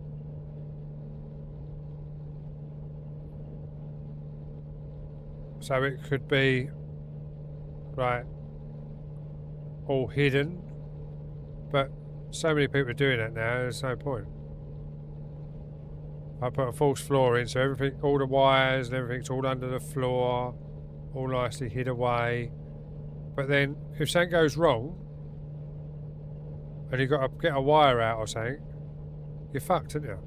So it could be, right, all hidden. But so many people are doing that now, there's no point. I put a false floor in, so everything, all the wires and everything's all under the floor, all nicely hid away. But then, if something goes wrong, and you've got to get a wire out or something, you're fucked, aren't you?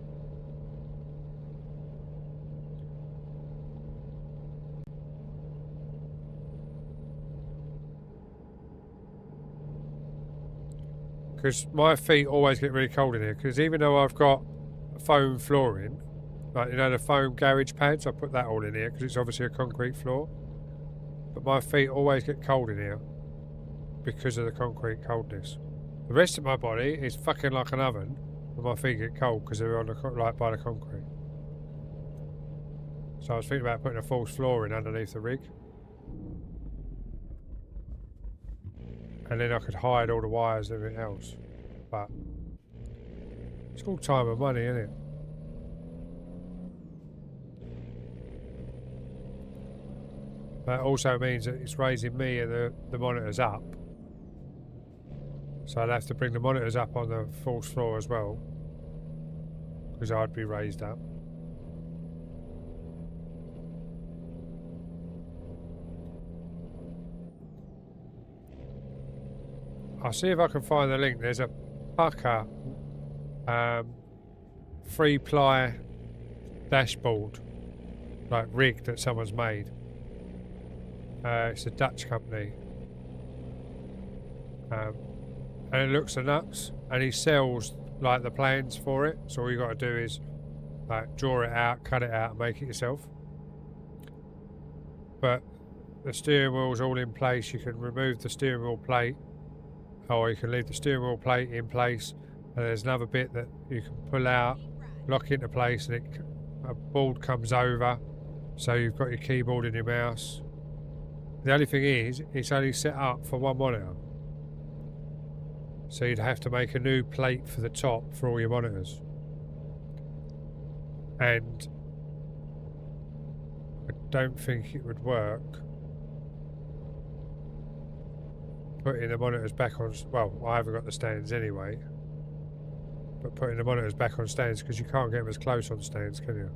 Because my feet always get really cold in here, because even though I've got foam flooring, like, you know, the foam garage pads. I put that all in here because it's obviously a concrete floor. But my feet always get cold in here because of the concrete coldness. The rest of my body is fucking like an oven, and my feet get cold because they're on the like by the concrete. So I was thinking about putting a false floor in underneath the rig, and then I could hide all the wires and everything else. But it's all time and money, isn't it? That also means that it's raising me and the monitors up. So I'd have to bring the monitors up on the false floor as well, because I'd be raised up. I'll see if I can find the link. There's a Pucker 3-ply dashboard, like rig that someone's made. It's a Dutch company. And it looks a nuts, and he sells like the plans for it, so all you got to do is like draw it out, cut it out and make it yourself. But the steering wheel's all in place. You can remove the steering wheel plate, or you can leave the steering wheel plate in place, and there's another bit that you can pull out, lock into place, and a board comes over, so you've got your keyboard and your mouse. The only thing is, it's only set up for one monitor. So you'd have to make a new plate for the top for all your monitors. And I don't think it would work putting the monitors back on, well, I haven't got the stands anyway, but putting the monitors back on stands, because you can't get them as close on stands, can you?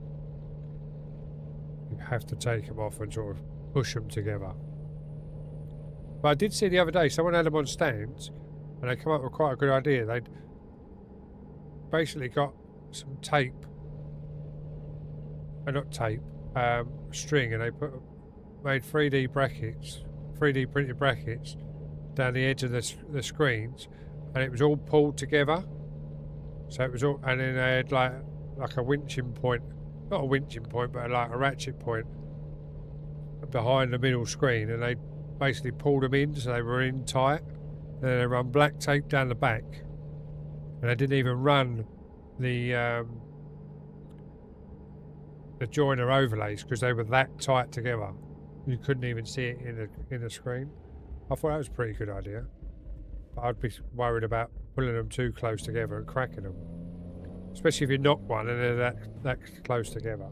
You have to take them off and sort of push them together. But I did see the other day, someone had them on stands, and they come up with quite a good idea. They'd basically got some tape, not tape, string, and they made 3D brackets, 3D printed brackets down the edge of the screens, and it was all pulled together. So it was all, and then they had like a winching point, not a winching point, but like a ratchet point behind the middle screen, and they basically pulled them in so they were in tight. Then they run black tape down the back, and they didn't even run the joiner overlays because they were that tight together. You couldn't even see it in the screen. I thought that was a pretty good idea, but I'd be worried about pulling them too close together and cracking them, especially if you knock one and they're that close together.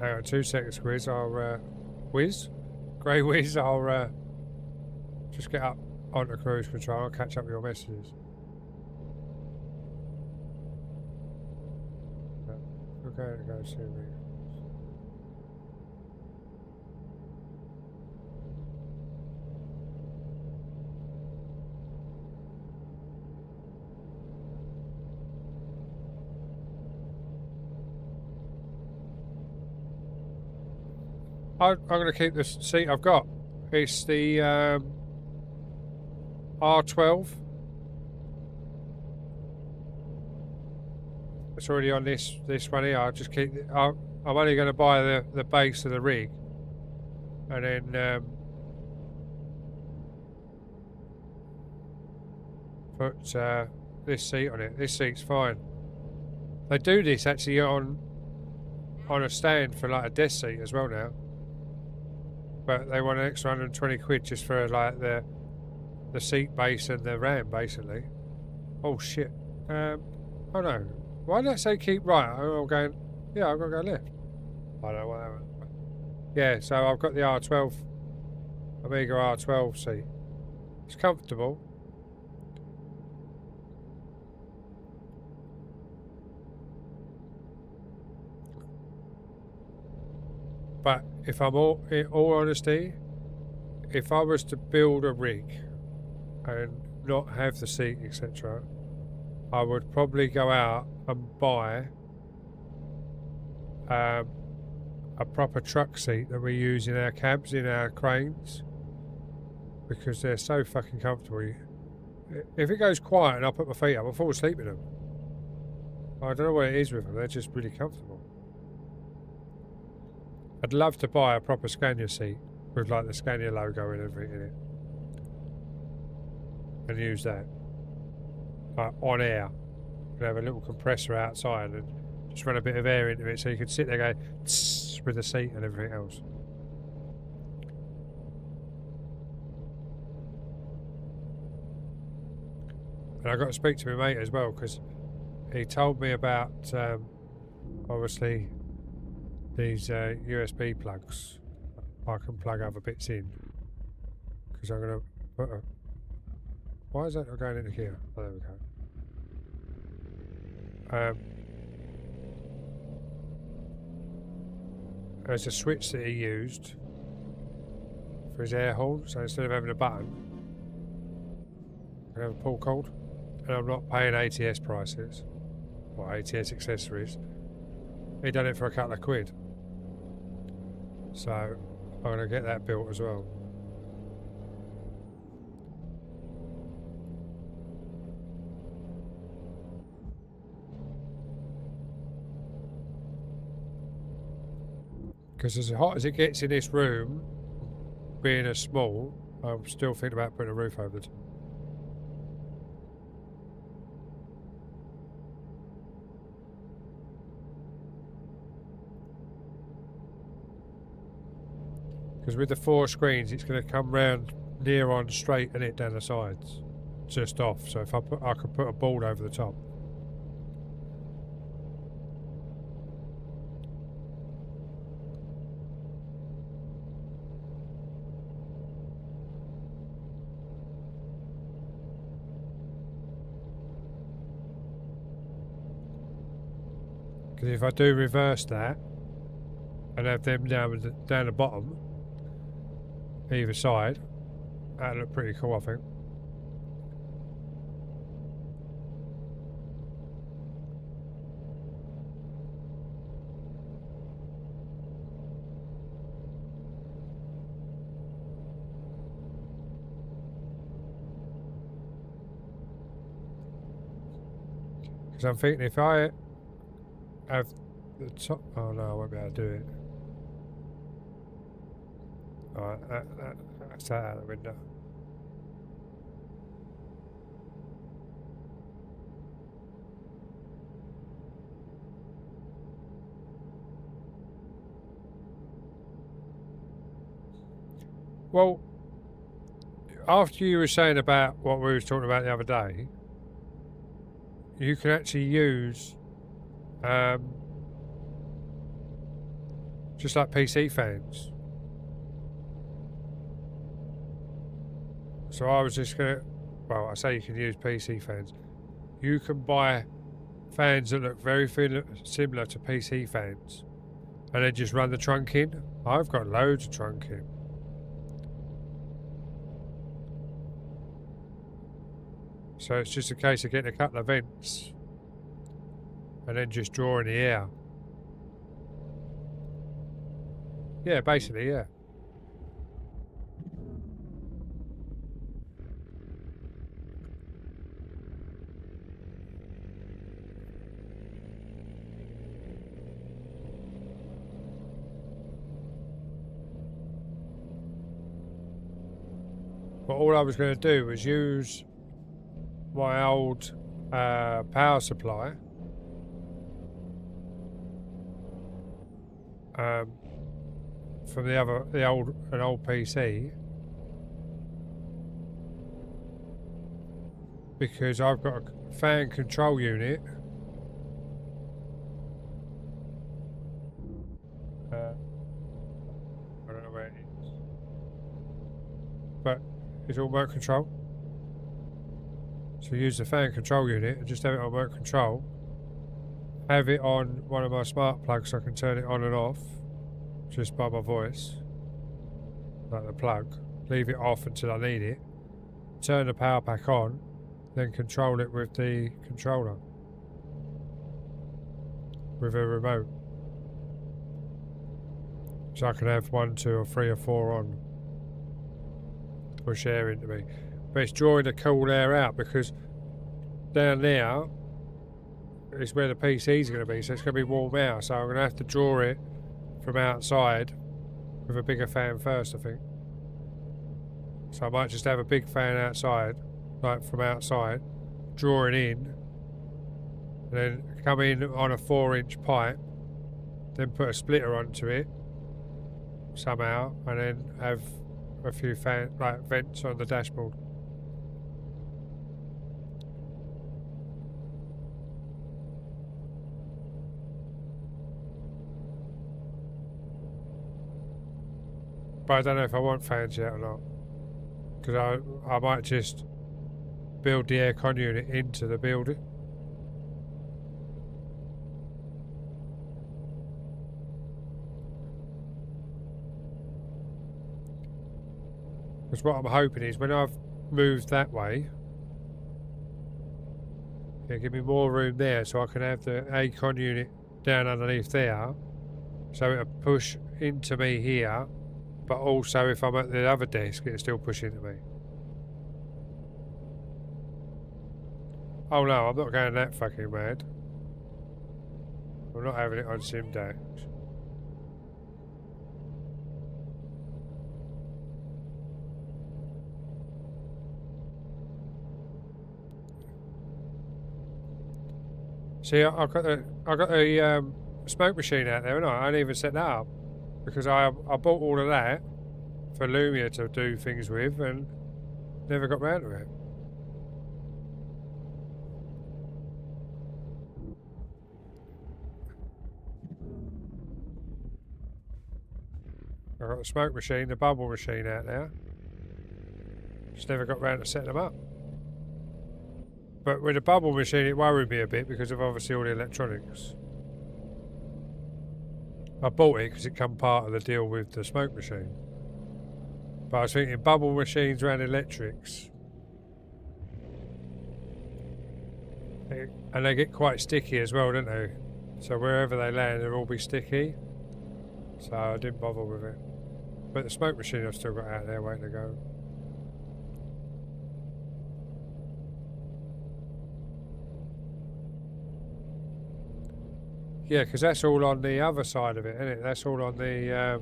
Hang on 2 seconds, Grizz. I'll Grey Whiz. I'll just get up onto cruise control. I'll catch up with your messages. Okay, go see me. I'm going to keep this seat I've got. It's the R12. It's already on this one here. I'll just keep. I'm only going to buy the base of the rig, and then put this seat on it. This seat's fine. They do this actually on a stand for like a desk seat as well now. But they want an extra 120 quid just for like the seat base and the RAM basically. Oh shit. Oh no. Why did I say keep right? I'm going, yeah, I've got to go left. I don't know what happened. Yeah, so I've got the R12, Amiga R12 seat. It's comfortable. But if I'm in all honesty, if I was to build a rig and not have the seat, etc., I would probably go out and buy a proper truck seat that we use in our cabs, in our cranes, because they're so fucking comfortable. If it goes quiet and I put my feet up, I fall asleep in them. I don't know what it is with them, they're just really comfortable. I'd love to buy a proper Scania seat with like the Scania logo and everything in it, and use that on air. You have a little compressor outside and just run a bit of air into it so you can sit there going tss with the seat and everything else. And I got to speak to my mate as well, because he told me about obviously these USB plugs. I can plug other bits in, because I'm going to put a... Why is that not going into here? Oh, there we go. There's a switch that he used for his air horn, so instead of having a button, I can have a pull cord, and I'm not paying ATS prices or ATS accessories. He done it for a couple of quid, so I'm going to get that built as well. Because as hot as it gets in this room, being a small, I'm still thinking about putting a roof over the top. Because with the 4 screens, it's going to come round near on straight and it down the sides, just off. So if I could put a board over the top. Because if I do reverse that and have them down the bottom, either side, that'd look pretty cool, I think. Because I'm thinking if I have the top... Oh no, I won't be able to do it. Alright, that's that out the window. Well, after you were saying about what we were talking about the other day, you can actually use just like PC fans. So I was just gonna, well, I say you can use PC fans. You can buy fans that look very similar to PC fans, and then just run the trunk in. I've got loads of trunk in. So it's just a case of getting a couple of vents and then just drawing the air. Yeah, basically, yeah. But all I was going to do was use my old power supply from an old PC, because I've got a fan control unit I don't know where it is, but it's all remote control. So use the fan control unit and just have it on remote control. Have it on one of my smart plugs so I can turn it on and off just by my voice, like the plug. Leave it off until I need it. Turn the power back on, then control it with the controller. With a remote. So I can have 1, 2 or 3 or 4 on. Push air into me. But it's drawing the cool air out because down there is where the PC's going to be, so it's going to be warm out. So I'm going to have to draw it from outside with a bigger fan first, I think. So I might just have a big fan outside, like from outside, draw it in, and then come in on a 4-inch pipe, then put a splitter onto it somehow, and then have a few vents on the dashboard. But I don't know if I want fans yet or not, because I might just build the aircon unit into the building. Because what I'm hoping is when I've moved that way, it'll give me more room there so I can have the aircon unit down underneath there, so it'll push into me here, but also if I'm at the other desk it'll still push into me. Oh no, I'm not going that fucking mad. I'm not having it on Simdax. See, I got the smoke machine out there, and I didn't even set that up because I bought all of that for Lumia to do things with, and never got round to it. I got the smoke machine, the bubble machine out there. Just never got round to setting them up. But with the bubble machine, it worried me a bit because of obviously all the electronics. I bought it because it come part of the deal with the smoke machine. But I was thinking bubble machines around electrics. And they get quite sticky as well, don't they? So wherever they land, they'll all be sticky. So I didn't bother with it. But the smoke machine I've still got out there waiting to go. Yeah, because that's all on the other side of it, isn't it? That's all on the,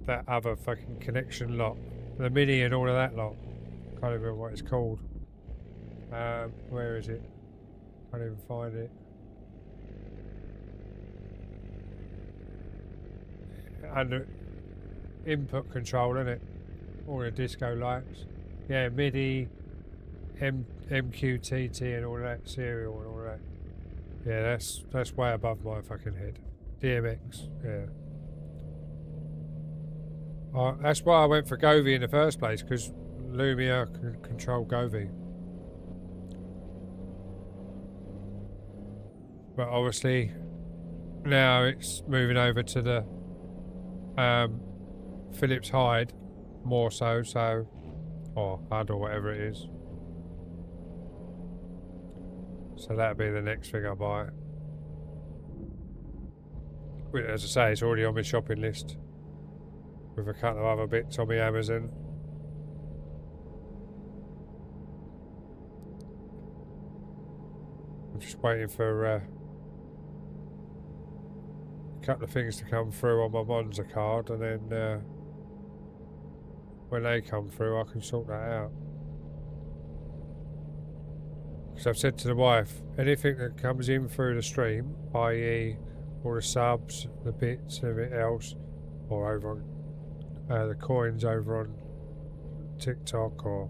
that other fucking connection lot. The Mini and all of that lot. Can't even remember what it's called. Where is it? Can't even find it. Under input control, isn't it? All the disco lights. Yeah, MIDI, MQTT and all that, serial and all that. Yeah, that's way above my fucking head. DMX, yeah. That's why I went for Govee in the first place, because Lumia can control Govee. But obviously, now it's moving over to the Philips Hide, more so, or HUD or whatever it is. So that'll be the next thing I buy. Which, as I say, it's already on my shopping list. With a couple of other bits on my Amazon. I'm just waiting for a couple of things to come through on my Monza card, and then when they come through I can sort that out. Because I've said to the wife, anything that comes in through the stream, i.e. all the subs, the bits, everything else, or over on the coins over on TikTok, or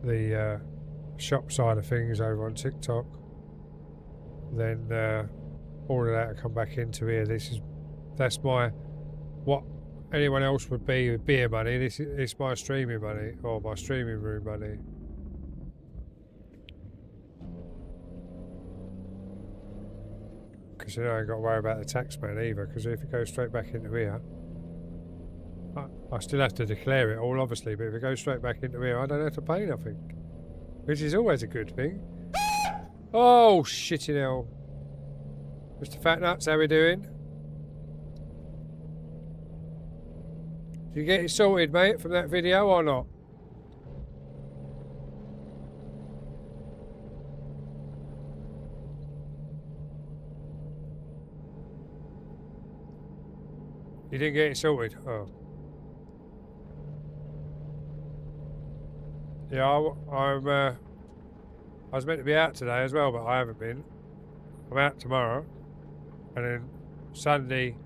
the shop side of things over on TikTok, then all of that will come back into here. That's my, what anyone else would be with beer money, it's my streaming money, or my streaming room money. Because then I ain't got to worry about the tax man either, because if it goes straight back into here, I still have to declare it all, obviously, but if it goes straight back into here, I don't have to pay nothing. Which is always a good thing. Oh, shitting hell. Mr. Fatnuts, how we doing? Did you get it sorted, mate, from that video or not? You didn't get it sorted? Oh. Yeah, I was meant to be out today as well, but I haven't been. I'm out tomorrow. And then Sunday,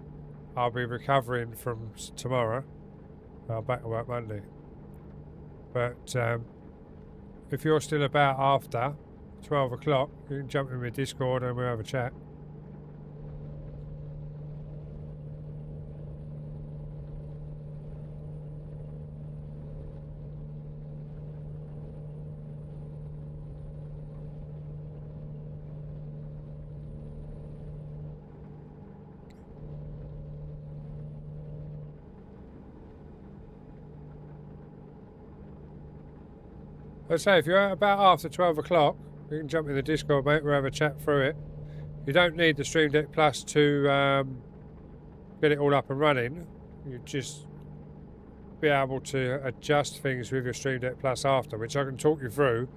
I'll be recovering from tomorrow. I'll back to work Monday. But if you're still about after 12 o'clock, you can jump in my Discord and we'll have a chat. Let's say if you're out about after 12 o'clock, you can jump in the Discord, mate. We'll have a chat through it. You don't need the Stream Deck Plus to get it all up and running. You just be able to adjust things with your Stream Deck Plus after, which I can talk you through,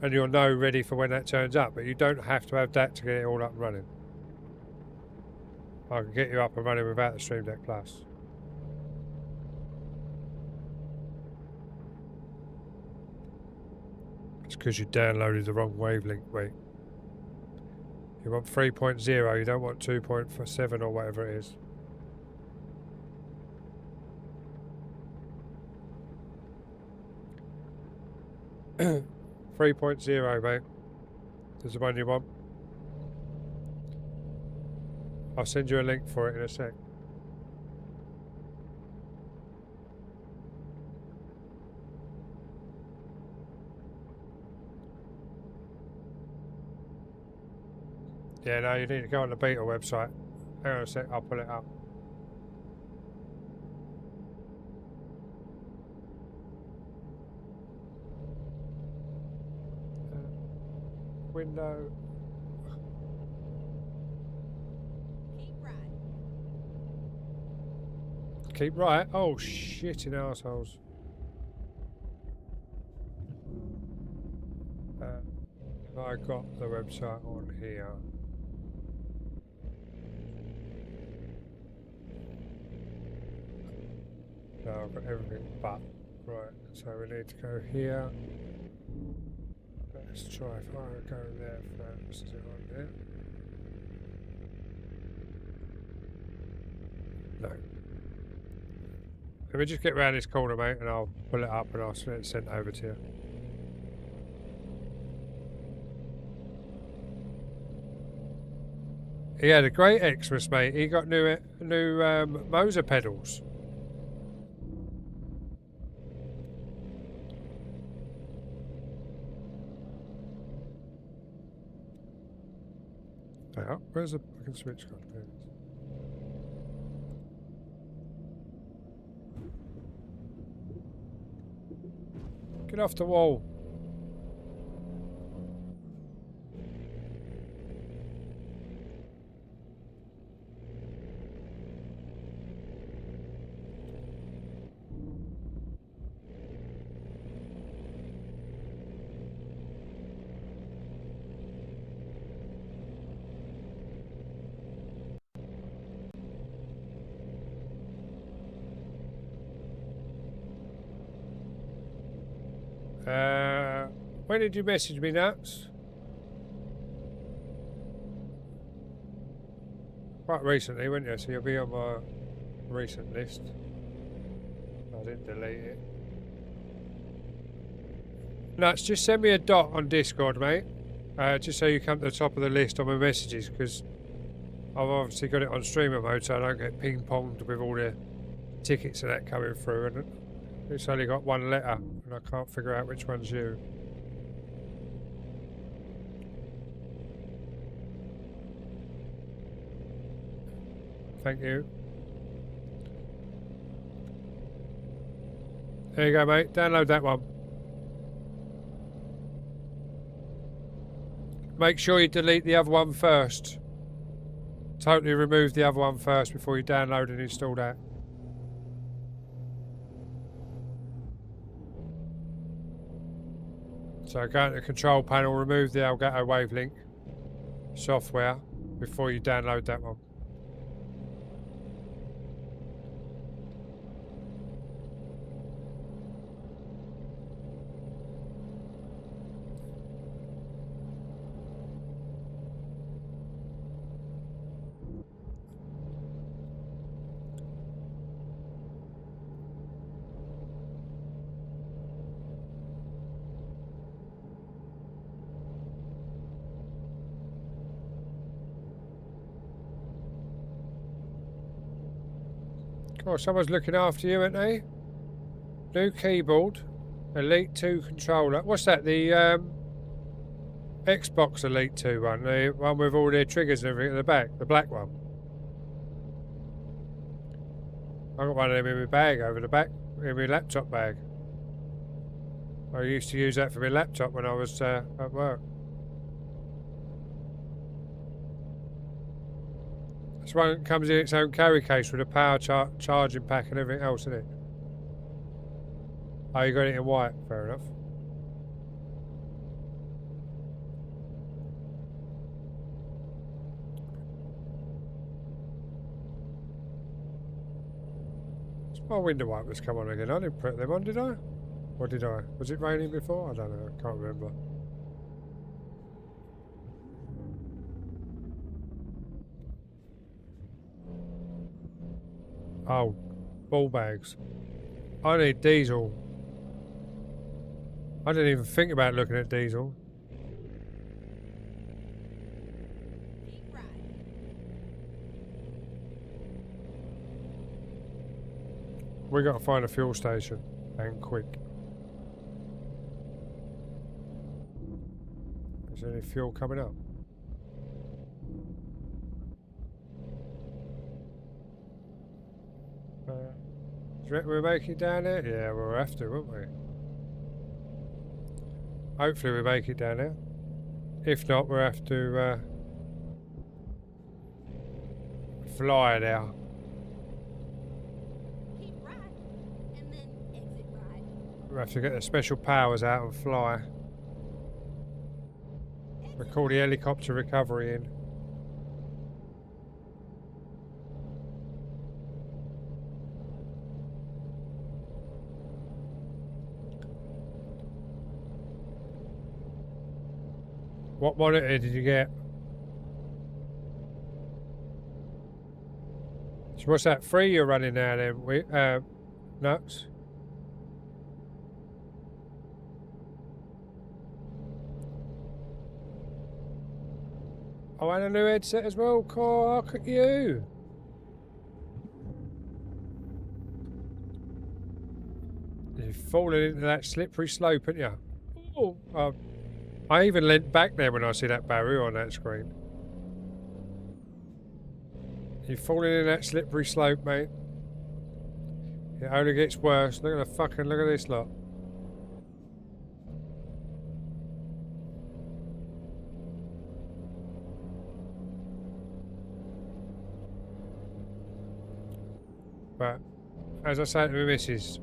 and you'll know ready for when that turns up. But you don't have to have that to get it all up and running. I can get you up and running without the Stream Deck Plus. It's because you downloaded the wrong wavelength, wait. You want 3.0, you don't want 2.7 or whatever it is. .0, mate. Is the one you want. I'll send you a link for it in a sec. Yeah, no, you need to go on the beta website. Hang on a sec, I'll pull it up. Window. Keep right. Keep right. Oh, shitting assholes. I got the website on here. No, I've got everything but. Right, so we need to go here. Let's try if I go there first. Is it on there? No. Let me just get round this corner, mate, and I'll pull it up and I'll send it over to you. He had a great Xmas, mate. He got new Moser pedals. Oh, where's the fucking switch gone? There it is. Get off the wall. When did you message me, Nuts? Quite recently, weren't you? So you'll be on my recent list. I didn't delete it. Nuts, just send me a dot on Discord, mate. Just so you come to the top of the list on my messages, because I've obviously got it on streamer mode, so I don't get ping-ponged with all the tickets and that coming through. And it's only got one letter, and I can't figure out which one's you. Thank you. There you go, mate. Download that one. Make sure you delete the other one first. Totally remove the other one first before you download and install that. So go to the control panel, remove the Elgato Wavelink software before you download that one. Oh, someone's looking after you, aren't they? New keyboard, Elite 2 controller. What's that? The Xbox Elite 2 one, the one with all their triggers and everything at the back, the black one. I got one of them in my bag over the back, in my laptop bag. I used to use that for my laptop when I was at work. This one comes in its own carry case with a power charging pack and everything else in it. Oh, you got it in white. Fair enough. My window wipers come on again. I didn't put them on, did I? Or did I? Was it raining before? I don't know. I can't remember. Oh, ball bags. I need diesel. I didn't even think about looking at diesel. Keep right. We got to find a fuel station, and quick. Is there any fuel coming up? Do you reckon we'll make it down there? Yeah, we'll have to, won't we? Hopefully we make it down there. If not, we'll have to fly there. Keep right. And then exit right. We'll have to get the special powers out and fly. We'll call the helicopter recovery in. What monitor did you get? So what's that, 3 you're running now then? Nuts? Oh, and a new headset as well? Cool, look at you. You've fallen into that slippery slope, haven't you? Oh, I even leant back there when I see that barrier on that screen. You're falling in that slippery slope, mate. It only gets worse. Look at this lot. But as I say to my missus,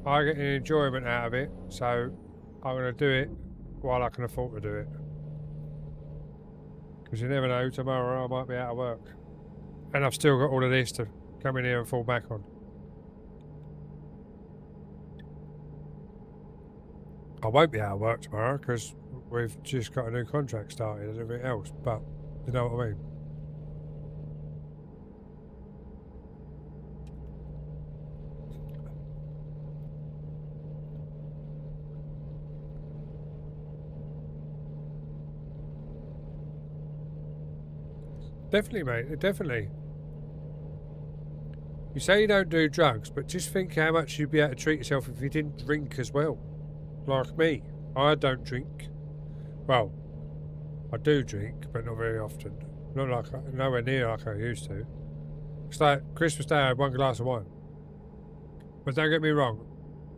I get an enjoyment out of it, so I'm going to do it while I can afford to do it. Because you never know, tomorrow I might be out of work. And I've still got all of this to come in here and fall back on. I won't be out of work tomorrow because we've just got a new contract started and everything else, but you know what I mean. Definitely, mate, definitely. You say you don't do drugs, but just think how much you'd be able to treat yourself if you didn't drink as well. Like me. I don't drink. Well, I do drink, but not very often. Not like, nowhere near like I used to. It's like Christmas Day I had 1 glass of wine. But don't get me wrong,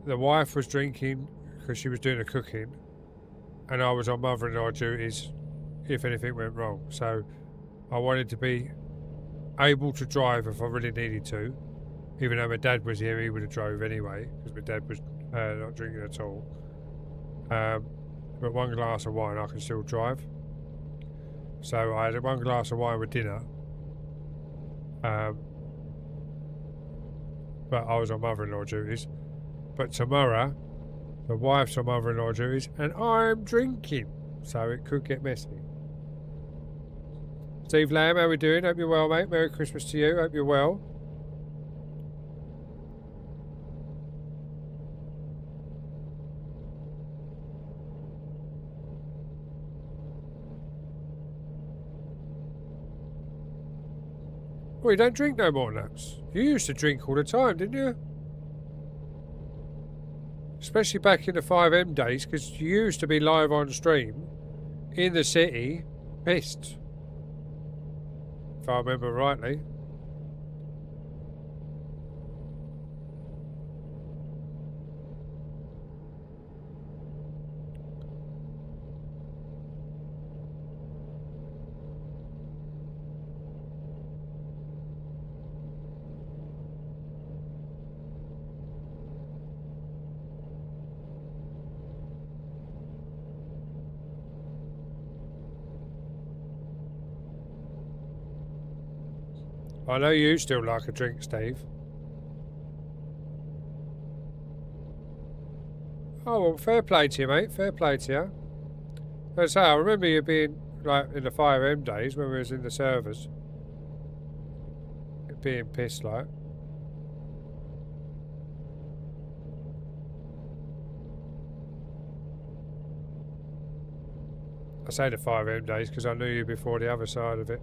the wife was drinking because she was doing the cooking, and I was on mother-in-law duties if anything went wrong. So I wanted to be able to drive if I really needed to. Even though my dad was here, he would have drove anyway, because my dad was not drinking at all. But one glass of wine, I can still drive. So I had one glass of wine with dinner. But I was on mother-in-law duties. But tomorrow, the wife's on mother-in-law duties, and I'm drinking. So it could get messy. Steve Lamb, how we doing? Hope you're well, mate. Merry Christmas to you. Hope you're well. Well, you don't drink no more nuts. You used to drink all the time, didn't you? Especially back in the 5M days, because you used to be live on stream in the city, pissed. If I remember rightly. I know you still like a drink, Steve. Oh, well, fair play to you, mate. Fair play to you. As I say, I remember you being, like, in the 5M days when we was in the servers. Being pissed, like. I say the 5M days because I knew you before the other side of it.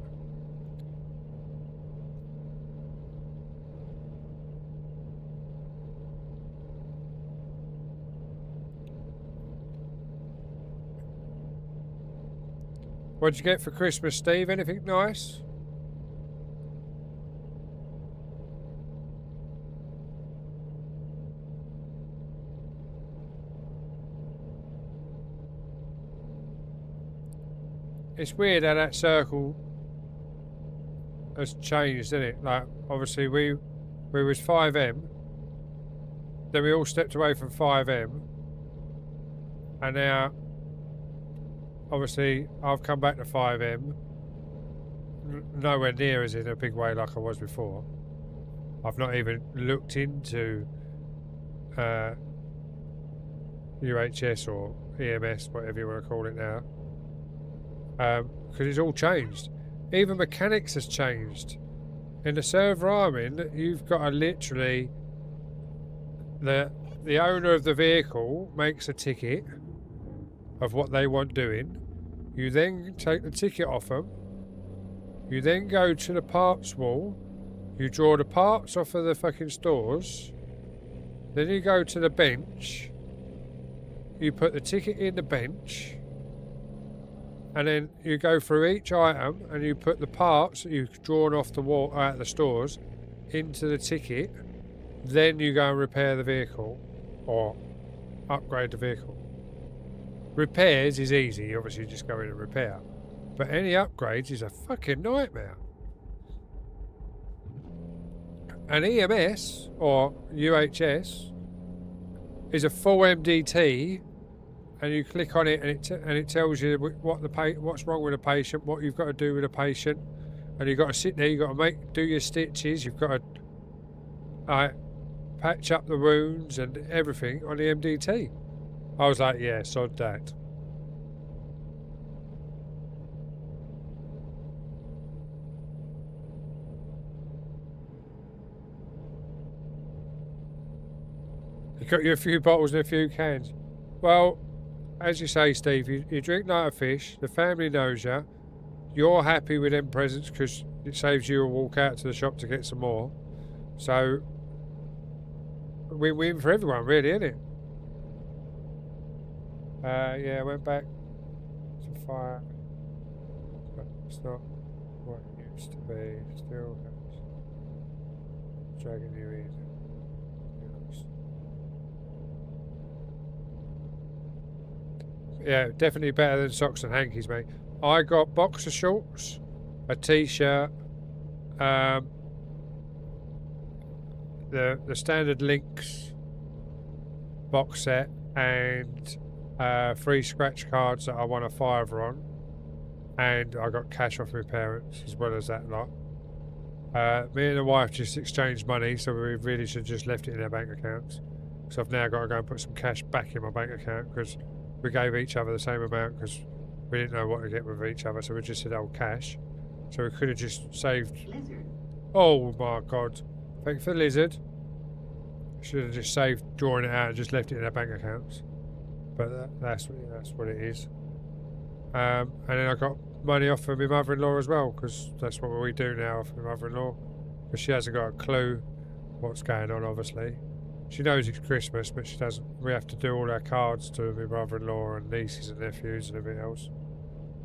What'd you get for Christmas, Steve? Anything nice? It's weird how that circle has changed, isn't it? Like, obviously we was 5M, then we all stepped away from 5M, and now obviously I've come back to 5M, nowhere near as in a big way like I was before. I've not even looked into UHS or EMS, whatever you want to call it now, because it's all changed. Even mechanics has changed. In the server I'm in, you've got to literally, the owner of the vehicle makes a ticket of what they want doing. You then take the ticket off them. You then go to the parts wall. You draw the parts off of the fucking stores. Then you go to the bench. You put the ticket in the bench. And then you go through each item and you put the parts that you've drawn off the wall out of the stores into the ticket. Then you go and repair the vehicle or upgrade the vehicle. Repairs is easy, you obviously just go in and repair. But any upgrades is a fucking nightmare. An EMS or UHS is a full MDT, and you click on it and it tells you what's wrong with the patient, what you've got to do with the patient, and you've got to sit there, you've got to do your stitches, you've got to patch up the wounds and everything on the MDT. I was like, yeah, sod that. You got you a few bottles and a few cans. Well, as you say, Steve, you drink night of fish, the family knows you, you're happy with them presents because it saves you a walk out to the shop to get some more. So, win-win for everyone, really, isn't it? Yeah, I went back to fire, but it's not what it used to be. Still has, dragging you in. Yes. Yeah, definitely better than socks and hankies, mate. I got boxer shorts, a t-shirt, the standard Lynx box set, and 3 scratch cards that I won a $5 on, and I got cash off my parents as well as that lot. Me and the wife just exchanged money, so we really should have just left it in our bank accounts. So I've now got to go and put some cash back in my bank account because we gave each other the same amount because we didn't know what to get with each other, so we just said, oh, cash. So we could have just saved... Lizard. Oh my god. Thank you for the lizard. Should have just saved drawing it out and just left it in our bank accounts. But that's what it is. And then I got money off for my mother-in-law as well, because that's what we do now for my mother-in-law. Because she hasn't got a clue what's going on, obviously. She knows it's Christmas, but she doesn't. We have to do all our cards to my brother-in-law and nieces and nephews and everything else.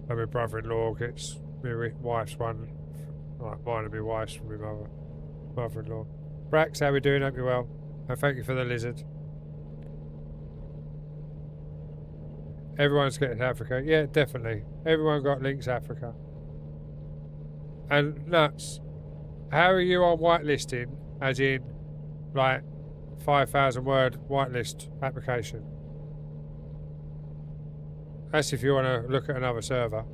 And my brother-in-law gets my wife's one, like mine and my wife's from my mother-in-law. Brax, how we doing? Hope you're well. And thank you for the lizard. Everyone's getting Africa. Yeah, definitely. Everyone got Lynx Africa. And nuts. How are you on whitelisting? As in, like, 5,000 word whitelist application. That's if you want to look at another server.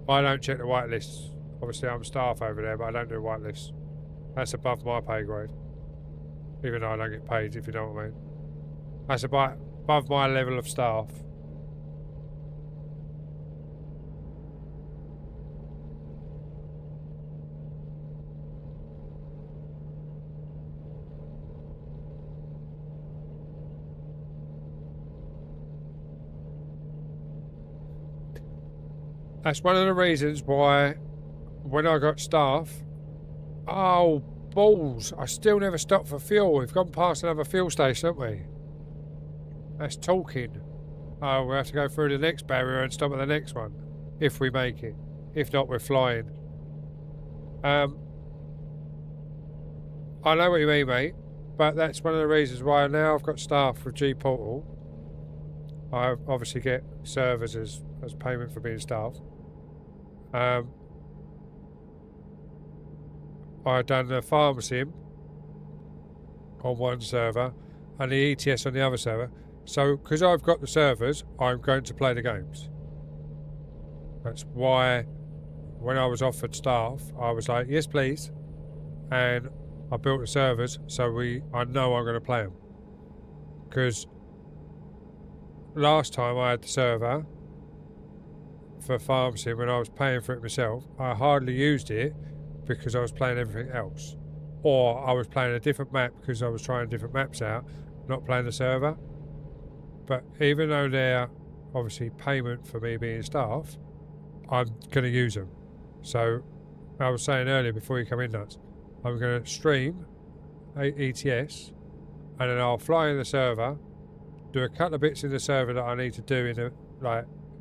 I don't check the whitelists. Obviously, I'm staff over there, but I don't do whitelists. That's above my pay grade. Even though I don't get paid, if you know what I mean. That's above my level of staff. That's one of the reasons why when I got staff... Oh, balls. I still never stopped for fuel. We've gone past another fuel station, haven't we? That's talking. Oh, we'll have to go through the next barrier and stop at the next one. If we make it. If not, we're flying. I know what you mean, mate. But that's one of the reasons why now I've got staff with G Portal. I obviously get servers as payment for being staff. I done the farm sim on one server and the ETS on the other server. So, because I've got the servers, I'm going to play the games. That's why when I was offered staff, I was like, yes, please. And I built the servers so I know I'm going to play them. Because last time I had the server for farm sim when I was paying for it myself, I hardly used it because I was playing everything else. Or I was playing a different map because I was trying different maps out, not playing the server. But even though they're obviously payment for me being staff, I'm going to use them. So I was saying earlier before you come in, nuts, I'm going to stream ETS and then I'll fly in the server, do a couple of bits in the server that I need to do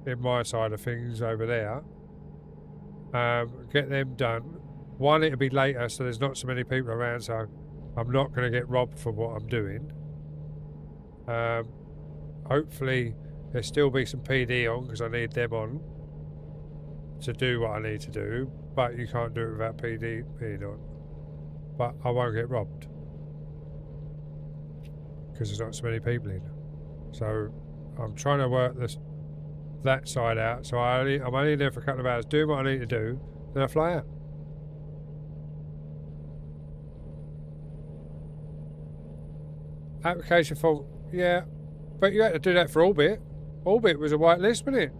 in my side of things over there, get them done. One, it'll be later, so there's not so many people around, so I'm not going to get robbed for what I'm doing. Hopefully, there'll still be some PD on, because I need them on to do what I need to do, but you can't do it without PD being on. But I won't get robbed, because there's not so many people in. So, I'm trying to work that side out, so I'm only there for a couple of hours, doing what I need to do, then I fly out. Application form, yeah, but you had to do that for Orbit. Orbit was a white list, wasn't it?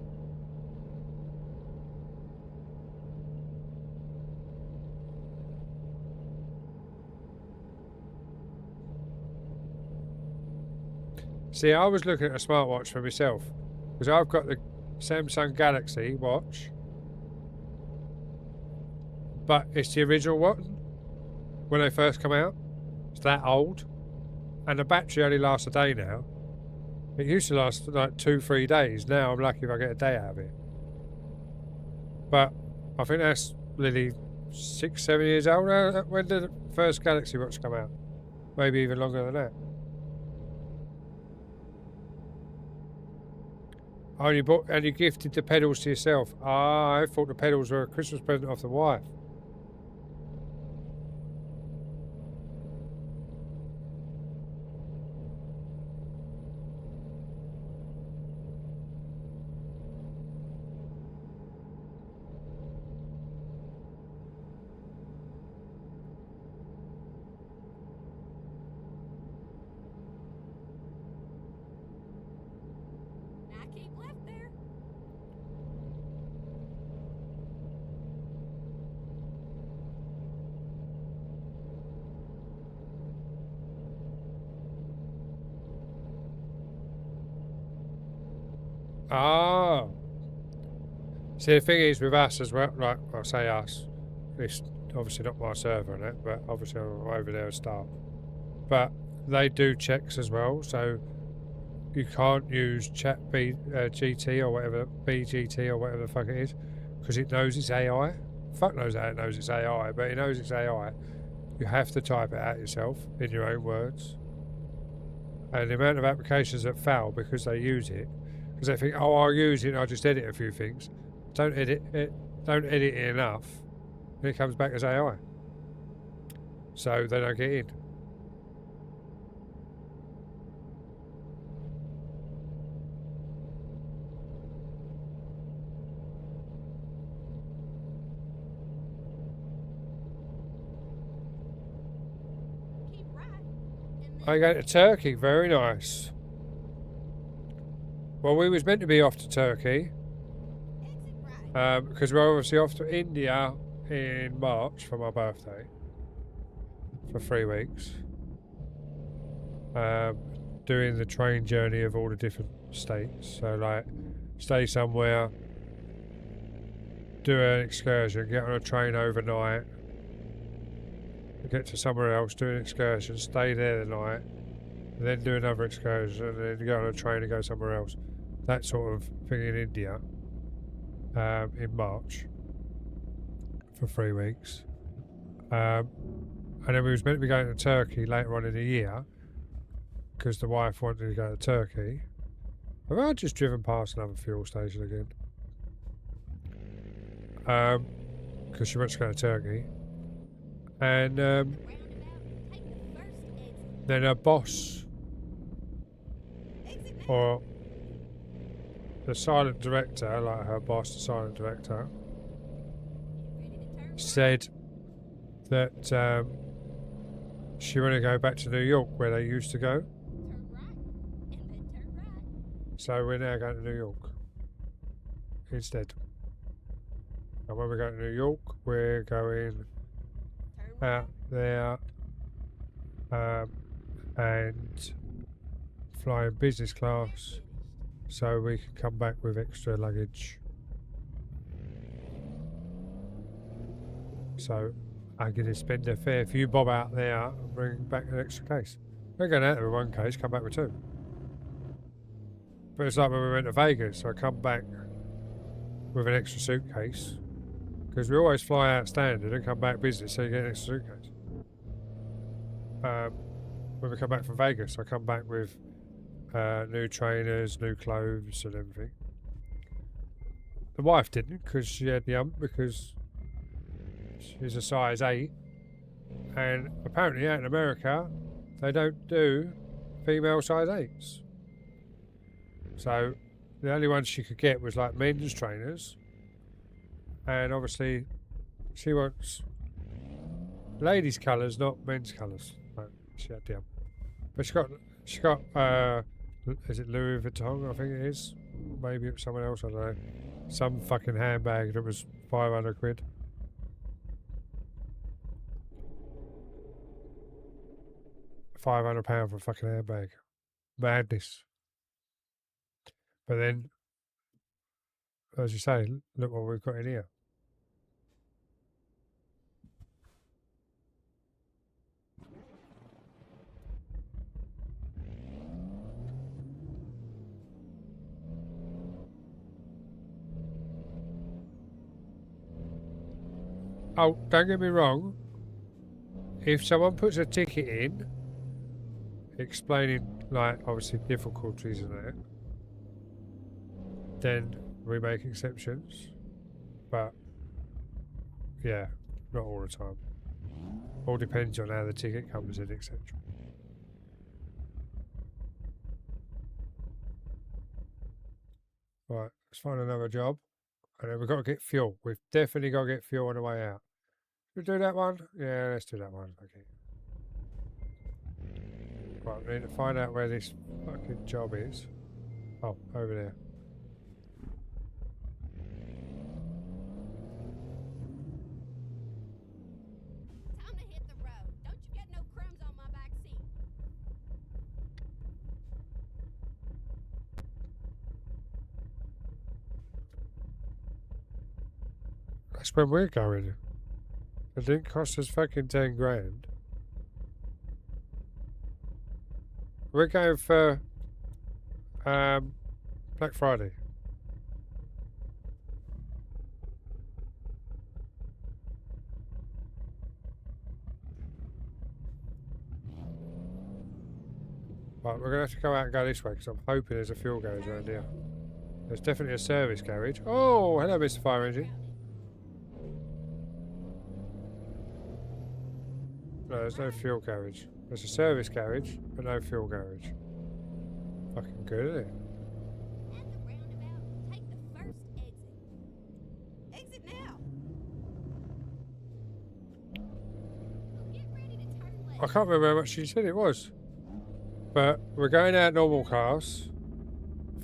See, I was looking at a smartwatch for myself because I've got the Samsung Galaxy watch, but it's the original one when they first come out. It's that old. And the battery only lasts a day now. It used to last like 2-3 days. Now I'm lucky if I get a day out of it. But I think that's nearly 6-7 years old now. When did the first Galaxy Watch come out? Maybe even longer than that. Oh, you bought and you gifted the pedals to yourself. Ah, I thought the pedals were a Christmas present off the wife. Now keep left there. Ah. See, the thing is with us as well, like, I say us, it's obviously not my server on it, but obviously I'm over there as staff. But they do checks as well, so you can't use GT or whatever, BGT or whatever the fuck it is, because it knows it's AI. Fuck knows how it knows it's AI, but it knows it's AI. You have to type it out yourself in your own words. And the amount of applications that fail because they use it, because they think, oh, I'll use it and I'll just edit a few things. Don't edit it enough, and it comes back as AI. So they don't get in. Keep right. And then I go to Turkey, very nice. Well, we was meant to be off to Turkey, exit right. because we're obviously off to India in March for my birthday for 3 weeks. Doing the train journey of all the different states. So, like, stay somewhere, do an excursion, get on a train overnight, get to somewhere else, do an excursion, stay there the night, and then do another excursion, and then get on a train and go somewhere else. That sort of thing in India in March for 3 weeks. And then we was meant to be going to Turkey later on in the year because the wife wanted to go to Turkey. Have I just driven past another fuel station again? Because she wants to go to Turkey. And Roundabout. Take the first exit. then her boss, Exit now. or the silent director, like her boss, the silent director, Ready to turn right. said that she wanted to go back to New York where they used to go. Turn right. And then turn right. So we're now going to New York instead. And when we go to New York, we're going Turn right. out there and flying business class Finished. so we can come back with extra luggage. So I'm going to spend a fair few bob out there and bring back an extra case. We're going out with one case, come back with two. But it's like when we went to Vegas, so I come back with an extra suitcase. Because we always fly out standard and come back business, so you get an extra suitcase. When we come back from Vegas, I come back with new trainers, new clothes and everything. The wife didn't, because she had the ump, because she's a size 8. And apparently out in America, they don't do female size 8s. So the only ones she could get was like men's trainers. And obviously she wants ladies' colours, not men's colours. Like, she had the ump. But she got is it Louis Vuitton, I think it is? Maybe it's someone else, I don't know. Some fucking handbag that was 500 quid. £500 for a fucking handbag. Madness. But then, as you say, look what we've got in here. Oh, don't get me wrong. If someone puts a ticket in, explaining, like, obviously difficulties and that, then we make exceptions. But yeah, not all the time. All depends on how the ticket comes in, etc. Right, let's find another job. And then we've got to get fuel. We've definitely got to get fuel on the way out. Should we do that one? Yeah, let's do that one. Okay. Right, we need to find out where this fucking job is. Oh, over there. Time to hit the road. Don't you get no crumbs on my back seat. That's where we're going. It didn't cost us fucking 10 grand. We're going for Black Friday. Right, we're gonna have to go out and go this way because I'm hoping there's a fuel garage around here. There's definitely a service garage. Oh, hello, Mr. Fire Engine. No, there's no fuel garage. There's a service garage, but no fuel garage. Fucking good, isn't it? At the roundabout, take the first exit. Exit now. Get ready to turn left. I can't remember how much she said it was. But we're going out normal class,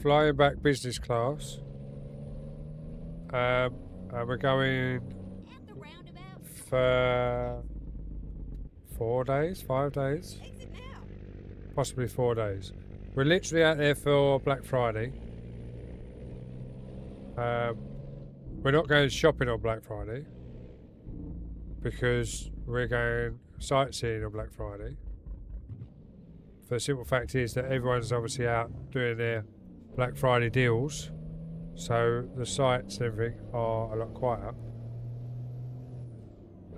flying back business class, and we're going At the roundabout, for 4 days, 5 days, exit now. possibly 4 days. We're literally out there for Black Friday. We're not going shopping on Black Friday because we're going sightseeing on Black Friday. The simple fact is that everyone's obviously out doing their Black Friday deals, so the sites and everything are a lot quieter.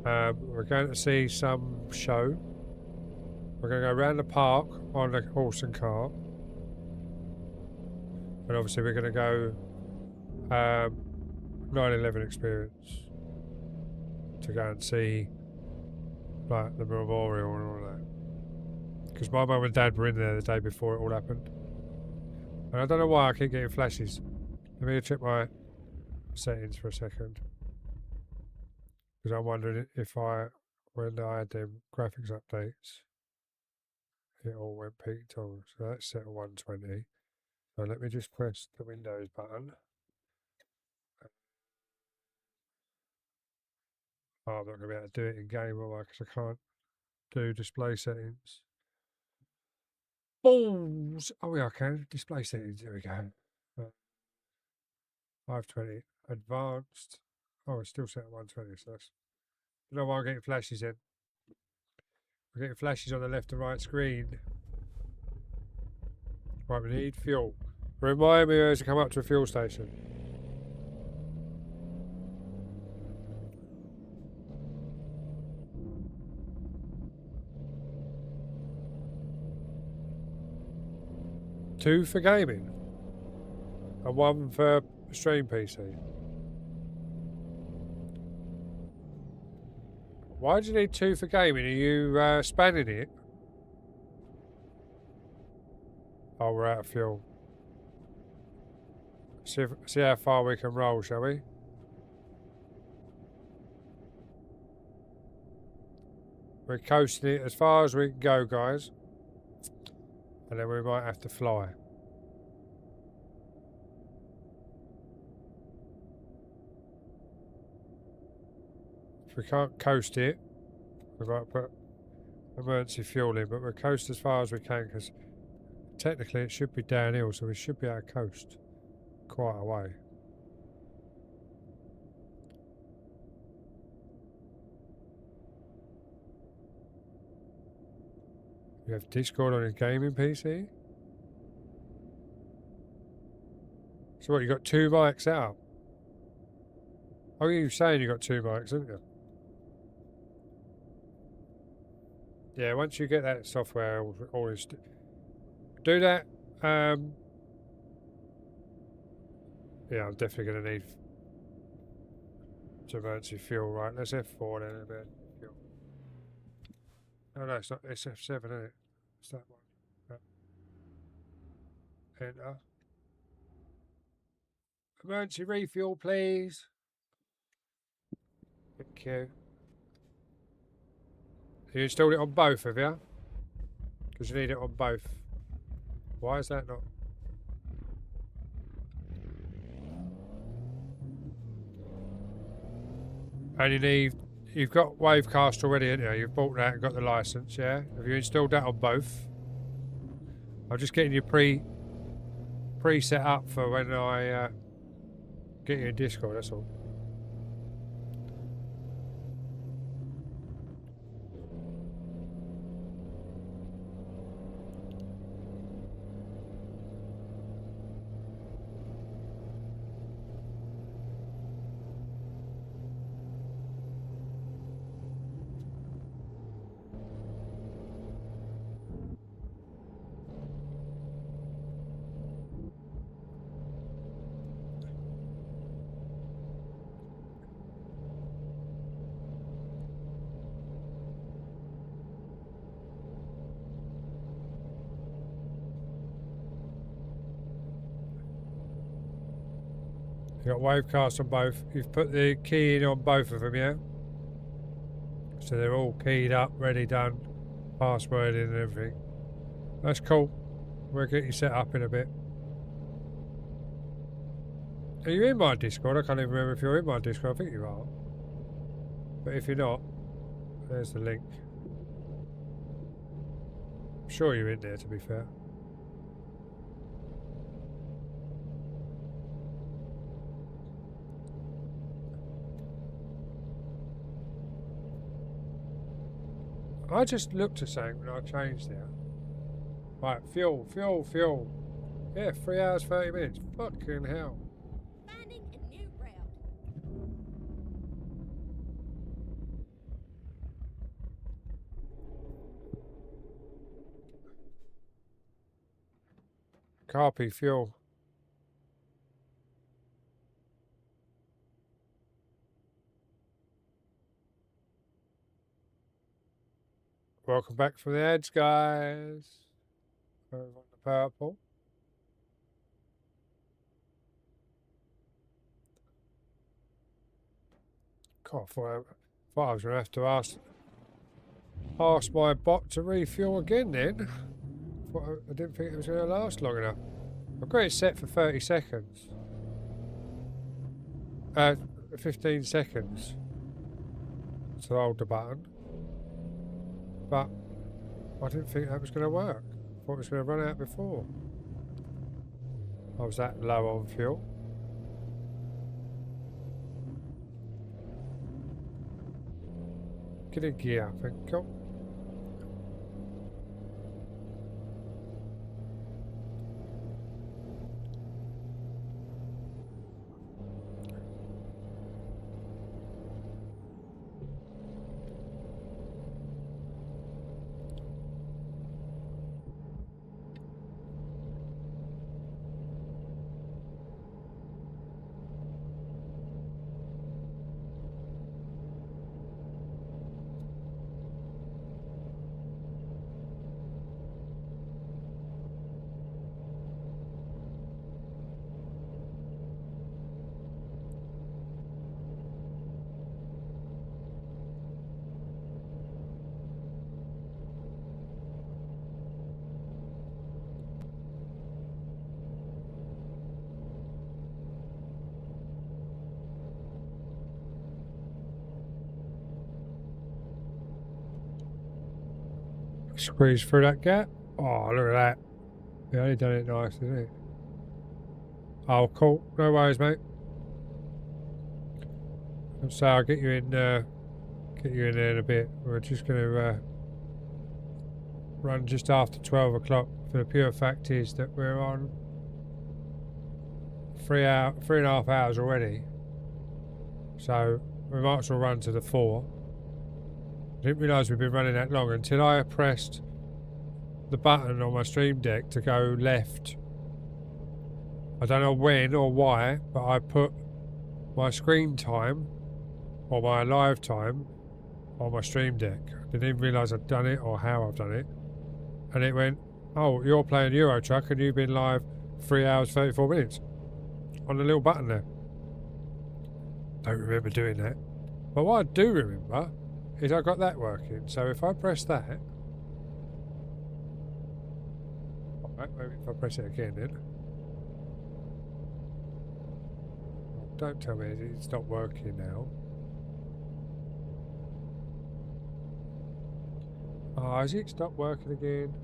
We're going to see some show. We're going to go around the park on the horse and cart, and obviously we're going to go 9/11 experience to go and see like the memorial and all that. Because my mum and dad were in there the day before it all happened. And I don't know why I keep getting flashes. Let me check my settings for a second. Because I'm wondering if when I had them graphics updates, it all went peaked on. So that's set at 120. So let me just press the Windows button. Oh, I'm not going to be able to do it in game, am I? Because I can't do display settings. Balls! Oh yeah, I can. Display settings. There we go. 520. Advanced. Oh, it's still set at 120. So that's. You know why I'm getting flashes in? We're getting flashes on the left and right screen. Right, we need fuel. Remind me to come up to a fuel station. Two for gaming and one for stream PC. Why do you need two for gaming? Are you spanning it? Oh, we're out of fuel. See how far we can roll, shall we? We're coasting it as far as we can go, guys. And then we might have to fly. If we can't coast it, we might put emergency fuel in, but we'll coast as far as we can because technically it should be downhill, so we should be able to coast quite a way. You have Discord on his gaming PC? So what, you got two mics out? Oh, you were saying you got two mics, didn't you? Yeah, once you get that software, always do that. Yeah, I'm definitely going to need some emergency fuel. Right, let's F4 then. A bit fuel. No, it's not. It's F7, isn't it? It's that one. Enter. Emergency refuel, please. Thank you. You installed it on both, have you? Because you need it on both. Why is that not? And you've got Wavecast already, haven't you? You've bought that and got the license, yeah? Have you installed that on both? I'm just getting you pre-set up for when I get you in Discord, that's all. You got Wavecast on both. You've put the key in on both of them, yeah? So they're all keyed up, ready, done, password in and everything. That's cool. We'll get you set up in a bit. Are you in my Discord? I can't even remember if you're in my Discord. I think you are. But if you're not, there's the link. I'm sure you're in there, to be fair. I just looked at something when I changed there. Right, fuel. Yeah, 3 hours, 30 minutes. Fucking hell. Finding a new route. Copy, fuel. Welcome back from the ads, guys. Over on the purple. God, I thought I was going to have to ask my bot to refuel again then. I didn't think it was going to last long enough. I've got it set for 30 seconds. 15 seconds to hold the button. But I didn't think that was going to work. I thought it was going to run out before. I was that low on fuel. Get a gear, I think. Cool. Squeeze through that gap. Oh, look at that. They only done it nice, didn't it? Oh, cool. No worries, mate. So I'll get you in there in a bit. We're just going to run just after 12 o'clock. For the pure fact is that we're on 3.5 hours already. So we might as well run to the 4. I didn't realise we'd been running that long until I pressed the button on my stream deck to go left I don't know when or why, but I put my screen time or my live time on my stream deck. I didn't even realise I'd done it or how I've done it. And it went, oh, you're playing Euro Truck and you've been live 3 hours, 34 minutes. On the little button there. Don't remember doing that. But what I do remember is I got that working. So if I press that... Alright, maybe if I press it again then. Don't tell me it's not working now. Oh, has it stopped working again?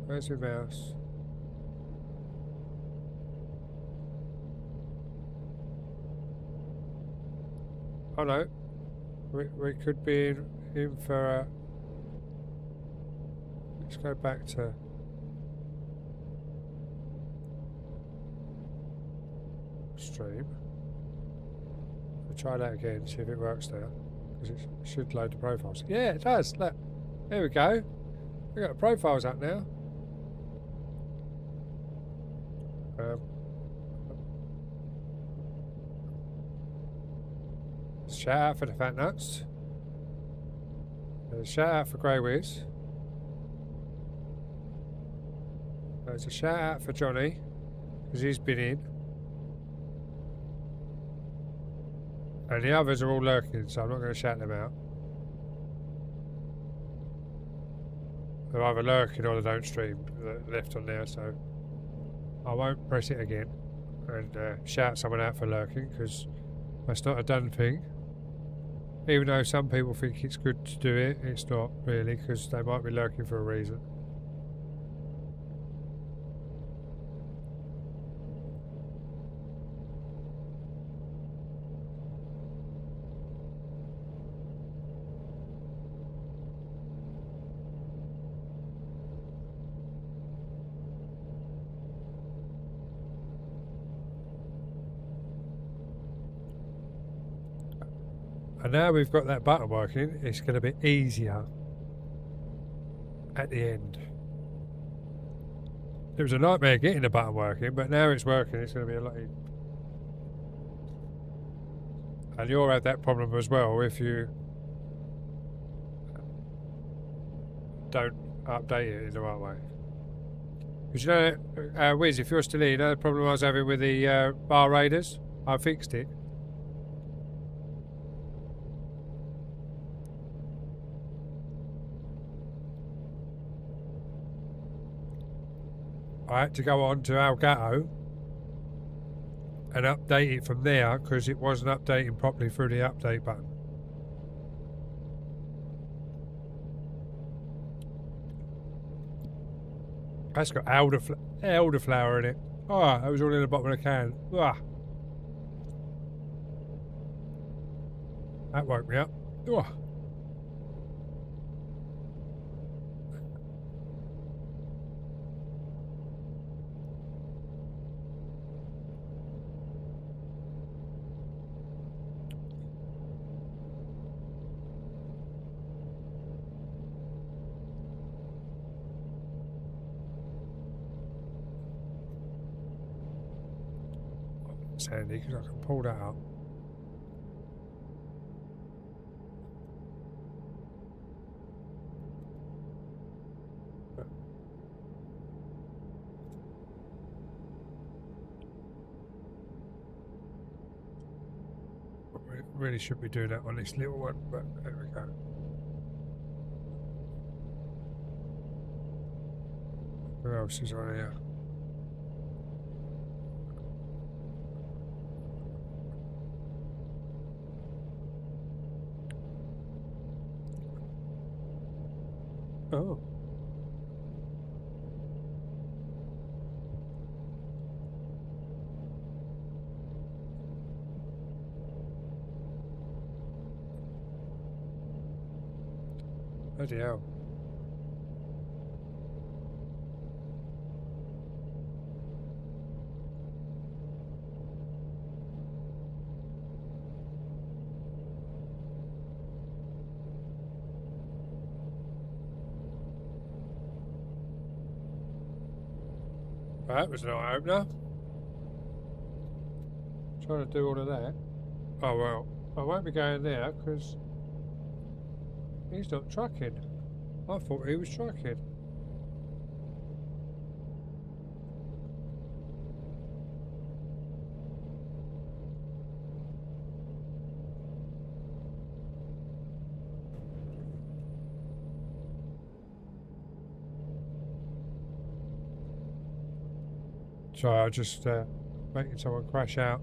Where's my mouse? Oh no. We could be in for a... Let's go back to... stream. We'll try that again, see if it works there. Because it should load the profiles. Yeah, it does. Look. There we go. We've got the profiles up now. Shout out for the Fat Nuts. Shout out for Grey Wiz. There's a shout out for Johnny, because he's been in. And the others are all lurking, so I'm not going to shout them out. They're either lurking or they don't stream. They're left on there, so I won't press it again and shout someone out for lurking, because that's not a done thing. Even though some people think it's good to do it, it's not really, because they might be lurking for a reason. And now we've got that button working, it's going to be easier at the end. It was a nightmare getting the button working, but now it's working, it's going to be a lot easier. And you'll have that problem as well if you don't update it in the right way. Because you know, Wiz, if you're still here, you know the problem I was having with the bar raiders? I fixed it. I had to go on to Elgato and update it from there because it wasn't updating properly through the update button. That's got elderflower in it. Oh, that was all in the bottom of the can. Ah. That woke me up. Oh. It's handy because I can pull that up. Really should be doing that on this little one, but there we go. Who else is on here? Oh. Bloody hell. That was an eye opener. Trying to do all of that. Oh well, I won't be going there because he's not trucking. I thought he was trucking. Sorry, I just making someone crash out.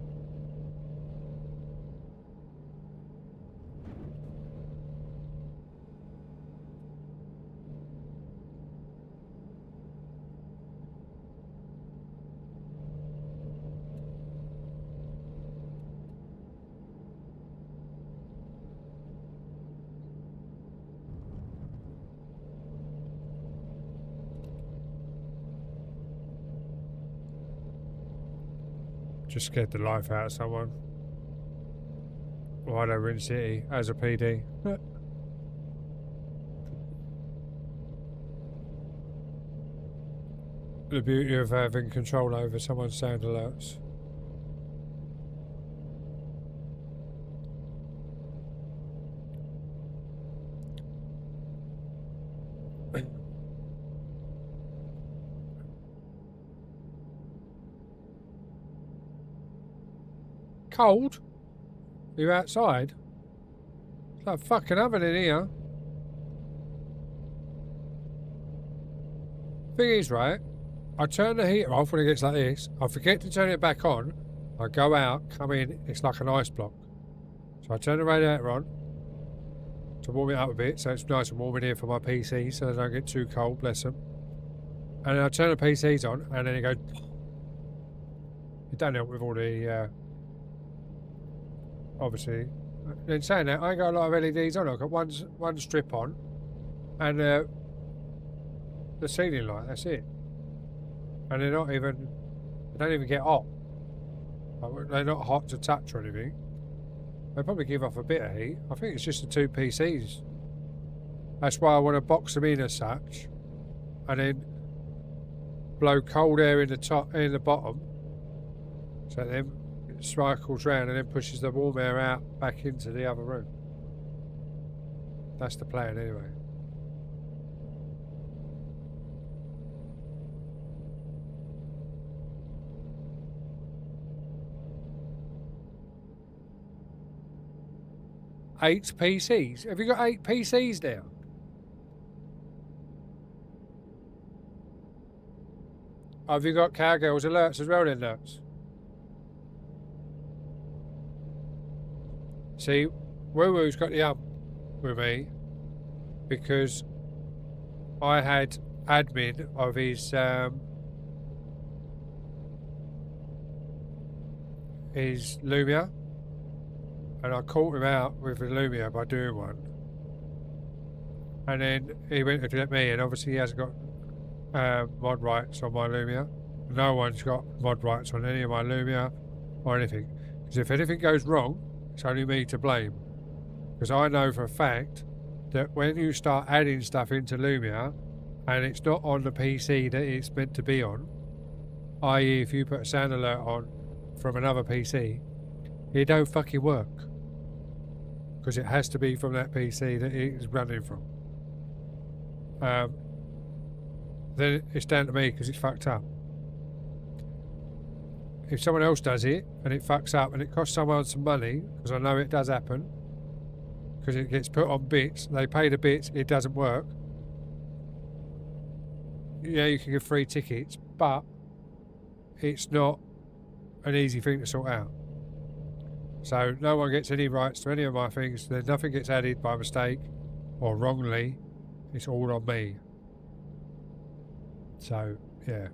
Just scared the life out of someone. Right over in city as a PD. The beauty of having control over someone's sound alerts. Cold? You outside? It's like fucking oven in here. Thing is, right, I turn the heater off when it gets like this. I forget to turn it back on. I go out, come in, it's like an ice block. So I turn the radiator on to warm it up a bit so it's nice and warm in here for my PC so they don't get too cold, bless them. And then I turn the PCs on and then it goes... It don't help with all the... obviously. In saying that, I ain't got a lot of LEDs on. I've got one strip on and the ceiling light, that's it. And they're not even, they don't even get hot. They're not hot to touch or anything. They probably give off a bit of heat. I think it's just the two PCs. That's why I want to box them in as such and then blow cold air in the top, in the bottom, so then it cycles round and then pushes the warm air out back into the other room. That's the plan anyway. Eight PCs? Have you got 8 PCs there? Have you got Cowgirls alerts as well then, alerts? See, Woo Woo's got the up with me because I had admin of his Lumia, and I caught him out with the Lumia by doing one, and then he went to let me, and obviously he hasn't got mod rights on my Lumia. No one's got mod rights on any of my Lumia or anything, because if anything goes wrong, it's only me to blame. Because I know for a fact that when you start adding stuff into Lumia and it's not on the PC that it's meant to be on, i.e. if you put a sound alert on from another PC, it don't fucking work. Because it has to be from that PC that it is running from. Then it's down to me because it's fucked up. If someone else does it and it fucks up and it costs someone some money, because I know it does happen, because it gets put on bits, they pay the bits, it doesn't work. Yeah, you can get free tickets, but it's not an easy thing to sort out. So no one gets any rights to any of my things. Nothing gets added by mistake or wrongly. It's all on me. So, yeah.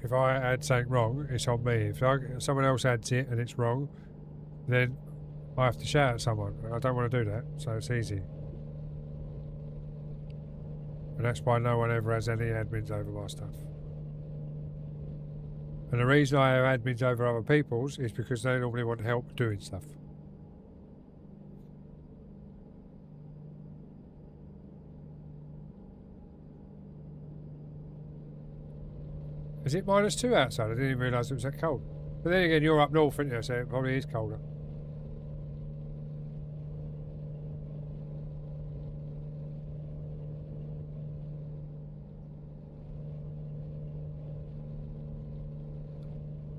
If I add something wrong, it's on me. If someone else adds it and it's wrong, then I have to shout at someone. I don't want to do that, so it's easy. And that's why no one ever has any admins over my stuff. And the reason I have admins over other people's is because they normally want help doing stuff. Is it -2 outside? I didn't even realise it was that cold. But then again, you're up north, aren't you? So it probably is colder.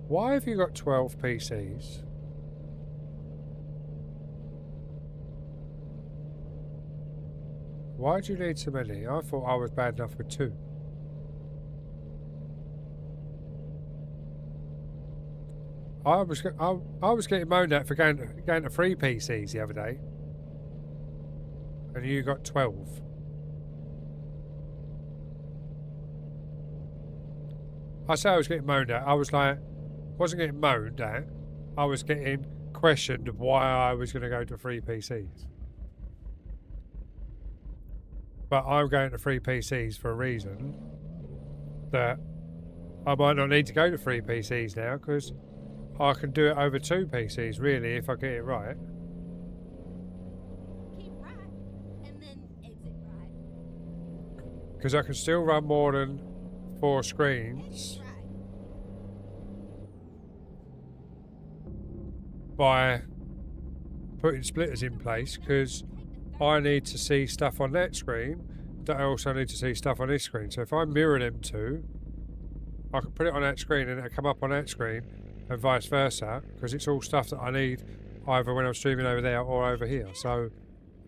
Why have you got 12 PCs? Why do you need so many? I thought I was bad enough with 2. I was getting moaned at for going to 3 PCs the other day, and you got 12. I say I was getting moaned at. I was like, wasn't getting moaned at. I was getting questioned of why I was going to go to 3 PCs. But I'm going to 3 PCs for a reason that I might not need to go to 3 PCs now, because I can do it over 2 PCs, really, if I get it right. Keep right, and then exit right. Because I can still run more than 4 screens Exit right. by putting splitters in place, because I need to see stuff on that screen that I also need to see stuff on this screen. So if I mirror them two, I can put it on that screen and it'll come up on that screen, and vice versa, because it's all stuff that I need either when I'm streaming over there or over here. So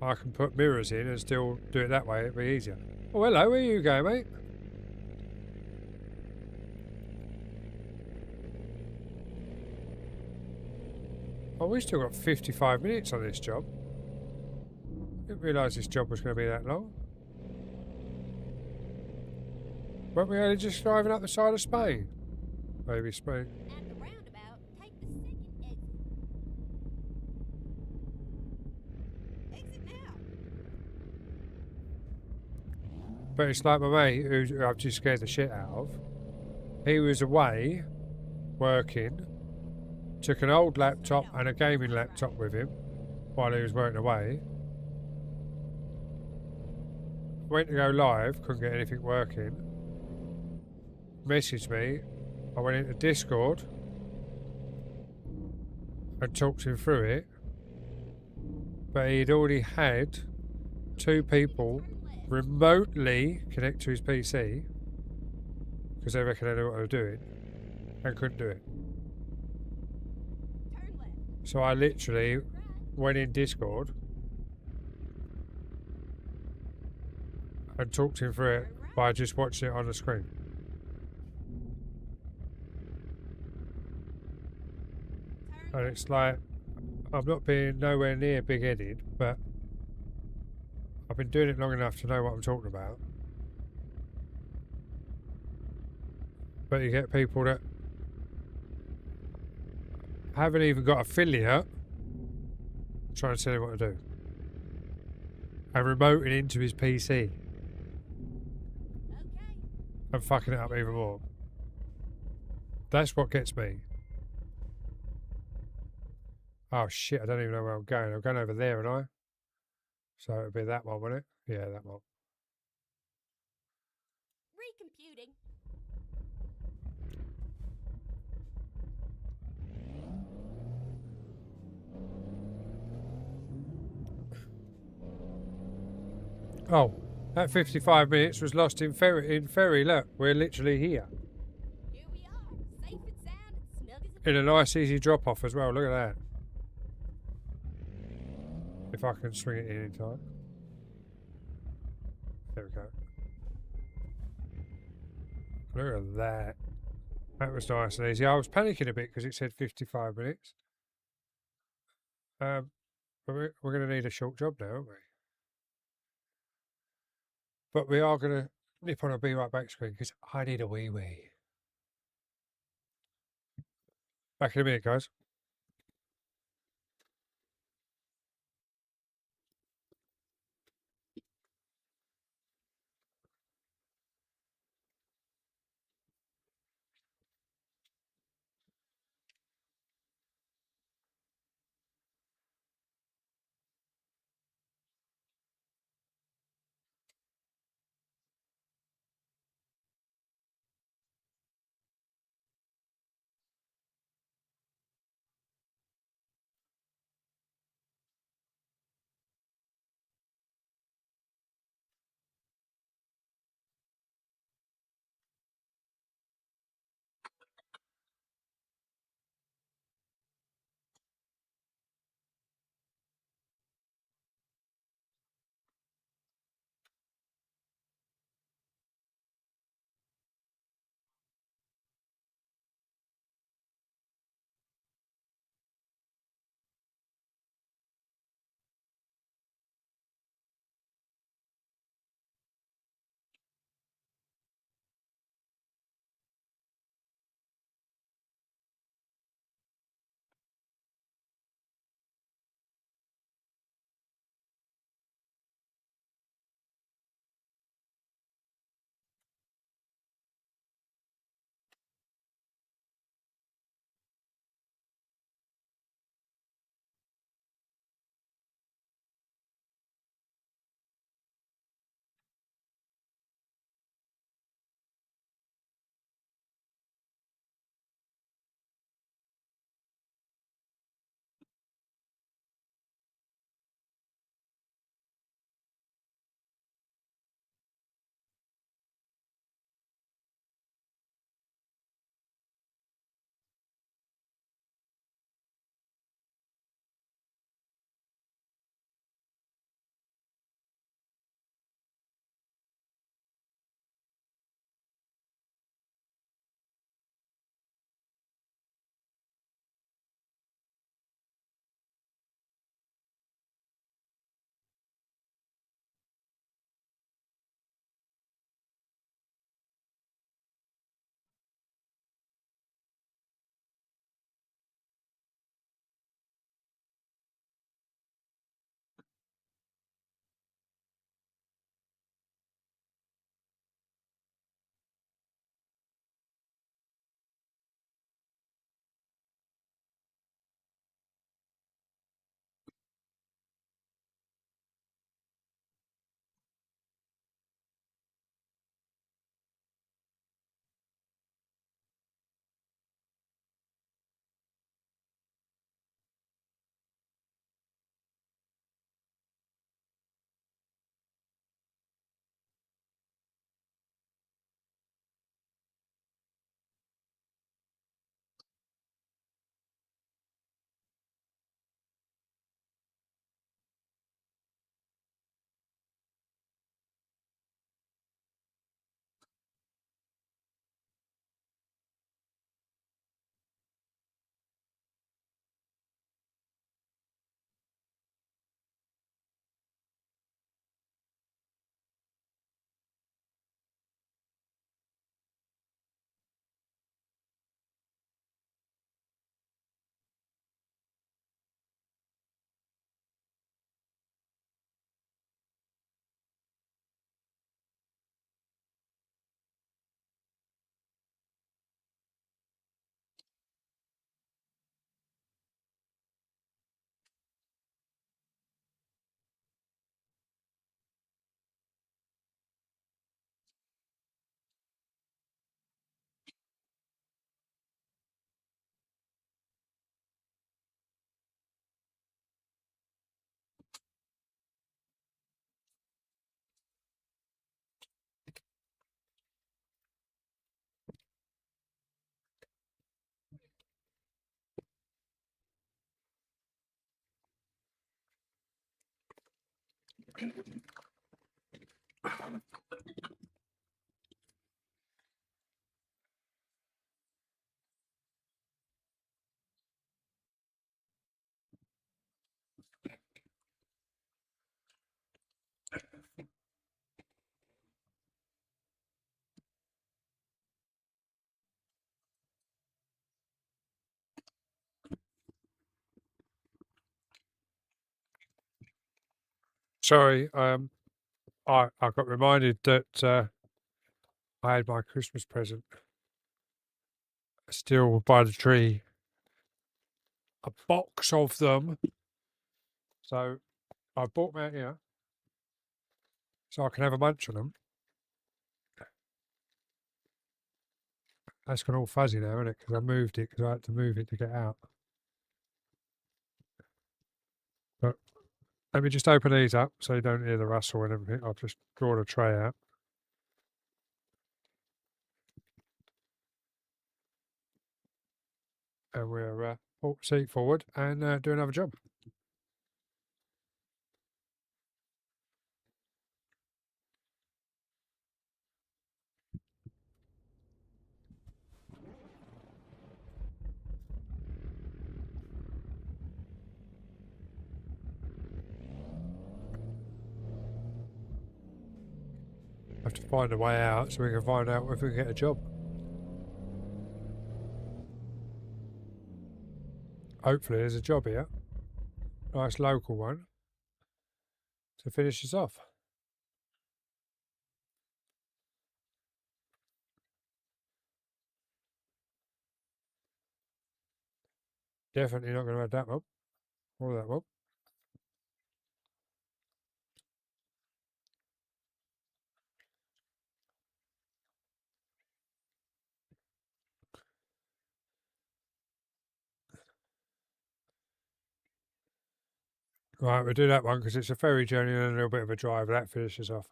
I can put mirrors in and still do it that way. It'll be easier. Oh, hello, where you go, mate? Oh, we still got 55 minutes on this job. Didn't realise this job was going to be that long. Weren't we only just driving up the side of Spain? Maybe Spain. At the roundabout, take the second exit. Exit now. But it's like my mate, who I've just scared the shit out of. He was away, working, took an old laptop and a gaming laptop with him while he was working away. Went to go live, couldn't get anything working. Messaged me. I went into Discord and talked him through it. But he'd already had 2 people remotely connect to his PC because they reckon they knew what they were doing and couldn't do it. Turn left. So I literally went in Discord and talked him through it by just watching it on the screen. And it's like, I'm not being nowhere near big-headed, but I've been doing it long enough to know what I'm talking about. But you get people that haven't even got affiliate trying to tell him what to do. And remoting into his PC Okay. and fucking it up even more. That's what gets me. Oh shit, I don't even know where I'm going. I'm going over there, aren't I? So it'd be that one, wouldn't it? Yeah, that one. Recomputing. Oh, that 55 minutes was lost in ferry. Look, we're literally here. Here we are, safe and sound and snug as a In a nice easy drop off as well. Look at that. If I can swing it in time. There we go. Look at that. That was nice and easy. I was panicking a bit because it said 55 minutes. But we're going to need a short job now, aren't we? But we are going to nip on a be right back screen because I need a wee wee. Back in a minute, guys. Sorry, I got reminded that I had my Christmas present still by the tree. A box of them. So I bought them out here so I can have a munch on them. That's gone all fuzzy now, isn't it? Because I moved it because I had to move it to get out. But let me just open these up so you don't hear the rustle and everything. I'll just draw the tray out. And we'll pull the seat forward and do another job. Have to find a way out so we can find out if we can get a job. Hopefully there's a job here. Nice local one to finish us off. Definitely not going to add that one or that one. Right, we'll do that one because it's a ferry journey and a little bit of a drive. That finishes off.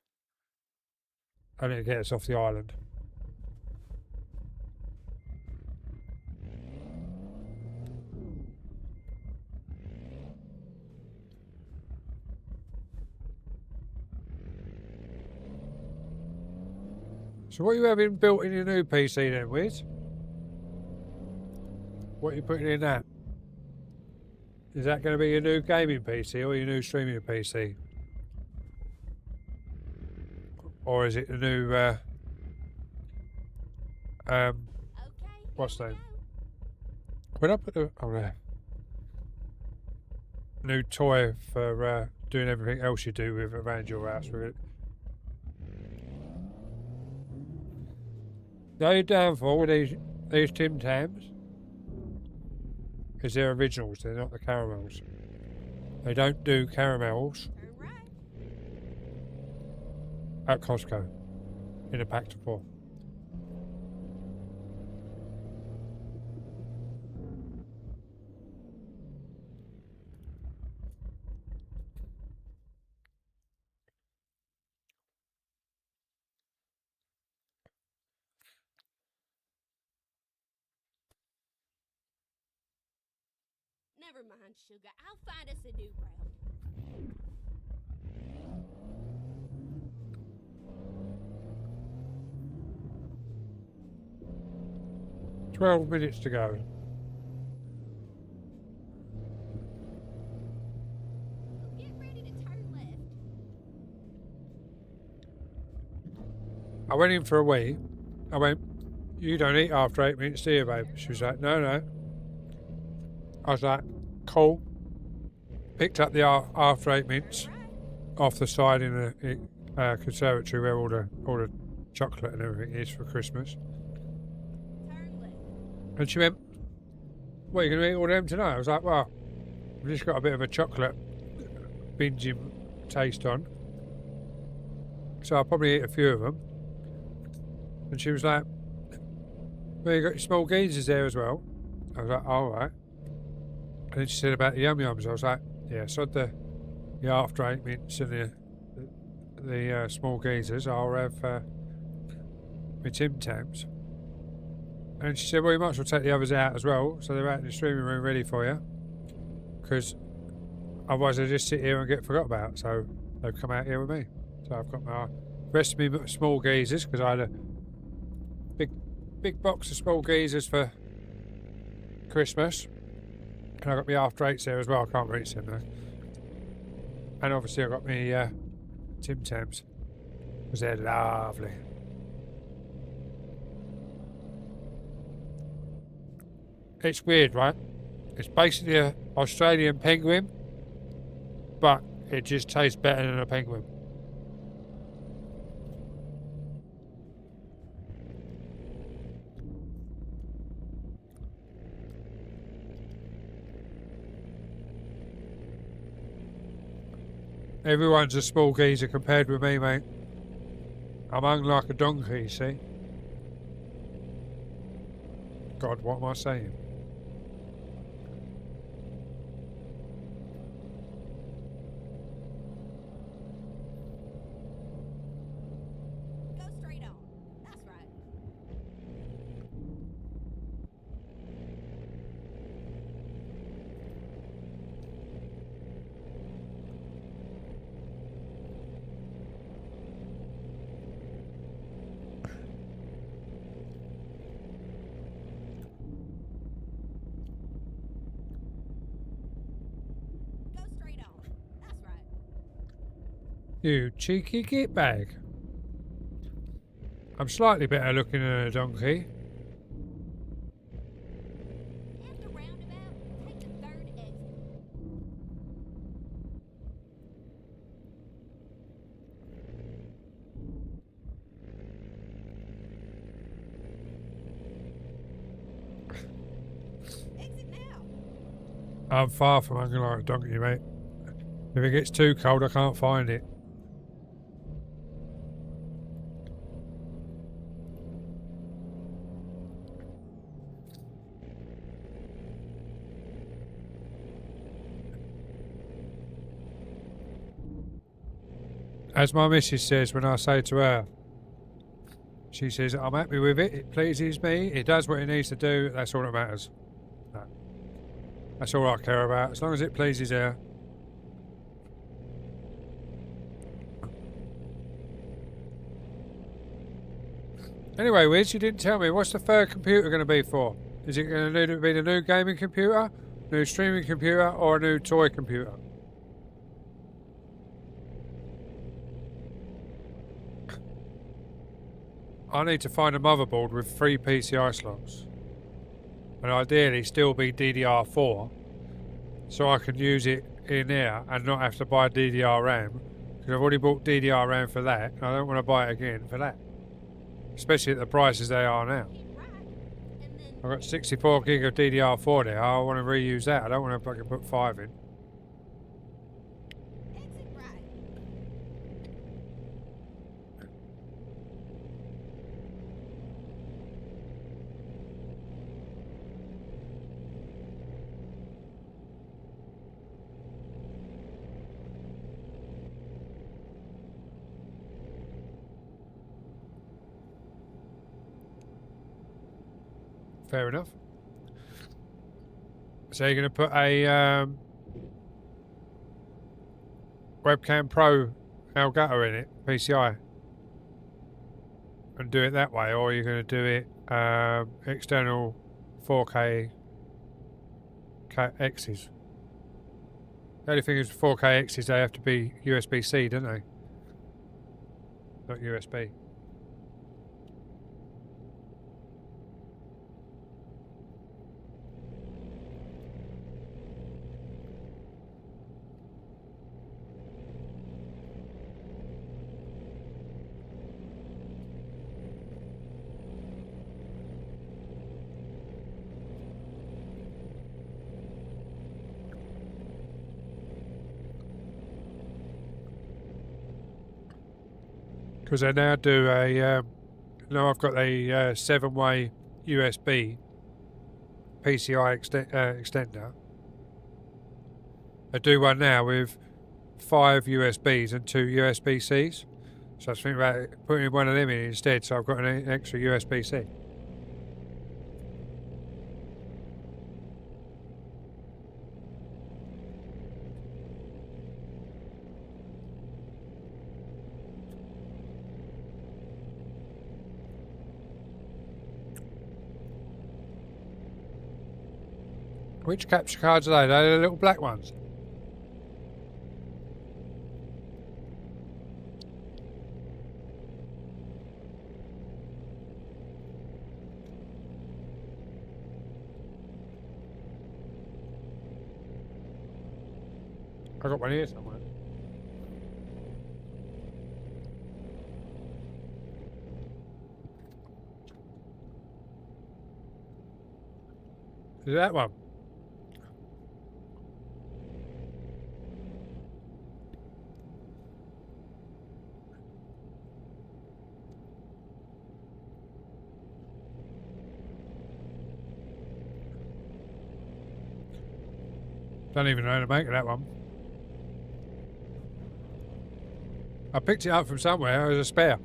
And it'll get us off the island. So what are you having built in your new PC then, Wiz? What are you putting in that? Is that going to be your new gaming PC or your new streaming PC? Or is it the new, Okay. what's here we that? go. When I put the, oh there. New toy for doing everything else you do with around your house with it. The only downfall with these Tim Tams is they're originals, they're not the caramels. They don't do caramels Turn right. at Costco in a pack to 4. Never mind, sugar. I'll find us a new route. 12 minutes to go. Get ready to turn left. I went in for a wee. I went, you don't eat after 8 minutes, do you, babe? She was like, no, no. I was like, cool. Picked up the after 8 minutes off the side in the conservatory where all the chocolate and everything is for Christmas. Turn left. And she went, what, are you going to eat all them tonight? I was like, well, we've just got a bit of a chocolate binging taste on. So I'll probably eat a few of them. And she was like, well, you got your small geezers there as well. I was like, oh, all right. And then she said about the yum yums. I was like, yeah, sod the after 8 minutes and the small geezers. I'll have my Tim Tams. And she said, well, you might as well take the others out as well. So they're out in the streaming room ready for you. Because otherwise they just sit here and get forgot about. So they've come out here with me. So I've got my rest of me small geezers because I had a big box of small geezers for Christmas. And I got my after eights there as well. I can't reach them though. And obviously I got my Tim Tams because they're lovely. It's weird, right? It's basically an Australian penguin, but it just tastes better than a penguin. Everyone's a small geezer compared with me, mate. I'm hung like a donkey, you see? God, what am I saying? Go straight on. That's right. Go straight on. That's right. You cheeky gitbag. I'm slightly better looking than a donkey. At the roundabout, take the third exit. Exit now. I'm far from hungry like a donkey, mate. If it gets too cold, I can't find it. As my missus says when I say to her, she says, I'm happy with it, it pleases me, it does what it needs to do, that's all that matters. That's all I care about, as long as it pleases her. Anyway, Wiz, you didn't tell me, what's the third computer going to be for? Is it going to be the new gaming computer, new streaming computer, or a new toy computer? I need to find a motherboard with 3 PCI slots. And ideally still be DDR4, so I can use it in there and not have to buy DDR RAM, because I've already bought DDR RAM for that, and I don't want to buy it again for that. Especially at the prices they are now. Keep right. And then I've got 64 gig of DDR4 there, I want to reuse that, I don't want to fucking put 5 in. exit right. Fair enough. So you're going to put a Webcam Pro Elgato in it, PCI, and do it that way, or you're going to do it external 4K X's. The only thing is 4K X's, they have to be USB-C, don't they? Not USB. Because they now do a, now I've got a 7-way USB PCI extender. I do one now with 5 USBs and 2 USB-Cs. So I was thinking about putting one of them in instead, so I've got an extra USB-C. Which capture cards are they? They're the little black ones. I got one here somewhere. Is it that one? Don't even know how to make that one. I picked it up from somewhere as a spare.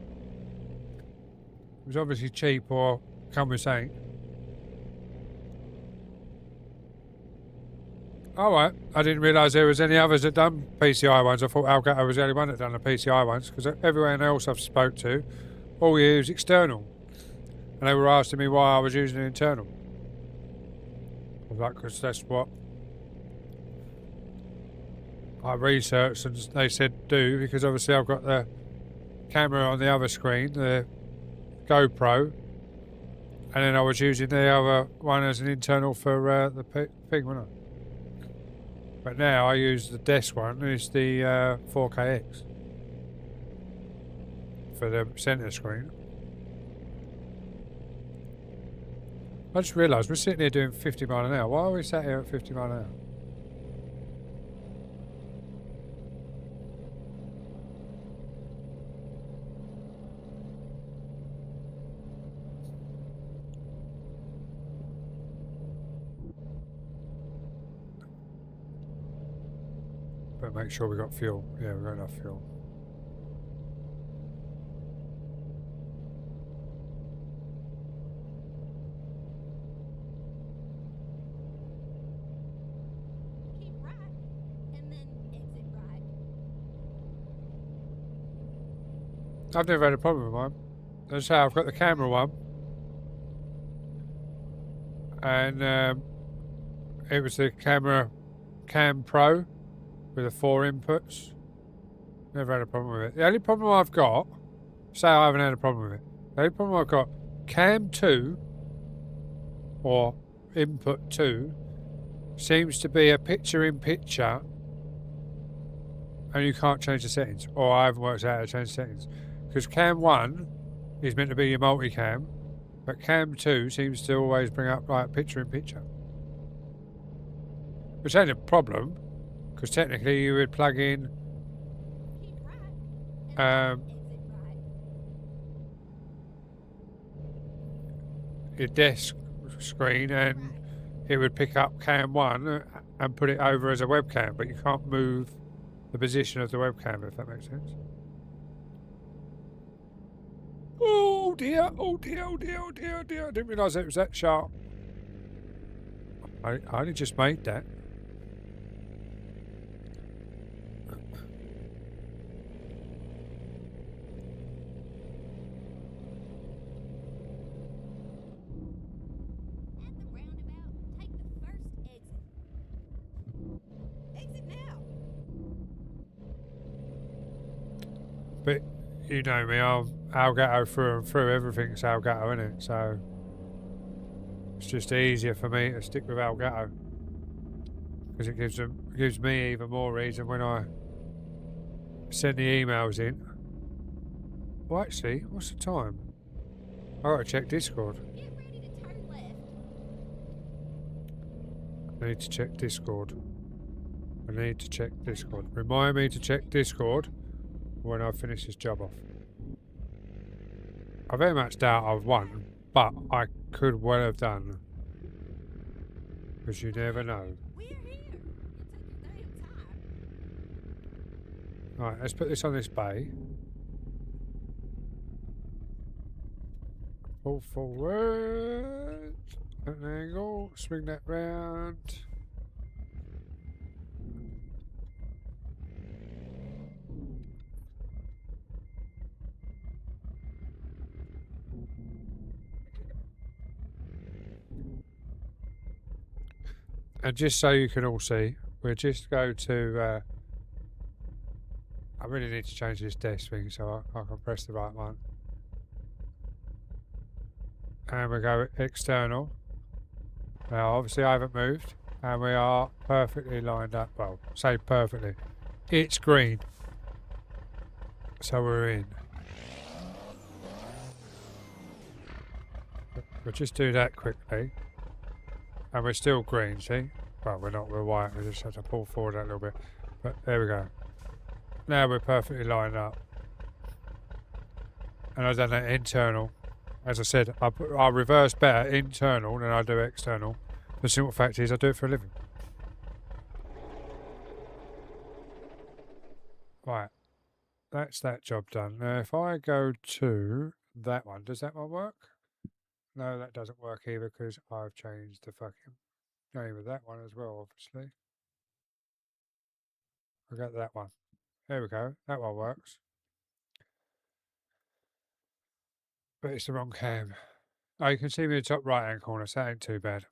It was obviously cheap or come with something. Alright, I didn't realise there was any others that done PCI ones. I thought Elgato was the only one that done the PCI ones, because everyone else I've spoke to all use external. And they were asking me why I was using an internal. I was like, because that's what I researched and they said do, because obviously I've got the camera on the other screen, the GoPro, and then I was using the other one as an internal for the thing, wasn't I? But now I use the desk one, it's the 4KX for the centre screen. I just realised we're sitting here doing 50 mile an hour. Why are we sat here at 50 mile an hour? But make sure we got fuel. Yeah, we got enough fuel. Keep right, and then exit right. I've never had a problem with mine. That's how I've got the camera one. And it was the camera Cam Pro with the 4 inputs. Never had a problem with it. The only problem I've got, say I haven't had a problem with it. The only problem I've got, Cam 2 or input 2 seems to be a picture in picture and you can't change the settings. Or I haven't worked out how to change the settings. Because Cam 1 is meant to be your multicam, but Cam 2 seems to always bring up like picture in picture. Which ain't a problem, because technically you would plug in Keep right, and then exit right. your desk screen and it would pick up Cam 1 and put it over as a webcam, but you can't move the position of the webcam, if that makes sense. Oh dear, oh dear, oh dear, oh dear, oh dear. I didn't realise it was that sharp. I only just made that. At the roundabout, take the first exit. Exit now. But you know me, I'm Elgato through and through. Everything's Elgato, isn't it? So it's just easier for me to stick with Elgato because it gives me even more reason when I send the emails in. Well, actually, what's the time? I gotta check Discord. Get ready to turn left. I need to check Discord. I need to check Discord. Remind me to check Discord when I finish this job off. I very much doubt I've won, but I could well have done. Because you never know. We're here. You took your damn time. Right, let's put this on this bay. Pull forward. At an angle. Swing that round. And just so you can all see, we'll just go to... I really need to change this desk thing so I can press the right one. And we go external. Now, obviously, I haven't moved, and we are perfectly lined up. Well, say perfectly. It's green. So we're in. We'll just do that quickly. And we're still green, see? Well, we're not, we're white. We just have to pull forward a little bit. But there we go. Now we're perfectly lined up. And I've done that internal. As I said, I reverse better internal than I do external. The simple fact is I do it for a living. Right. That's that job done. Now if I go to that one, does that one work? No, that doesn't work either because I've changed the fucking name of that one as well, obviously. I got that one. There we go. That one works. But it's the wrong cam. Oh, you can see me in the top right hand corner, so that ain't too bad.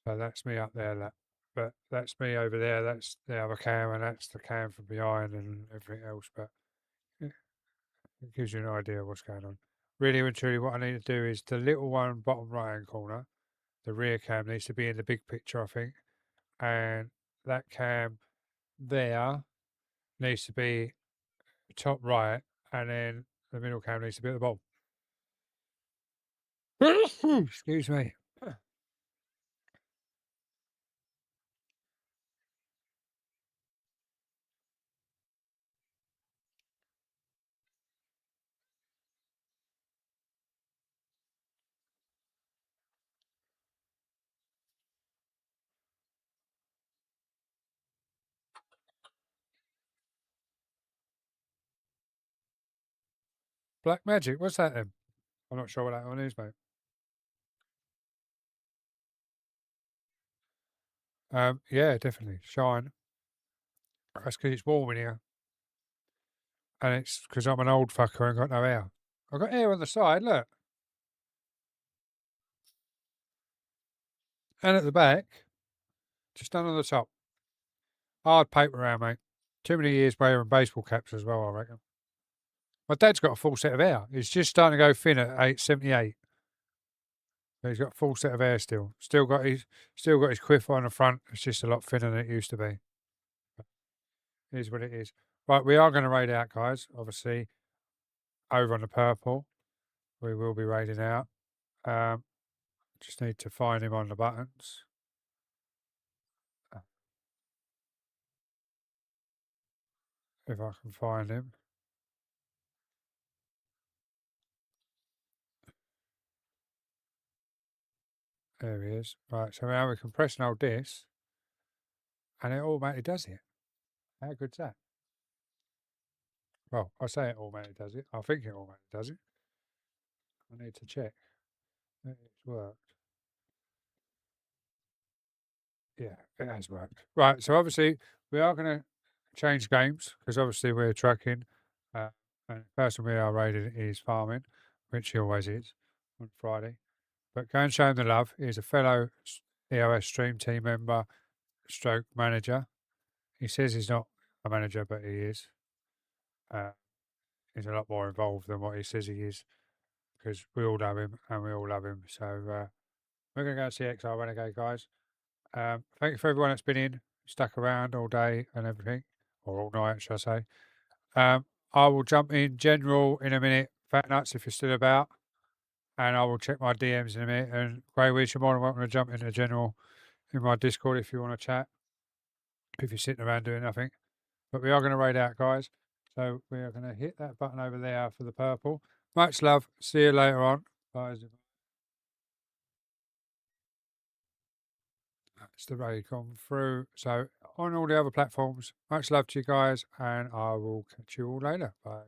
So that's me up there, but that's me over there, that's the other cam, and that's the cam from behind and everything else, but yeah, it gives you an idea of what's going on. Really and truly, what I need to do is the little one bottom right hand corner, the rear cam needs to be in the big picture, I think, and that cam there needs to be top right, and then the middle cam needs to be at the bottom. Excuse me. Black Magic, what's that then? I'm not sure what that one is, mate. Yeah, definitely. Shine. That's because it's warm in here. And it's because I'm an old fucker and got no hair. I've got hair on the side, look. And at the back. Just none on the top. Hard paper around, mate. Too many years wearing baseball caps as well, I reckon. My dad's got a full set of hair. He's just starting to go thin at 78. But he's got a full set of hair still. Still got his quiff on the front. It's just a lot thinner than it used to be. It is what it is. Right, we are going to raid out, guys. Obviously, over on the purple, we will be raiding out. Just need to find him on the buttons. If I can find him. There he is. Right, so now we can press and hold this, and it automatically does it. How good's that? Well, I say it automatically does it. I think it automatically does it. I need to check. It's worked. Yeah, it has worked. Right, so obviously we are going to change games because obviously we're trucking. And the person we are raiding is farming, which he always is on Friday. But go and show him the love. He's a fellow EOS Stream team member, stroke manager. He says he's not a manager, but he is. He's a lot more involved than what he says he is because we all know him and we all love him. So we're going to go and see XR Renegade, guys. Thank you for everyone that's been in, stuck around all day and everything, or all night, should I say. I will jump in general in a minute, Fat Nuts, if you're still about, and I will check my DMs in a minute. And Grey Wish, you're more than welcome to jump into general in my Discord if you want to chat, if you're sitting around doing nothing. But we are going to raid out, guys. So we are going to hit that button over there for the purple. Much love. See you later on. Bye. That's the raid gone through. So on all the other platforms, much love to you guys, and I will catch you all later. Bye.